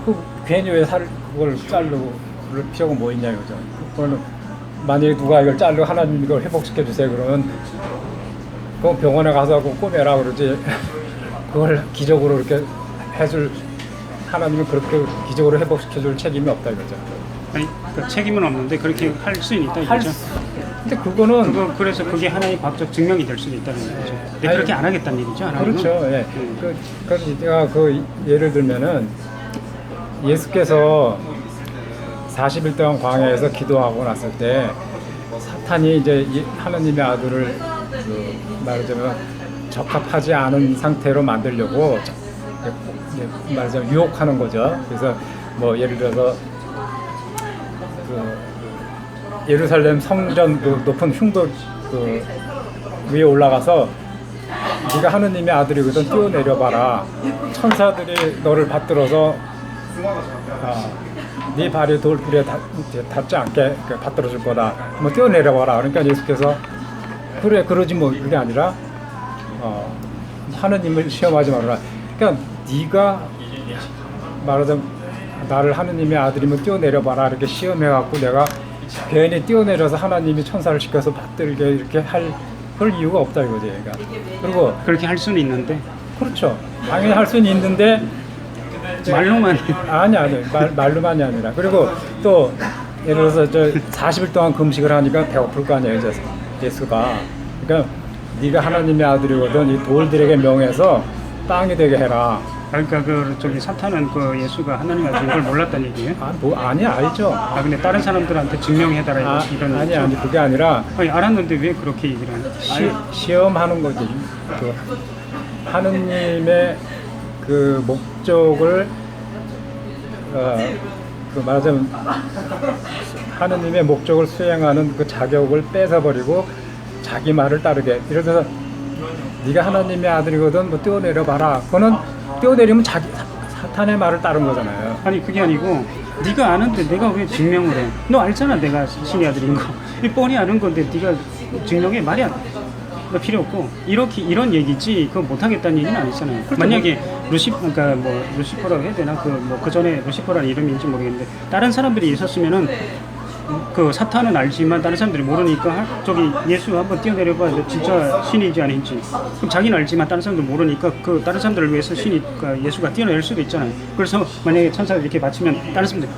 그 괜히 왜 그걸 자르고 그럴 필요가 뭐 있냐 이거죠. 그거는 만약에 누가 이걸 자르고 하나님 이걸 회복시켜 주세요 그러면 그 병원에 가서 그거 꼬매라 그러지 그걸 기적으로 이렇게 해줄 하나님은 그렇게 기적으로 회복시켜줄 책임이 없다 이거죠. 아니, 그 책임은 없는데 그렇게 할 수는 있다 이거죠. 근데 그거는 그래서 그게 하나의 과학적 증명이 될 수도 있다는 거죠. 근데 그렇게 안 하겠다는 얘기죠. 하나님은. 그렇죠. 예. 제가 그 예를 들면은 예수께서 40일 동안 광야에서 기도하고 났을 때 사탄이 이제 하나님의 아들을 말하자면 적합하지 않은 상태로 만들려고 이제 말하자면 유혹하는 거죠. 그래서 뭐 예를 들어서 그 예루살렘 성전 그 높은 흉도 그 위에 올라가서 네가 하느님의 아들이거든 뛰어내려봐라. 천사들이 너를 받들어서 네 발이 돌불에 닿지 않게 받들어 줄 거다. 뭐 뛰어내려봐라. 그러니까 예수께서 그래 그러지 뭐 그게 아니라 하느님을 시험하지 말아라. 그러니까 네가 말하자면 나를 하느님의 아들이면 뛰어내려봐라 이렇게 시험해갖고 내가 괜히 뛰어내려서 하나님이 천사를 시켜서 받들게 이렇게 할 그럴 이유가 없다 이거지. 그러니까 그리고 그렇게 할 수는 있는데 그렇죠. 당연히 할 수는 있는데 말로만 아니 말로만이 아니라 그리고 또 예를 들어서 40일 동안 금식을 하니까 배고플 거 아니에요 예수가. 그러니까 네가 하나님의 아들이거든 이 돌들에게 명해서 빵이 되게 해라. 그러니까 저기 사탄은 그 예수가 하나님 아들인 걸 몰랐다는 얘기예요? 아니 알죠. 근데 다른 사람들한테 증명해달라 이런 아니 그게 아니라 알았는데 왜 그렇게 얘기를 하는? 시험하는 거지. 그 하느님의 그 목적을 그 말하자면 하느님의 목적을 수행하는 그 자격을 뺏어버리고 자기 말을 따르게. 예를 들어서 네가 하나님의 아들이거든 뭐 뛰어내려 봐라. 그거는 뛰어내리면 사탄의 말을 따른 거잖아요. 아니 그게 아니고 네가 아는데 내가 왜 증명을 해? 너 알잖아 내가 신의 아들인 거. 뻔히 아는 건데 네가 증명해 말이 안 필요 없고 이런 얘기지 그거 못 하겠다는 얘기는 아니잖아요. 만약에 그러니까 뭐 루시퍼라고 해야 되나 그 전에 루시퍼라는 이름인지 모르겠는데 다른 사람들이 있었으면은 그 사탄은 알지만 다른 사람들이 모르니까 저기 예수 한번 뛰어내려봐 진짜 신이지 아닌지. 그럼 자기는 알지만 다른 사람들 모르니까 그 다른 사람들을 위해서 예수가 뛰어낼 수도 있잖아요. 그래서 만약에 천사를 이렇게 바치면 다른 사람들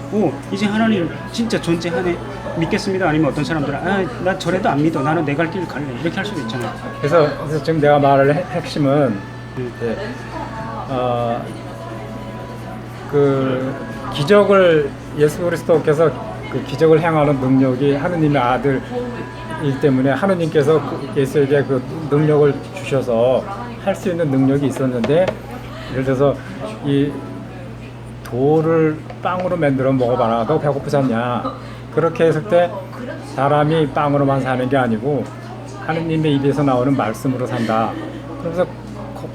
이제 하나님 진짜 존재하네 믿겠습니다. 아니면 어떤 사람들은 나 저래도 안 믿어 나는 내 갈 길 갈래 이렇게 할 수도 있잖아요. 그래서 지금 내가 말할 핵심은 그 기적을 예수 그리스도께서 그 기적을 행하는 능력이 하느님의 아들이기 때문에 하느님께서 예수에게 그 능력을 주셔서 할 수 있는 능력이 있었는데 예를 들어서 이 돌을 빵으로 만들어 먹어봐라. 너 배고프지 않냐? 그렇게 했을 때 사람이 빵으로만 사는 게 아니고 하느님의 입에서 나오는 말씀으로 산다. 그래서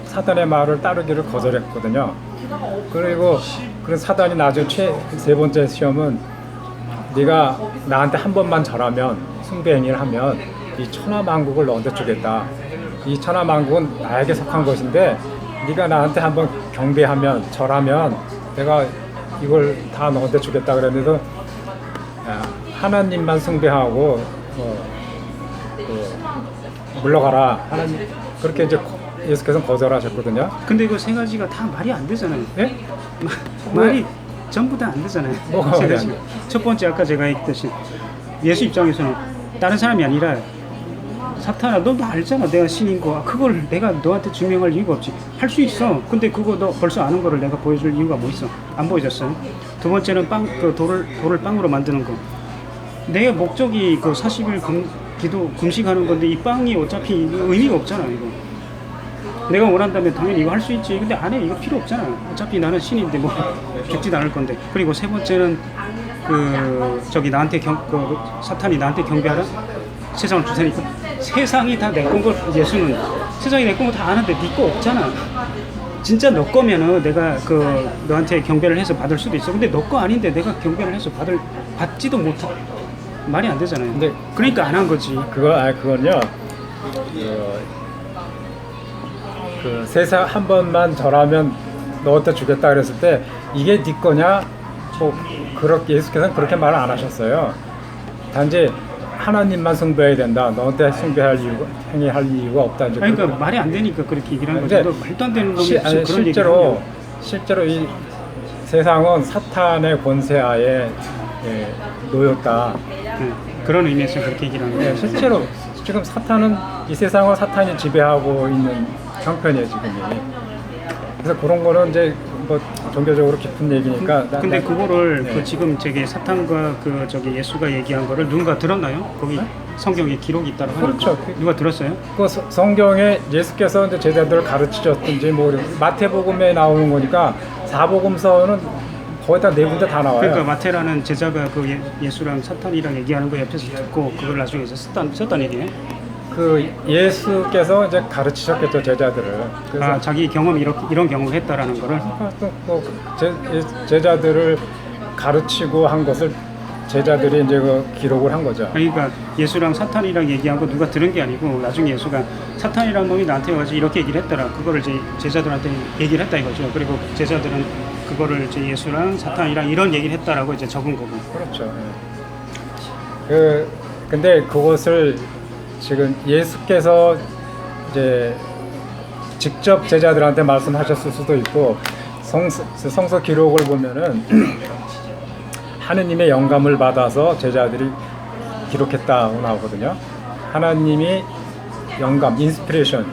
사단의 말을 따르기를 거절했거든요. 그리고 사단이 나중에 세 번째 시험은 네가 나한테 한 번만 절하면 숭배행위를 하면 이 천하만국을 너한테 주겠다. 이 천하만국은 나에게 속한 것인데 네가 나한테 한 번 경배하면 절하면 내가 이걸 다 너한테 주겠다. 그랬는데 하나님만 숭배하고 물러가라. 하나님 그렇게 이제 예수께서 거절하셨거든요. 근데 이거 세 가지가 다 말이 안 되잖아요. 예? 말이 전부 다 안 되잖아요. 뭐가 세 말이 안 가지가. 돼? 첫 번째 아까 제가 얘기했듯이 예수 입장에서는 다른 사람이 아니라 사탄아 너도 알잖아 내가 신인 거 그걸 내가 너한테 증명할 이유가 없지. 할 수 있어. 근데 그거 너 벌써 아는 거를 내가 보여줄 이유가 뭐 있어. 안 보여줬어요. 두 번째는 돌을 빵으로 만드는 거. 내 목적이 그 40일 기도 금식하는 건데 이 빵이 어차피 의미가 없잖아. 이거 내가 원한다면 당연히 이거 할 수 있지. 근데 안 해. 이거 필요 없잖아. 어차피 나는 신인데 뭐 죽지도 않을 건데. 그리고 세 번째는 나한테 사탄이 나한테 경배하라. 세상을 줄 테니까. 세상이 다 내 건 걸 예수는 세상이 내 건 거 다 아는데 네 거 없잖아. 진짜 너 거면은 내가 너한테 경배를 해서 받을 수도 있어. 근데 너 거 아닌데 내가 경배를 해서 받지도 못해. 말이 안 되잖아요. 근데 그러니까 안 한 거지. 그건요. 세상 한 번만 절하면 너한테 주겠다 그랬을 때 이게 네 거냐? 뭐 그렇게 예수께서는 그렇게 말을 안 하셨어요. 단지 하나님만 숭배해야 된다. 너한테 행위할 이유가 없다. 이제 그러니까 말이 안 되니까 그렇게 얘기를 한 거지. 너 말도 안 되는 놈이 무슨 그런 얘기를 하냐고. 실제로 이 세상은 사탄의 권세하에 놓였다. 그런 의미에서 그렇게 얘기를 하는 거예요. 실제로 지금 사탄은 이 세상을 사탄이 지배하고 있는 형편이에요 지금이. 그래서 그런 거는 이제 뭐 종교적으로 깊은 얘기니까. 근데 그거를 네. 지금 사탄과 예수가 얘기한 거를 누군가 들었나요? 거기 성경에 기록이 있다고 하니까. 그렇죠. 누가 들었어요? 그 성경에 예수께서 이제 제자들을 가르치셨든지 뭐 마태복음에 나오는 거니까 사복음서는 거의 다 네 군데 다 나와요. 그러니까 마태라는 제자가 예수랑 사탄이랑 얘기하는 거 옆에서 듣고 그걸 나중에 썼단 얘기예요. 예수께서 이제 가르치셨겠죠 제자들을. 그래서 자기 경험이 이런 경험을 했다라는 거를. 또 제자들을 가르치고 한 것을 제자들이 이제 기록을 한 거죠. 그러니까 예수랑 사탄이랑 얘기한 거 누가 들은 게 아니고 나중에 예수가 사탄이란 놈이 나한테 와서 이렇게 얘기를 했더라. 그거를 이제 제자들한테 얘기를 했다 이거죠. 그리고 제자들은 그거를 이제 예수랑 사탄이랑 이런 얘기를 했다라고 이제 적은 거고. 그렇죠. 근데 그것을 지금 예수께서 이제 직접 제자들한테 말씀하셨을 수도 있고 성서 기록을 보면은 하느님의 영감을 받아서 제자들이 기록했다고 나오거든요. 하나님이 인스피레이션,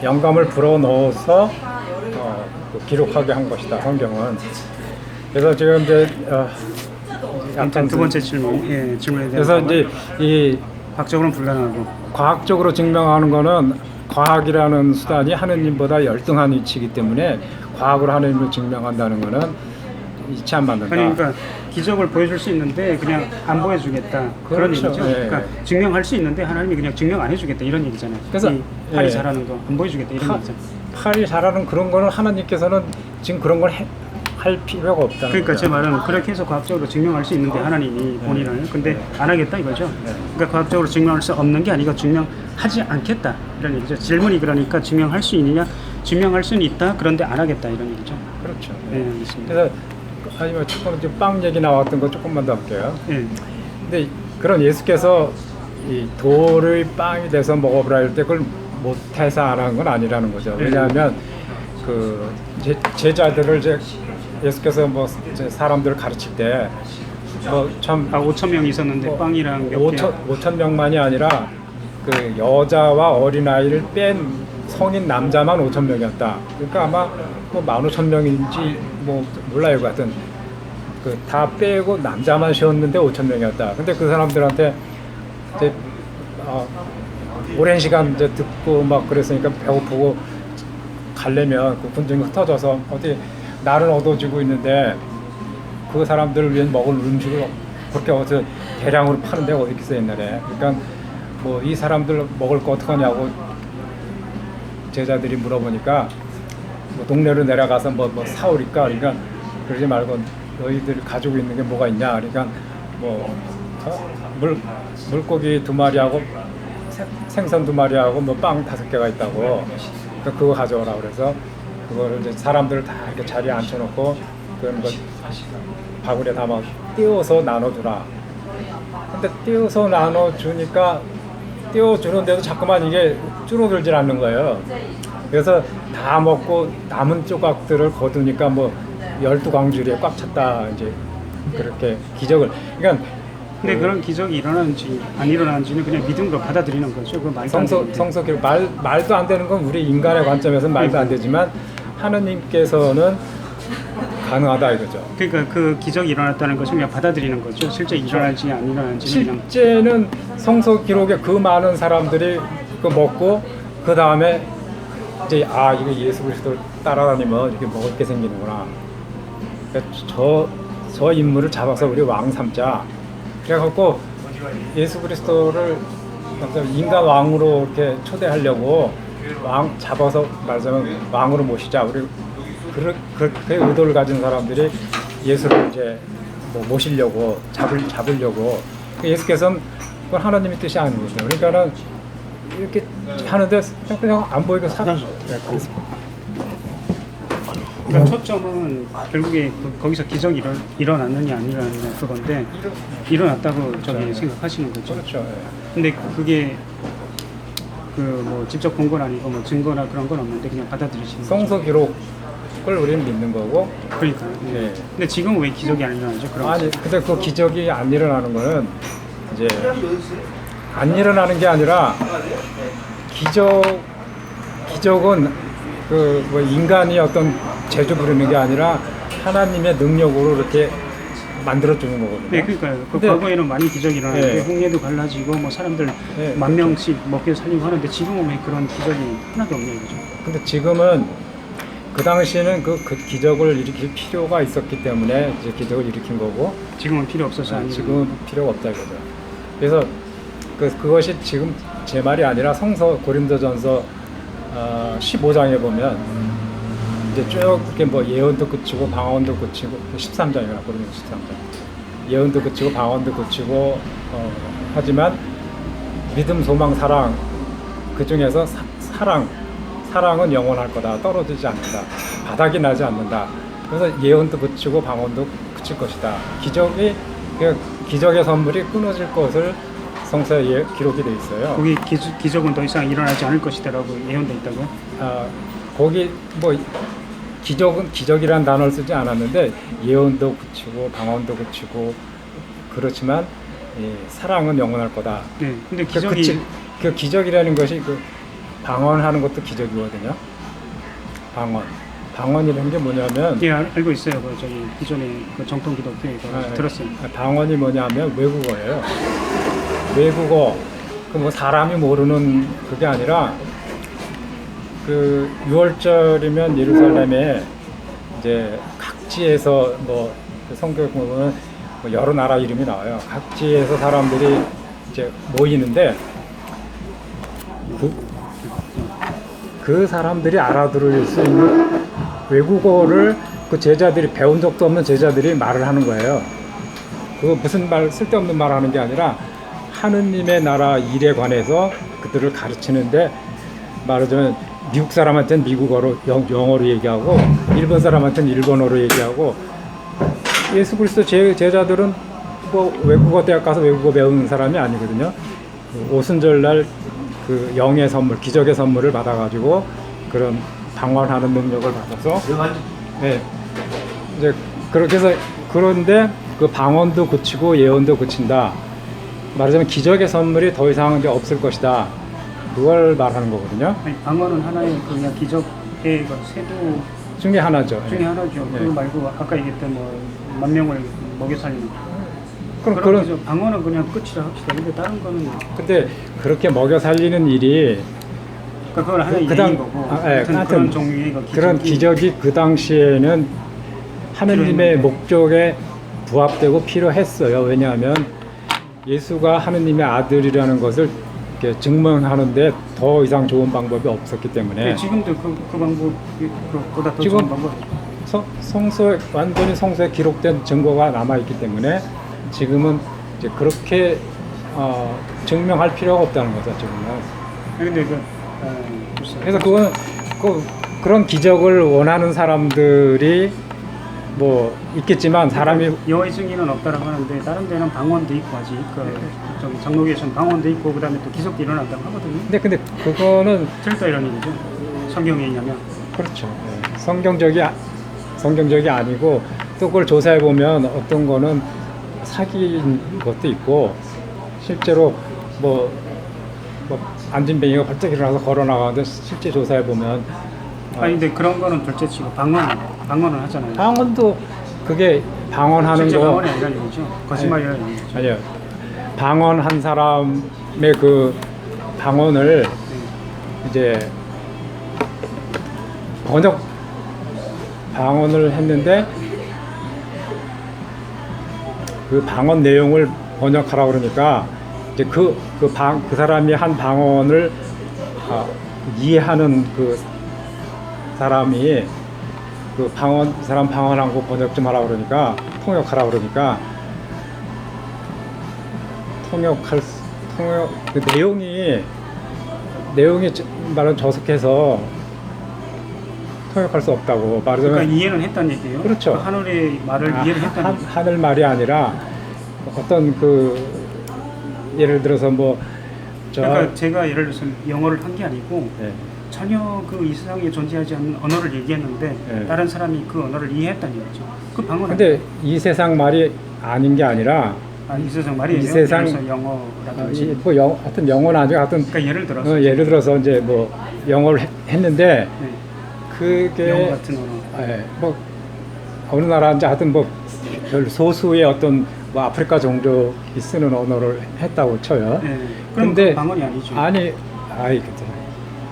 영감을 불어넣어서 기록하게 한 것이다. 성경은. 그래서 지금 이제 아무튼 두 번째 질문에 대해서 그래서 이제 이 과학적으로는 불가능하고 과학적으로 증명하는 거는 과학이라는 수단이 하느님보다 열등한 위치이기 때문에 과학으로 하느님을 증명한다는 거는 이치 안 맞는다. 그러니까 기적을 보여줄 수 있는데 그냥 안 보여주겠다 그런 그렇죠. 얘기죠. 예. 그러니까 증명할 수 있는데 하나님이 그냥 증명 안 해주겠다 이런 얘기잖아요. 그래서 이 팔이 예. 잘하는 거 안 보여주겠다 이런 얘기잖아요. 팔이 잘하는 그런 거는 하나님께서는 지금 그런 걸 할 필요가 없다는 그러니까 거죠. 제 말은 그렇게 해서 과학적으로 증명할 수 있는데 하나님이 본인을 근데 안 하겠다 이거죠. 그러니까 과학적으로 증명할 수 없는 게 아니고 증명하지 않겠다 이런 얘기죠. 질문이 그러니까 증명할 수 있느냐? 증명할 수는 있다. 그런데 안 하겠다 이런 얘기죠. 그렇죠. 네, 알겠습니다. 그래서 아니면 조금 이제 빵 얘기 나왔던 거 조금만 더 할게요. 예. 근데 그런 예수께서 이 돌을 빵이 돼서 먹어보라 할 때 그걸 못해서 안 한 건 아니라는 거죠. 왜냐하면 그 제자들을 이제 예수께서 뭐 사람들을 가르칠 때 뭐 참 5천 명 있었는데 빵이랑 몇 개. 5천 명만이 아니라 그 여자와 어린 아이를 뺀 성인 남자만 5천 명이었다. 그러니까 아마 뭐 15,000명인지 뭐 몰라요. 같은 그 다 빼고 남자만 쉬었는데 5천 명이었다. 근데 그 사람들한테 이제 오랜 시간 이제 듣고 막 그랬으니까 배고프고 가려면 그 군중이 흩어져서 어디 날은 어두워지고 있는데 그 사람들을 위해 먹을 음식을 그렇게 어디서 대량으로 파는 데가 어디 있겠어 옛날에. 그러니까 뭐 이 사람들 먹을 거 어떡하냐고 제자들이 물어보니까 뭐 동네로 내려가서 뭐 사오니까 그러니까 그러지 말고 너희들 가지고 있는 게 뭐가 있냐. 그러니까 뭐 물고기 2마리하고 생선 2마리하고 뭐 빵 5개가 있다고. 그러니까 그거 가져오라 그래서 그거를 이제 사람들을 다 이렇게 자리에 앉혀놓고 그런 걸 바구니에 담아 띄워서 나눠주라. 근데 띄워서 나눠주니까 띄워주는데도 자꾸만 이게 줄어들질 않는 거예요. 그래서 다 먹고 남은 조각들을 거두니까 뭐 12광주리에 꽉 찼다 이제 그렇게 기적을. 그러니까 근데 그런 기적이 일어나는지 안 일어나는지는 그냥 믿음으로 받아들이는 거죠. 그 말도 안 되는데. 성서 말도 안 되는 건 우리 인간의 관점에서는 말도 안 되지만 하느님께서는 가능하다 이거죠. 그러니까 그 기적이 일어났다는 것을 그냥 받아들이는 거죠. 실제 일어날지 안 일어날지는 그냥. 실제는 성서 기록에 그 많은 사람들이 그 먹고 그 다음에 이제 이거 예수 그리스도를 따라다니면 이렇게 먹을 게 생기는구나. 그러니까 저 인물을 잡아서 우리 왕 삼자. 그래갖고 예수 그리스도를 인간 왕으로 이렇게 초대하려고 왕 잡아서 말하자면 왕으로 모시자. 우리 그렇게 의도를 가진 사람들이 예수를 이제 뭐 모시려고 잡으려고. 예수께서는 그건 하나님의 뜻이 아니거든요. 그러니까는 이렇게 하는데 그냥 안 보이고 그러니까 초점은 결국에 거기서 기적이 일어났느냐 안 일어났느냐 그건데 일어났다고 저기 생각하시는 거죠. 그렇죠. 근데 그게 그 뭐 직접 본 건 아니고 뭐 증거나 그런 건 없는데 그냥 받아들이시는 성서 거죠. 기록을 우리는 믿는 거고. 그러니까. 네. 근데 지금은 왜 기적이 안 일어나죠? 그럼 아니 근데 그 기적이 안 일어나는 거는 이제 안 일어나는 게 아니라 기적은 그 뭐 인간이 어떤 재주 부리는 게 아니라 하나님의 능력으로 이렇게 만들어 주는 거거든요. 네, 그러니까 그 근데- 과거에는 많이 기적이 일어났는데 네. 홍해도 갈라지고 뭐 사람들 네, 10,000명씩 먹게 살리고 하는데 지금은 왜 그런 기적이 하나도 없냐 이거죠. 근데 지금은 그 당시에는 그 기적을 일으킬 필요가 있었기 때문에 이제 기적을 일으킨 거고 지금은 필요 없어서 아니고. 지금은 필요가 없다 이거죠. 그래서 그것이 지금 제 말이 아니라 성서 고린도전서 15장에 보면 이제 쭉 이렇게 뭐 예언도 그치고 방언도 그치고 13장이나 고린도 13장 예언도 그치고 방언도 그치고 하지만 믿음 소망 사랑 그 중에서 사랑은 영원할 거다. 떨어지지 않는다. 바닥이 나지 않는다. 그래서 예언도 그치고 방언도 그칠 것이다. 기적의 선물이 끊어질 것을 성서에 기록이 돼 있어요. 거기 기적은 더 이상 일어나지 않을 것이다라고 예언돼 있다고요? 거기 뭐 기적이라는 단어를 쓰지 않았는데 예언도 그치고 방언도 그치고 그렇지만 사랑은 영원할 거다. 네. 근데 기적이 그 기적이라는 것이 그 방언하는 것도 기적이거든요. 방언이라는 게 뭐냐면 예 알고 있어요. 그 저기 기존의 그 정통 기독교에 들었어요. 방언이 뭐냐면 외국어예요. 외국어 그 뭐 사람이 모르는 그게 아니라 그 6월절이면 예루살렘에 이제 각지에서 뭐 성경 보면 뭐 여러 나라 이름이 나와요. 각지에서 사람들이 이제 모이는데 그 사람들이 알아들을 수 있는 외국어를 그 제자들이 배운 적도 없는 제자들이 말을 하는 거예요. 그거 무슨 쓸데없는 말 하는 게 아니라 하느님의 나라 일에 관해서 그들을 가르치는데 말하자면 미국 사람한테는 미국어로 영어로 얘기하고 일본 사람한테는 일본어로 얘기하고 예수 그리스도 제자들은 뭐 외국어 대학 가서 외국어 배우는 사람이 아니거든요. 오순절날 그 영의 선물, 기적의 선물을 받아가지고 그런 방언하는 능력을 받아서 네 이제 그렇게 해서 그런데 그 방언도 그치고 예언도 그친다. 말하자면 기적의 선물이 더 이상 이제 없을 것이다. 그걸 말하는 거거든요. 아니, 방언은 하나의 그냥 기적의 그 세부 중에 하나죠. 중에 하나죠. 네. 그거 말고 아까 얘기했던 뭐 10,000명을 먹여 살리는 그런 기적. 방언은 그냥 끝이라 합시다. 근데 다른 거는 근데 그렇게 먹여 살리는 일이 그러니까 그건 하나의 그다음- 예인 거고 하여튼 그런 종류의 그 그런 기적이 그 당시에는 하느님의 필요했는데. 목적에 부합되고 필요했어요. 왜냐하면 예수가 하느님의 아들이라는 것을 이렇게 증명하는데 더 이상 좋은 방법이 없었기 때문에 네, 지금도 그 방법보다 더 지금 좋은 방법. 성서에 완전히 성서에 기록된 증거가 남아 있기 때문에 지금은 이제 그렇게 증명할 필요가 없다는 거죠 지금은. 근데 그래서 그런 기적을 원하는 사람들이 뭐 있겠지만 사람이 여호와의 증인은 없다라고 하는데 다른 데는 방언도 있고 아직 좀 장로교에서는 방언도 있고 그다음에 또 기적도 일어난다고 하거든요. 근데 그거는 절대 이런 일이죠. 성경에 있냐면 그렇죠. 네. 성경적이 아니고 또 그걸 조사해 보면 어떤 거는 사기인 것도 있고 실제로 뭐 안진뱅이가 벌떡 일어나서 걸어 나가는데 실제 조사해 보면 아니 근데 그런 거는 둘째치고 방언은 하잖아요. 방언도 그게 방언하는 실제 거 방언이 아니라는 얘기죠. 거짓말이라는 얘기죠. 아니요. 방언한 사람의 그 방언을 이제 방언을 했는데 그 방언 내용을 번역하라 그러니까 이제 그 사람이 한 방언을 이해하는 그 사람이 그 사람 방언한 거 번역 좀 하라 그러니까 통역하라 그러니까 그 내용이 말은 저속해서 통역할 수 없다고 말하자면 그러니까 이해는 했다는 얘기예요. 그렇죠. 그 하늘의 말을 이해를 했다는 얘기예요. 하늘 말이 아니라 어떤 그 예를 들어서 그러니까 제가 예를 들어서 영어를 한 게 아니고 네. 전혀 그 이 세상에 존재하지 않는 언어를 얘기했는데 네. 다른 사람이 그 언어를 이해했다는 얘기죠. 그 방언은 근데 이 세상 말이 아닌 게 아니라 이 세상 말이에요. 이 세상 예를 들어서 영어라든지. 하여튼 영어는 아니고 하여튼 그러니까 예를 들어서 이제 영어를 했는데 네. 그게 영어 같은 언어. 어느 나라인지 하여튼 별 소수의 어떤 아프리카 종족이 쓰는 언어를 했다고 쳐요. 네. 그럼 근데 그 방언이 아니죠.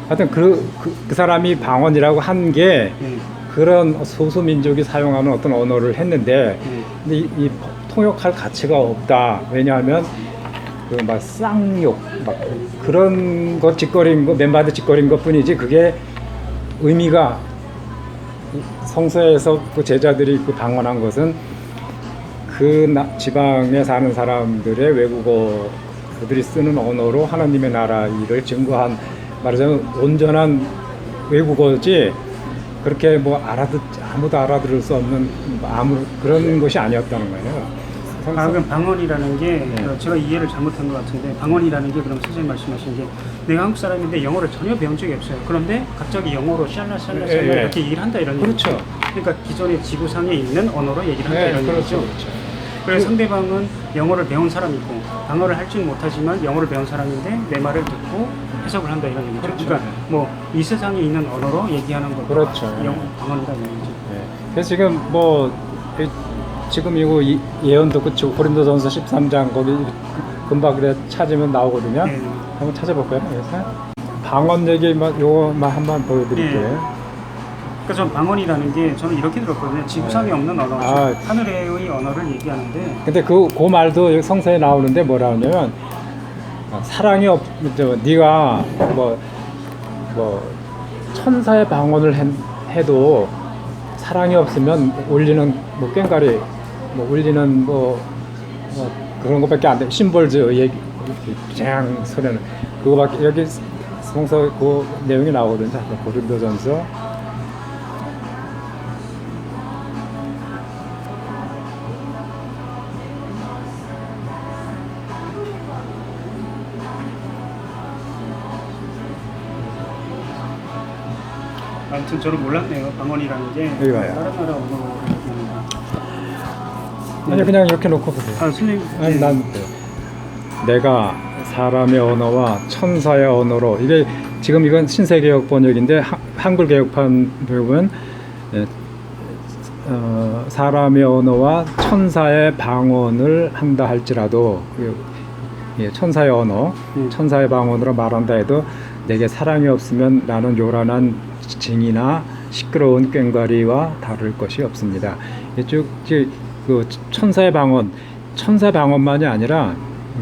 하여튼 그 사람이 방언이라고 한 게 네. 그런 소수 민족이 사용하는 어떤 언어를 했는데 네. 근데 이 통역할 가치가 없다. 왜냐하면 쌍욕 그런 거 짓거린 거 맨바드 짓거린 것뿐이지 그게 의미가 성서에서 그 제자들이 그 방언한 것은 그 지방에 사는 사람들의 외국어 그들이 쓰는 언어로 하나님의 나라 일을 증거한 말하자면 온전한 외국어지 그렇게 아무도 알아들을 수 없는 그런 것이 아니었다는 거예요. 그럼 방언이라는 게 네. 제가 이해를 잘못한 것 같은데 방언이라는 게 그럼 선생님 말씀하신 게 내가 한국 사람인데 영어를 전혀 배운 적이 없어요. 그런데 갑자기 영어로 샬라 예, 예. 이렇게 얘기를 한다 이런 그렇죠. 얘기죠. 그러니까 기존의 지구상에 있는 언어로 얘기를 한다 네, 이런 그렇죠. 얘기죠. 그래서 상대방은 영어를 배운 사람이고 방어를 할지는 못하지만 영어를 배운 사람인데 내 말을 듣고 해석을 한다 이런 얘기죠. 그렇죠. 그러니까 이 세상에 있는 언어로 얘기하는 거. 그렇죠. 방언이라는 얘기죠. 네. 그래서 지금 이거 예언도 그쵸. 고린도전서 13장 거기 금방 찾으면 나오거든요. 네. 한번 찾아볼까요? 여기서 방언 얘기만 요거만 한번 보여드릴게요. 네. 그러니까 전 방언이라는 게 저는 이렇게 들었거든요. 지구상에 없는 언어죠. 하늘의 언어를 얘기하는데. 근데 그 말도 성서에 나오는데 뭐라 하냐면 사랑이 네가 천사의 방언을 해도 사랑이 없으면 울리는 꽹과리 울리는 그런 것밖에 안 돼. 심벌즈 얘기 장 소리는 그거밖에 여기 성서 그 내용이 나오거든요. 고린도전서 아무튼 저는 몰랐네요. 방언이라는 게 여기 봐요. 다른 나라 언어로 얘기합니다. 아니 그냥 이렇게 놓고 보세요. 선생님. 아니 난 내가 사람의 언어와 천사의 언어로 이게 지금 이건 신세개역 번역인데 한글 개역판 보면 사람의 언어와 천사의 방언을 한다 할지라도 천사의 언어, 천사의 방언으로 말한다 해도 내게 사랑이 없으면 나는 요란한 징이나 시끄러운 꽹과리와 다를 것이 없습니다. 그 천사의 방언만이 아니라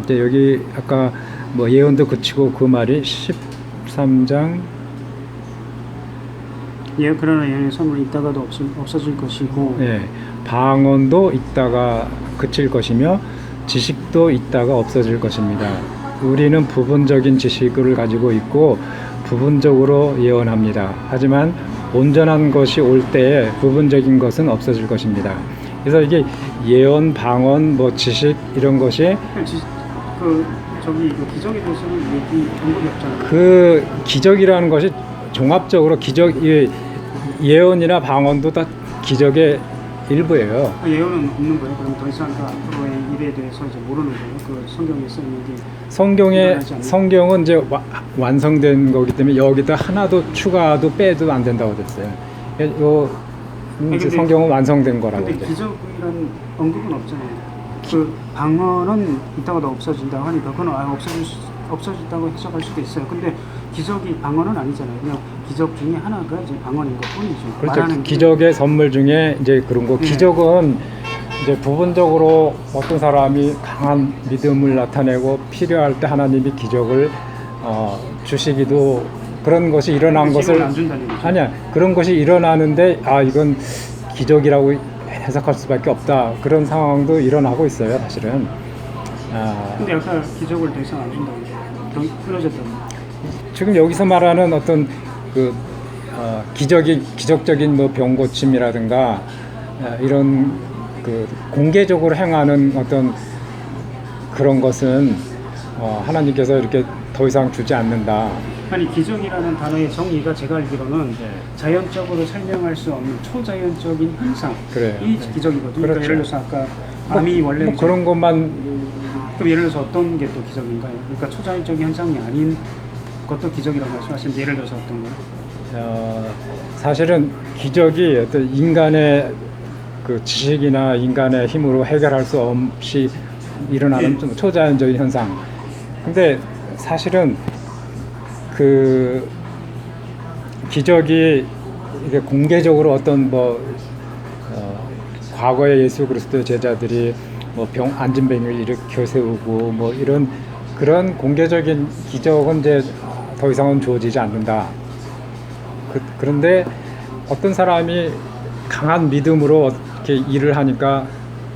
이제 여기 아까 뭐 예언도 그치고 그 말이 13장 예, 그러나 예언의 선물이 있다가도 없어질 것이고 예, 방언도 있다가 그칠 것이며 지식도 있다가 없어질 것입니다. 우리는 부분적인 지식을 가지고 있고 부분적으로 예언합니다. 하지만 온전한 것이 올 때에 부분적인 것은 없어질 것입니다. 그래서 이게 예언, 방언, 뭐 지식 이런 것이 그 기적에 대해서는 언급이 없잖아요. 그 기적이라는 것이 종합적으로 예언이나 방언도 다 기적의 일부예요. 예언은 없는 거예요. 그럼 더 이상 그 앞으로의 일에 대해서 이제 모르는 거예요. 그 성경에 써 있는 게 성경은 이제 완성된 거기 때문에 여기다 하나도 추가도 빼도 안 된다고 됐어요. 이제 성경은 완성된 거라고. 근데 기적이란 언급은 없잖아요. 그 방언은 이따가도 없어진다고 하니까 그건 없어진다고 해석할 수도 있어요. 근데 기적이 방언은 아니잖아요. 그냥 기적 중에 하나가 이제 방언인 것뿐이죠. 그렇죠. 기적의 선물 중에 이제 그런 거. 네. 기적은 이제 부분적으로 어떤 사람이 강한 믿음을 나타내고 필요할 때 하나님이 기적을 주시기도 그런 것이 일어난 것을 안 준다는 거죠. 아니야 그런 것이 일어나는데 이건 기적이라고 해석할 수밖에 없다 그런 상황도 일어나고 있어요 사실은. 근데 아까 기적을 더 이상 안 준다고 끊어졌다고. 지금 여기서 말하는 어떤 그 기적적인 뭐 병 고침이라든가 이런 그 공개적으로 행하는 어떤 그런 것은 하나님께서 이렇게 더 이상 주지 않는다. 아니 기적이라는 단어의 정의가 제가 알기로는 자연적으로 설명할 수 없는 초자연적인 현상 그래요. 이 기적이거든요. 그렇죠. 그러니까 예를 들어서 아까 암이 원래 뭐 그런 것만 그럼 예를 들어서 어떤 게 또 기적인가요? 그러니까 초자연적인 현상이 아닌 것도 기적이라고 말씀하시는데 예를 들어서 어떤 거요? 사실은 기적이 어떤 인간의 그 지식이나 인간의 힘으로 해결할 수 없이 일어나는 좀 초자연적인 현상. 근데 사실은 그 기적이 이게 공개적으로 어떤 과거에 예수 그리스도의 제자들이 뭐 안진병을 일으켜 세우고 뭐 이런 그런 공개적인 기적은 이제 더 이상은 주어지지 않는다. 그런데 어떤 사람이 강한 믿음으로 이렇게 일을 하니까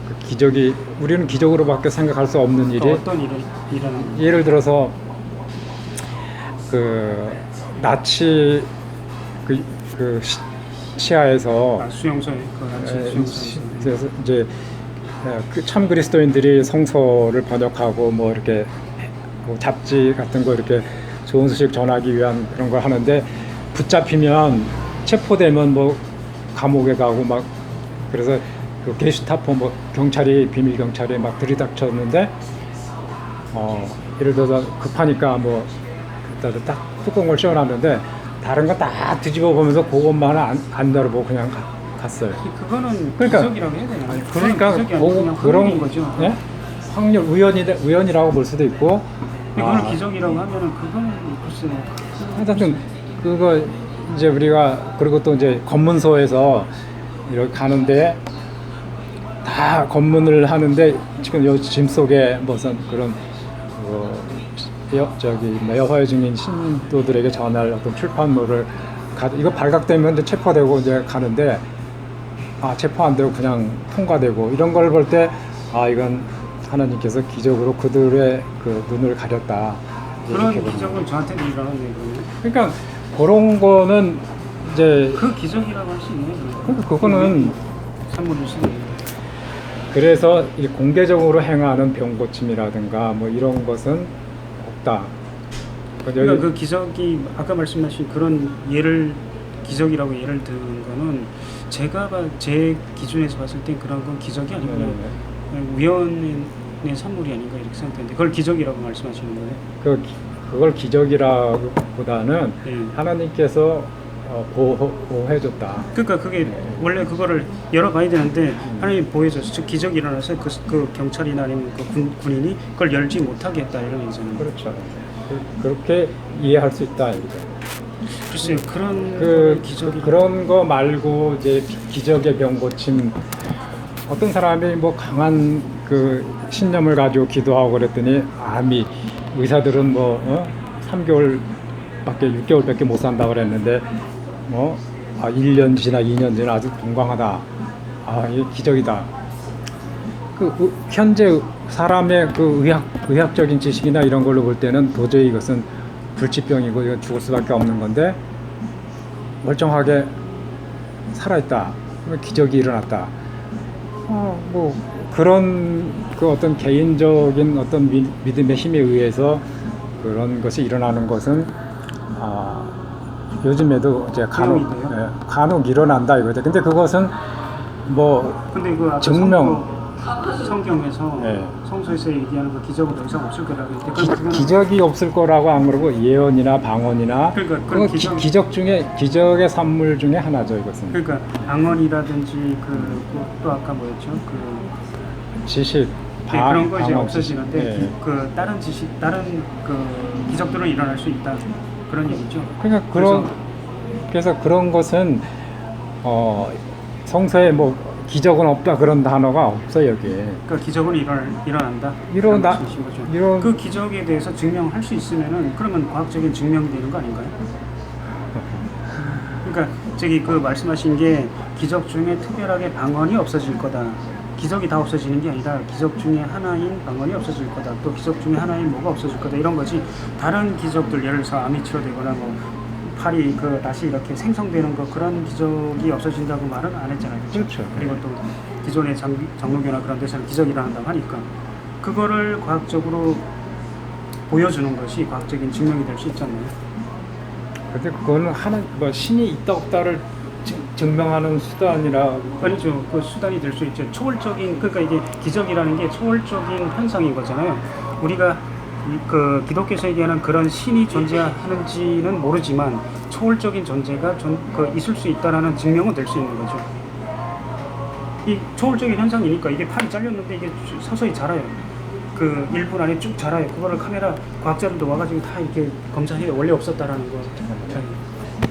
그 기적이 우리는 기적으로밖에 생각할 수 없는 일이 어떤 일은 예를 들어서 그 나치 그 시아에서 수용소에 그래서 이제 그 참 그리스도인들이 성서를 번역하고 뭐 이렇게 뭐 잡지 같은 거 이렇게 좋은 소식 전하기 위한 그런 걸 하는데 붙잡히면 체포되면 뭐 감옥에 가고 막 그래서 그 게슈타포 뭐 경찰이 비밀 경찰이 막 들이닥쳤는데 예를 들어서 급하니까 뭐 딱 뚜껑을 씌워놨는데 다른 거 다 뒤집어 보면서 그것만 안 열어보고 그냥 갔어요. 그거는 그러니까, 기적이라고 해야 되나요? 그러니까 그런 거죠. 예? 확률 우연이라고 볼 수도 있고. 그걸 기적이라고 하면은 그거는 글쎄요. 하여튼 그거 이제 우리가 그리고 또 이제 검문소에서 이렇게 가는데 다 검문을 하는데 지금 요 짐 속에 무슨 그런 여호와의 증인 신도들에게 전할 어떤 출판물을 이거 발각되면 이제 체포되고 이제 가는데 체포 안 되고 그냥 통과되고 이런 걸 볼 때 이건 하나님께서 기적으로 그들의 그 눈을 가렸다. 그런 기적은 저한테도 일어나는 거예요. 그러니까 그런 거는 이제 그 기적이라고 할 수 있네요. 그거는 산물이시네요. 그래서 이 공개적으로 행하는 병 고침이라든가 뭐 이런 것은 없다. 그러니까 그 기적이 아까 말씀하신 그런 기적이라고 예를 드는 거는 제 기준에서 봤을 땐 그런 건 기적이 아니고 우연의 산물이 아닌가 이렇게 생각되는데 그걸 기적이라고 말씀하시는 거예요? 그걸 기적이라기보다는 하나님께서 보호해줬다. 그러니까 그게 원래 그거를 열어봐야 되는데 하나님 보호해줘서 즉 기적이 일어나서 그 경찰이나 아니면 그 군인이 그걸 열지 못하게 했다 이런 얘기잖아요. 그렇죠. 그렇게 이해할 수 있다 이거죠. 글쎄요 그런 기적이 그런 거 말고 이제 기적의 병 고침 어떤 사람이 뭐 강한 그 신념을 가지고 기도하고 그랬더니 암이 의사들은 뭐 3개월밖에 6개월밖에 못 산다 그랬는데 1년 지나 2년 지나 아주 건강하다. 이게 기적이다. 현재 사람의 의학적인 지식이나 이런 걸로 볼 때는 도저히 이것은 불치병이고 이건 죽을 수밖에 없는 건데 멀쩡하게 살아있다. 기적이 일어났다. 뭐 그런 어떤 개인적인 어떤 믿음의 힘에 의해서 그런 것이 일어나는 것은 요즘에도 이제 간혹 일어난다 이거죠. 근데 그것은 뭐 근데 그 아까 성경에서 성서에서 얘기하는 그 기적은 더 이상 없을 거라고 했는데 기적이 없을 거라고 안 그러고 예언이나 방언이나 그러니까 기적 중에 기적의 산물 중에 하나죠 이것은. 그러니까 방언이라든지 또 아까 뭐였죠 지식 그런 거 이제 방언, 없어지는데 그 다른 지식 다른 그 기적들은 일어날 수 있다 그런 얘기죠. 그러니까 그래서 그런 것은 성서에 뭐 기적은 없다 그런 단어가 없어요 여기에. 그러니까 기적은 일어난다. 그 기적에 대해서 증명할 수 있으면은 그러면 과학적인 증명이 되는 거 아닌가요? 그러니까 저기 그 말씀하신 게 기적 중에 특별하게 방언이 없어질 거다. 기적이 다 없어지는 게 아니라 기적 중에 하나인 방언이 없어질 거다. 또 기적 중에 하나인 뭐가 없어질 거다. 이런 거지. 다른 기적들 예를 들어서 암이 치료되거나 뭐 팔이 다시 이렇게 생성되는 거 그런 기적이 없어진다고 말은 안 했잖아요. 그렇죠. 그리고 또 기존의 장로교나 그런 데서는 기적이 일어난다고 하니까 그거를 과학적으로 보여주는 것이 과학적인 증명이 될 수 있잖아요. 근데 그거는 뭐 신이 있다 없다를 증명하는 수단이라. 아니죠. 그 수단이 될 수 있죠. 초월적인 그러니까 이게 기적이라는 게 초월적인 현상인 거잖아요. 우리가 그 기독교에서 얘기하는 그런 신이 존재하는지는 모르지만 초월적인 존재가 있을 수 있다라는 증명은 될 수 있는 거죠. 이 초월적인 현상이니까 이게 팔이 잘렸는데 이게 서서히 자라요. 그 1분 안에 쭉 자라요. 그거를 카메라 과학자들도 와가지고 다 이렇게 검사해요. 원래 없었다라는 거.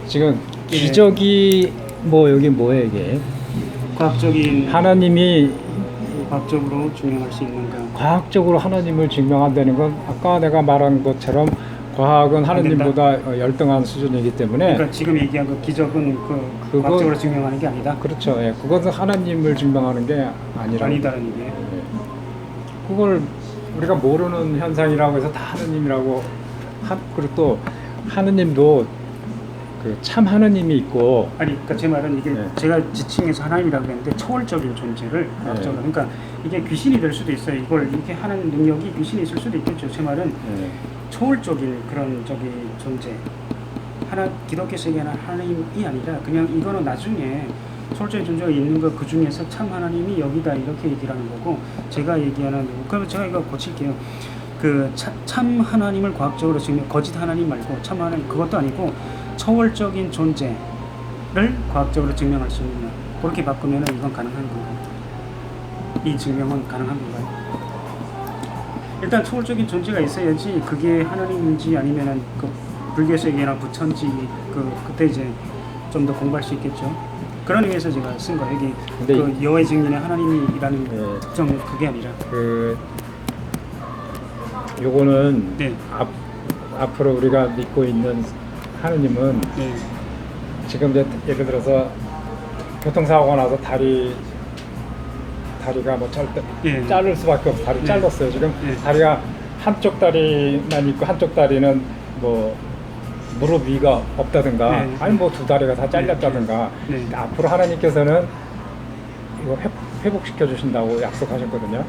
지금 기적이 뭐 여기 뭐예요 이게? 과학적인 하나님이 과학적으로 증명할 수 있는가? 과학적으로 하나님을 증명한다는 건 아까 내가 말한 것처럼 과학은 하나님보다 열등한 수준이기 때문에. 그러니까 지금 얘기한 그 기적은 과학적으로 증명하는 게 아니다. 그렇죠. 그것은 하나님을 증명하는 게 아니다라는 얘기예요. 그걸 우리가 모르는 현상이라고 해서 다 하나님이라고 그리고 또 하나님도 참 하나님이 있고. 그러니까 제 말은 이게 제가 지칭해서 하나님이라고 했는데 초월적인 존재를 과학적으로 그러니까 이게 귀신이 될 수도 있어요. 이걸 이렇게 하는 능력이 귀신이 있을 수도 있겠죠. 제 말은 초월적인 그런 존재 기독교에서 얘기하는 하나님이 아니라 그냥 이거는 나중에 초월적인 존재가 있는 거 그 중에서 참 하나님이 여기다 이렇게 얘기를 하는 거고 제가 얘기하는 그러면 제가 이거 고칠게요. 참 하나님을 과학적으로 증명 거짓 하나님 말고 참 하나님 그것도 아니고 초월적인 존재를 과학적으로 증명할 수 있느냐 그렇게 바꾸면 이건 가능한 건가요? 이 증명은 가능한 건가요? 일단 초월적인 존재가 있어야지 그게 하나님인지 아니면은 그 불교에서 얘기하는 부처인지 그때 이제 좀 더 공부할 수 있겠죠. 그런 의미에서 제가 쓴 거예요. 여기 그 여호와의 증인의 하나님이라는 특정 그게 아니라 요거는 앞으로 우리가 믿고 있는 하느님은 지금 이제 예를 들어서 교통사고가 나서 다리가 뭐 자를 수밖에 없어. 다리 잘랐어요. 지금 다리가 한쪽 다리만 있고 한쪽 다리는 뭐 무릎 위가 없다든가 아니 뭐 두 다리가 다 잘렸다든가 앞으로 하나님께서는 이거 회복시켜 주신다고 약속하셨거든요.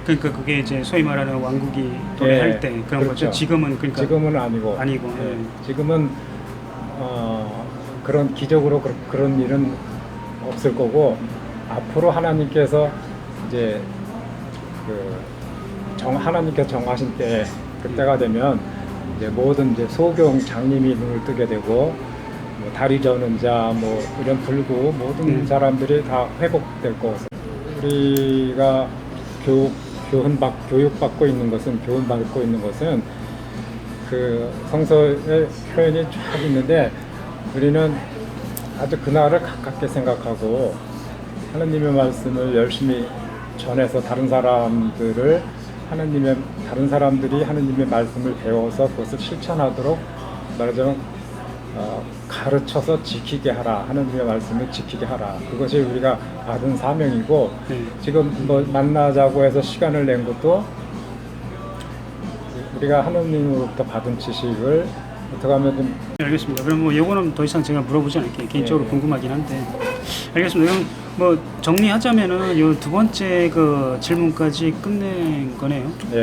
그러니까 그게 이제 소위 말하는 왕국이 도래할 때 그런 그렇죠. 거죠. 지금은 아니고. 지금은 그런 기적으로 그런 일은 없을 거고 앞으로 하나님께서 이제 하나님께서 정하신 때 그때가 되면 이제 모든 이제 소경 장님이 눈을 뜨게 되고 뭐 다리 저는 자 뭐 이런 불구 모든 사람들이 다 회복될 거고 우리가 교육받고 있는 것은 그 성서의 표현이 쫙 있는데 우리는 아주 그날을 가깝게 생각하고 하나님의 말씀을 열심히 전해서 다른 사람들이 하느님의 말씀을 배워서 그것을 실천하도록 말하자면 가르쳐서 지키게 하라. 하느님의 말씀을 지키게 하라. 그것이 우리가 받은 사명이고 네. 지금 뭐 만나자고 해서 시간을 낸 것도 우리가 하느님으로부터 받은 지식을 어떻게 하면 좀 네, 알겠습니다. 그럼 뭐 요거는 더 이상 제가 물어보지 않을게요. 개인적으로 예. 궁금하긴 한데. 알겠습니다. 그럼 뭐 정리하자면은 요 두 번째 그 질문까지 끝낸 거네요.